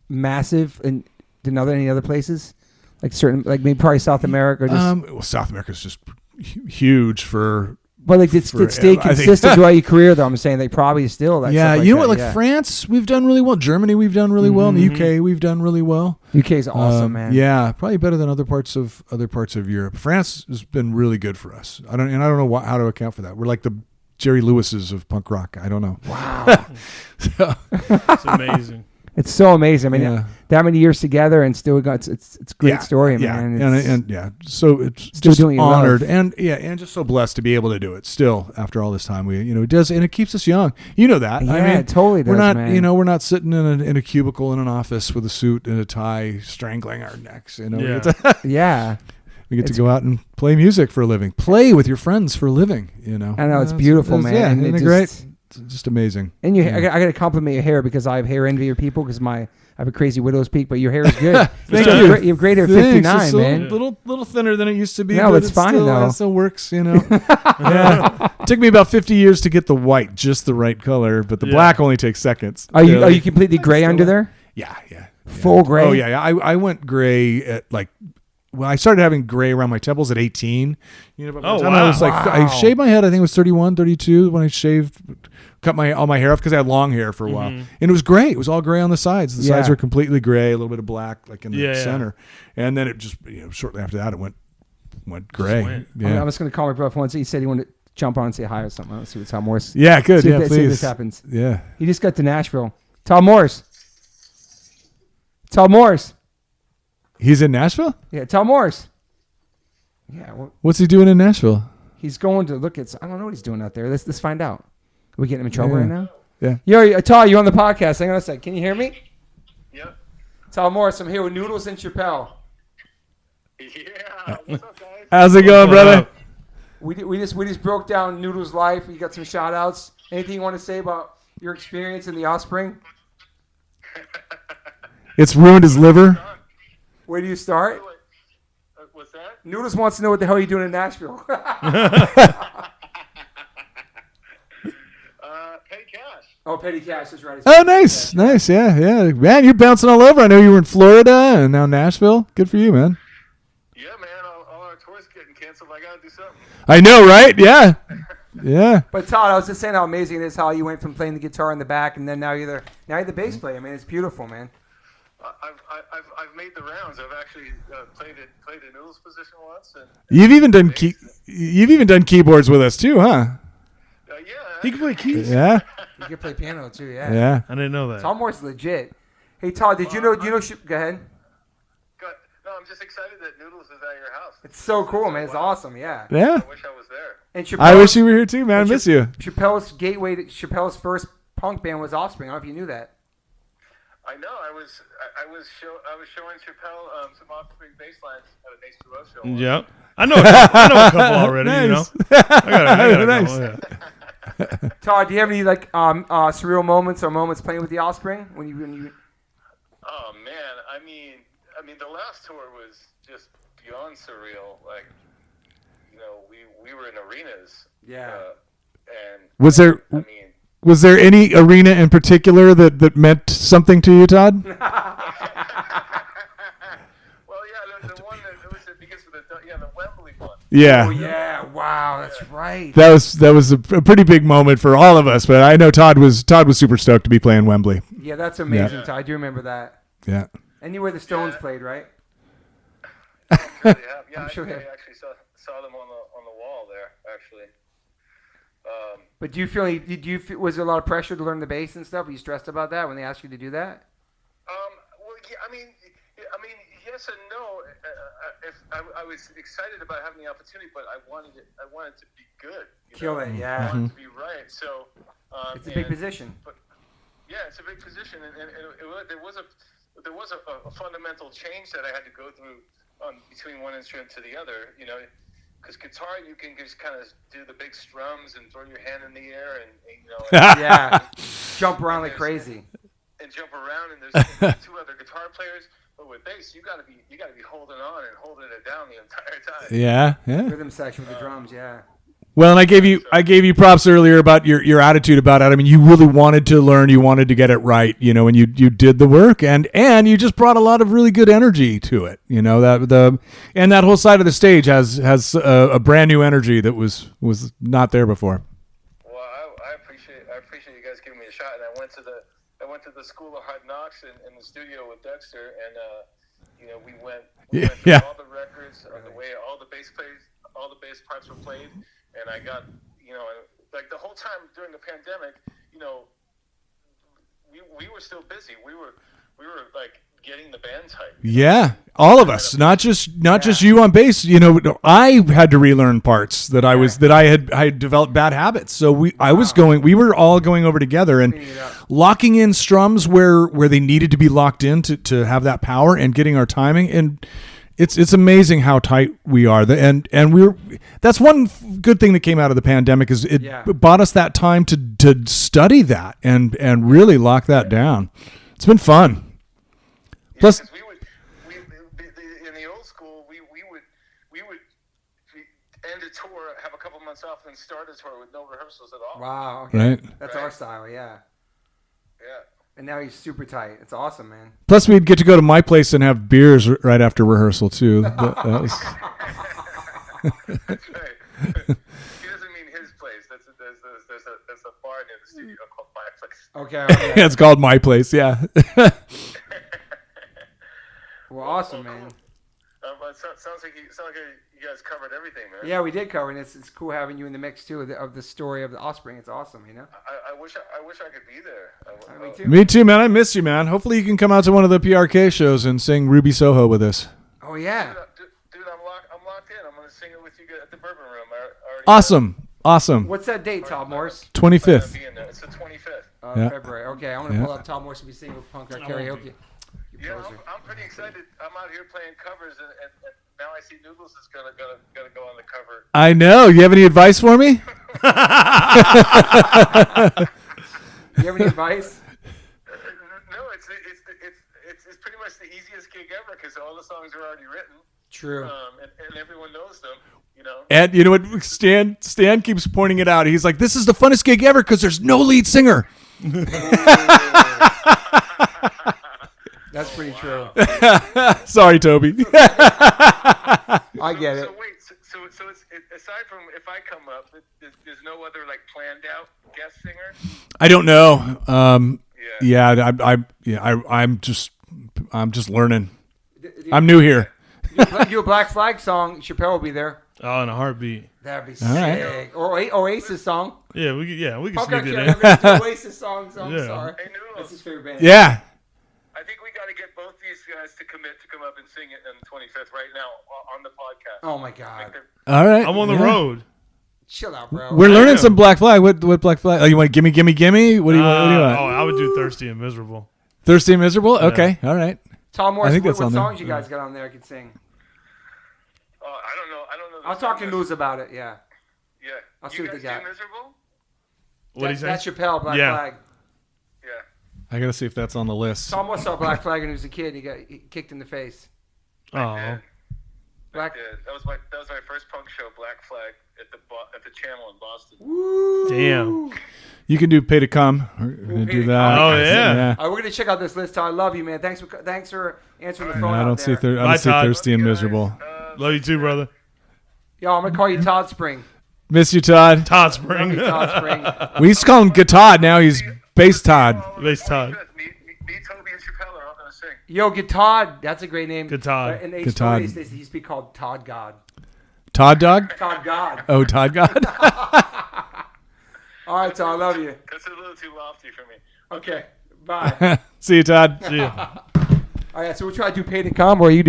Speaker 1: massive and any other places, like maybe probably South America? Or just
Speaker 2: South America is just huge for.
Speaker 1: But it stay consistent throughout your career, though. I'm saying they probably still.
Speaker 2: France, we've done really well. Germany, we've done really well. In the UK, we've done really well.
Speaker 1: UK is awesome, man.
Speaker 2: Yeah, probably better than other parts of Europe. France has been really good for us. I don't know how to account for that. We're like the Jerry Lewis's of punk rock. I don't know.
Speaker 1: Wow.
Speaker 3: It's amazing.
Speaker 1: It's so amazing. I mean, that many years together and still got it's a great story, man.
Speaker 2: So it's
Speaker 1: still
Speaker 2: just honored and just so blessed to be able to do it still after all this time. It does, and it keeps us young. You know that.
Speaker 1: Yeah, it totally does.
Speaker 2: We're not,
Speaker 1: man.
Speaker 2: We're not sitting in a cubicle in an office with a suit and a tie, strangling our necks.
Speaker 1: Yeah.
Speaker 2: We get to go out and play music for a living. Play with your friends for a living,
Speaker 1: I know, it's beautiful, man.
Speaker 2: Yeah, and it's great. It's just amazing.
Speaker 1: And I got to compliment your hair because I have hair envy of people because I have a crazy widow's peak, but your hair is good.
Speaker 2: Thank you.
Speaker 1: You have great hair, 59,
Speaker 2: it's
Speaker 1: man.
Speaker 2: Little thinner than it used to be.
Speaker 1: No, it's fine, though.
Speaker 2: It still works, Yeah. It took me about 50 years to get the white just the right color, but the black only takes seconds.
Speaker 1: Are you completely gray under there?
Speaker 2: Yeah.
Speaker 1: Full gray?
Speaker 2: Oh, yeah. I went gray at I started having gray around my temples at 18. By the time I was I shaved my head, I think it was 31, 32 when I cut all my hair off because I had long hair for a while. And it was gray. It was all gray on the sides. The sides were completely gray, a little bit of black in the center. And then it just, shortly after that, it went gray.
Speaker 1: I'm just going to call my brother once. He said he wanted to jump on and say hi or something. Let's see what Tom Morse.
Speaker 2: Yeah, good. Please.
Speaker 1: See if this happens.
Speaker 2: Yeah.
Speaker 1: He just got to Nashville. Tom Morse.
Speaker 2: He's in Nashville?
Speaker 1: Yeah, Tom Morse. Yeah.
Speaker 2: What's he doing in Nashville?
Speaker 1: He's going to look at. I don't know what he's doing out there. Let's find out. Are we getting him in trouble right now?
Speaker 2: Yeah.
Speaker 1: Yo, Tom, you're on the podcast. Hang on a sec. Can you hear me?
Speaker 4: Yep.
Speaker 1: Tom Morse. I'm here with Noodles and Chappelle.
Speaker 4: Yeah. What's up, guys?
Speaker 2: How's it going, brother?
Speaker 1: We just broke down Noodles' life. You got some shout outs. Anything you want to say about your experience in the Offspring?
Speaker 2: It's ruined his liver.
Speaker 1: Where do you start?
Speaker 3: What's that?
Speaker 1: Noodles wants to know what the hell you're doing in Nashville.
Speaker 3: Petty cash.
Speaker 1: Oh, petty cash is right.
Speaker 2: Oh, nice. Yeah. Man, you're bouncing all over. I know you were in Florida and now Nashville. Good for you, man.
Speaker 3: Yeah, man. All our tours getting canceled. I got to do something.
Speaker 2: I know, right? Yeah. Yeah.
Speaker 1: But Todd, I was just saying how amazing it is how you went from playing the guitar in the back and then now you're the bass player. I mean, it's beautiful, man.
Speaker 3: I've made the rounds. I've actually played a Noodles position once. And
Speaker 2: you've even done keyboards with us too, huh?
Speaker 3: Yeah. He can play keys.
Speaker 2: Yeah.
Speaker 1: You can play piano too, yeah.
Speaker 2: Yeah.
Speaker 3: I didn't know that.
Speaker 1: Tom Morse legit. Hey Todd, did you know? Go ahead.
Speaker 3: No, I'm just excited that Noodles is at your house.
Speaker 1: It's so cool, man. It's awesome, yeah.
Speaker 2: Yeah.
Speaker 3: I wish I was there.
Speaker 1: And
Speaker 2: I wish you were here too, man. I miss you.
Speaker 1: Chappelle's first punk band was Offspring. I don't know if you knew that.
Speaker 3: I know. I was showing Chappelle some Offspring bass lines at an H2O show.
Speaker 4: Yep. I know a couple already.
Speaker 2: Nice.
Speaker 4: You know. I got
Speaker 2: Nice.
Speaker 4: yeah.
Speaker 1: Todd, do you have any surreal moments or moments playing with the Offspring when you?
Speaker 3: Oh man, I mean, the last tour was just beyond surreal. Like, we were in arenas.
Speaker 1: Yeah.
Speaker 3: And
Speaker 2: was there any arena in particular that meant something to you, Todd?
Speaker 3: Well, yeah, the one that was because of the Wembley one.
Speaker 2: Yeah.
Speaker 1: Oh yeah! Wow, that's right.
Speaker 2: That was a pretty big moment for all of us, but I know Todd was super stoked to be playing Wembley.
Speaker 1: Yeah, that's amazing.
Speaker 3: Yeah.
Speaker 1: Todd. I do remember that.
Speaker 2: Yeah.
Speaker 1: And you where the Stones played, right?
Speaker 3: I'm sure they have. Yeah,
Speaker 1: I'm sure
Speaker 3: I actually saw them on the wall there. Actually.
Speaker 1: But was there a lot of pressure to learn the bass and stuff? Were you stressed about that when they asked you to do that?
Speaker 3: Well, yeah, I mean, yes and no. I was excited about having the opportunity, but I wanted to be good.
Speaker 1: Kill it, yeah.
Speaker 3: I wanted to be right. So
Speaker 1: it's a big position.
Speaker 3: But yeah, it's a big position, and there was a fundamental change that I had to go through between one instrument to the other. Because guitar, you can just kind of do the big strums and throw your hand in the air and
Speaker 1: yeah, jump around like crazy.
Speaker 3: And jump around, and there's two other guitar players. But with bass, you gotta be holding on and holding it down the entire time.
Speaker 2: Yeah.
Speaker 1: Rhythm section with the drums, yeah.
Speaker 2: Well, and I gave you props earlier about your attitude about it. I mean, you really wanted to learn, you wanted to get it right, and you did the work, and you just brought a lot of really good energy to it. That whole side of the stage has a brand new energy that was not there before.
Speaker 3: Well, I appreciate you guys giving me a shot, and I went to the School of Hard Knocks in the studio with Dexter, and we went through all the records, the way all the bass parts were played. And I got, like the whole time during the pandemic, we were still busy. We were like getting the band tight.
Speaker 2: Yeah, all of us, not just you on bass. I had to relearn parts that I had developed bad habits. So we were all going over together and locking in strums where they needed to be locked in to have that power and getting our timing. And it's amazing how tight we are. That's one good thing that came out of the pandemic is it bought us that time to study that and really lock that down. It's been fun. Plus,
Speaker 3: in the old school, we would end a tour, have a couple months off, and start a tour with no rehearsals at all.
Speaker 1: Wow. Okay.
Speaker 2: Right.
Speaker 1: That's our style, yeah.
Speaker 3: Yeah.
Speaker 1: And now he's super tight. It's awesome, man.
Speaker 2: Plus, we'd get to go to my place and have beers right after rehearsal too. That was...
Speaker 3: That's right. He doesn't mean his place. There's a bar near the studio called My Place.
Speaker 1: Okay.
Speaker 2: Yeah, it's called My Place. Yeah.
Speaker 1: Well, awesome, man.
Speaker 3: Sounds like you guys covered everything, man.
Speaker 1: Yeah, we did cover, and it's cool having you in the mix too of the story of the Offspring. It's awesome,
Speaker 3: I wish I could be there.
Speaker 1: Me too.
Speaker 2: Me too, man. I miss you, man. Hopefully, you can come out to one of the PRK shows and sing Ruby Soho with us.
Speaker 1: Oh yeah.
Speaker 3: Dude, I'm locked in. I'm gonna sing it with you at the Bourbon Room.
Speaker 2: Awesome.
Speaker 1: What's that date, Todd Morse?
Speaker 2: 25th.
Speaker 3: It's the 25th.
Speaker 1: February. Okay, I'm gonna pull up Todd Morse to be singing with Punk Rock Karaoke.
Speaker 3: Yeah, I'm pretty excited. I'm out here playing covers and
Speaker 5: now I see Noodles is gonna go on the cover.
Speaker 2: I know. You have any advice for me?
Speaker 1: You have any advice?
Speaker 5: No, it's pretty much the easiest gig ever because all the songs are already written.
Speaker 1: True.
Speaker 5: And everyone knows them. You know.
Speaker 2: And you know what? Stan keeps pointing it out. He's like, "This is the funnest gig ever because there's no lead singer."
Speaker 1: That's pretty true.
Speaker 2: Sorry, Toby.
Speaker 1: I get it.
Speaker 5: So wait, so it's aside from if I come up, there's no other like planned out guest singer.
Speaker 2: I don't know. I'm just learning. I'm new here.
Speaker 1: Do a Black Flag song. Chappelle will be there.
Speaker 3: Oh, in a heartbeat.
Speaker 1: That'd be sick. Or Oasis song.
Speaker 3: Yeah, we can
Speaker 1: Okay,
Speaker 3: sneak it in.
Speaker 1: Oasis song. So I'm sorry.
Speaker 5: Hey, Noodles.
Speaker 1: That's his favorite band.
Speaker 2: Yeah.
Speaker 5: I think we got to get both these guys to commit to come up and sing it on the 25th right now on the podcast.
Speaker 1: Oh my God.
Speaker 2: All right.
Speaker 3: I'm on the road.
Speaker 1: Chill out, bro.
Speaker 2: We're learning some Black Flag. What Black Flag? Oh, you want gimme? What do you want?
Speaker 3: Oh, I would do Thirsty and Miserable.
Speaker 2: Thirsty and Miserable? Okay. All right.
Speaker 1: Tom Morse,
Speaker 2: I think
Speaker 1: what
Speaker 2: that's on there.
Speaker 1: songs you guys got on there I could sing?
Speaker 5: Oh, I don't know.
Speaker 1: I'll talk to Noodles about it, yeah.
Speaker 5: Yeah.
Speaker 1: I'll see what they got.
Speaker 5: Miserable?
Speaker 3: What do you say?
Speaker 1: That's Chappelle, Black Flag.
Speaker 5: Yeah.
Speaker 2: I got to see if that's on the list.
Speaker 1: Tom Morse saw Black Flag when he was a kid. He got kicked in the face.
Speaker 3: Oh.
Speaker 1: Black.
Speaker 5: That was my first punk show, Black Flag, at the Channel in Boston.
Speaker 1: Woo!
Speaker 3: Damn.
Speaker 2: You can do Pay to Come. We're going to do that.
Speaker 3: Oh, yeah.
Speaker 1: All right, we're going to check out this list, Todd. I love you, man. Thanks for answering the phone
Speaker 2: I don't
Speaker 1: out
Speaker 2: see,
Speaker 1: there.
Speaker 2: I don't see
Speaker 3: Todd.
Speaker 2: Thirsty and Miserable.
Speaker 3: Love you too, brother.
Speaker 1: Yo, I'm going to call you Todd Spring.
Speaker 2: Miss you, Todd.
Speaker 3: Todd Spring.
Speaker 1: Todd Spring.
Speaker 2: We used to call him Todd. Now he's Bass Todd.
Speaker 3: Bass Todd.
Speaker 5: Me, Toby, and Chappelle are all going to sing.
Speaker 1: Yo, Todd. That's a great name.
Speaker 3: Todd.
Speaker 1: In the
Speaker 2: Todd.
Speaker 1: H-stories, he used to be called Todd God.
Speaker 2: Todd Dog?
Speaker 1: Todd God.
Speaker 2: Oh, Todd God.
Speaker 1: All right, Todd. I love you.
Speaker 5: That's a little too lofty for me.
Speaker 1: Okay. Bye.
Speaker 2: See you, Todd.
Speaker 3: See ya.
Speaker 1: All right, so we'll try to do Pay to Come, or you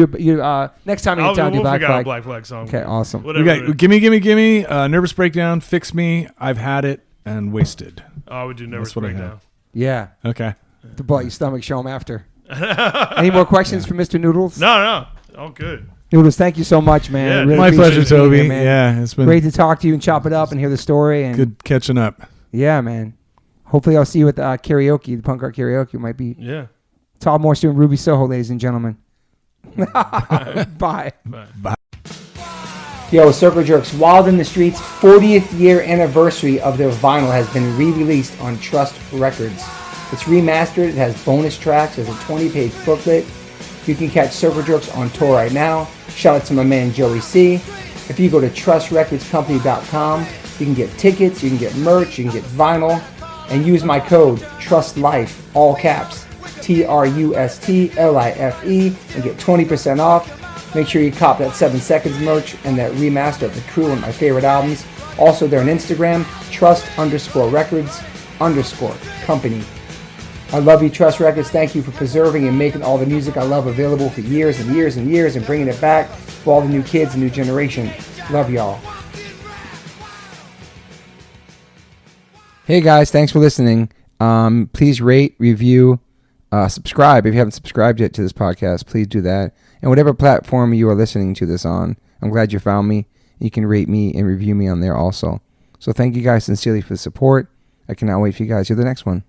Speaker 1: next time you're in town, do
Speaker 3: We'll
Speaker 1: Black
Speaker 3: figure out a
Speaker 1: Flag.
Speaker 3: Black Flag song.
Speaker 1: Okay, awesome.
Speaker 2: We got Gimme, Nervous Breakdown, Fix Me, I've Had It, and Wasted.
Speaker 3: Oh, I would do Never
Speaker 2: That's what I
Speaker 3: Break
Speaker 2: have.
Speaker 3: Down.
Speaker 1: Yeah.
Speaker 2: Okay.
Speaker 1: To blow out your stomach, show him after. Any more questions for Mr. Noodles?
Speaker 3: No. Oh, good.
Speaker 1: Noodles, thank you so much, man.
Speaker 3: Yeah,
Speaker 1: I really
Speaker 2: My
Speaker 1: appreciate
Speaker 2: pleasure,
Speaker 1: you being
Speaker 2: Toby.
Speaker 1: here, man.
Speaker 2: Yeah, it's been
Speaker 1: Great to talk to you and chop it up and hear the story. And
Speaker 2: good catching up.
Speaker 1: yeah, man. Hopefully I'll see you at the karaoke, the punk rock karaoke. Might be
Speaker 3: Yeah.
Speaker 1: Todd Morse doing Ruby Soho, ladies and gentlemen. Bye. Yo, Circle Jerks, Wild in the Streets 40th year anniversary of their vinyl has been re-released on Trust Records. It's remastered, it has bonus tracks, there's a 20-page booklet. You can catch Circle Jerks on tour right now. Shout out to my man Joey C. If you go to trustrecordscompany.com, you can get tickets, you can get merch, you can get vinyl, and use my code TRUSTLIFE, all caps, TRUSTLIFE, and get 20% off. Make sure you cop that 7 Seconds merch and that remaster of The Crew, one of my favorite albums. Also, they're on Instagram, trust_records_company. I love you, Trust Records. Thank you for preserving and making all the music I love available for years and years and years and bringing it back for all the new kids and new generation. Love y'all. Hey guys, thanks for listening. Please rate, review, subscribe. If you haven't subscribed yet to this podcast, please do that. And whatever platform you are listening to this on, I'm glad you found me. You can rate me and review me on there also. So thank you guys sincerely for the support. I cannot wait for you guys to hear the next one.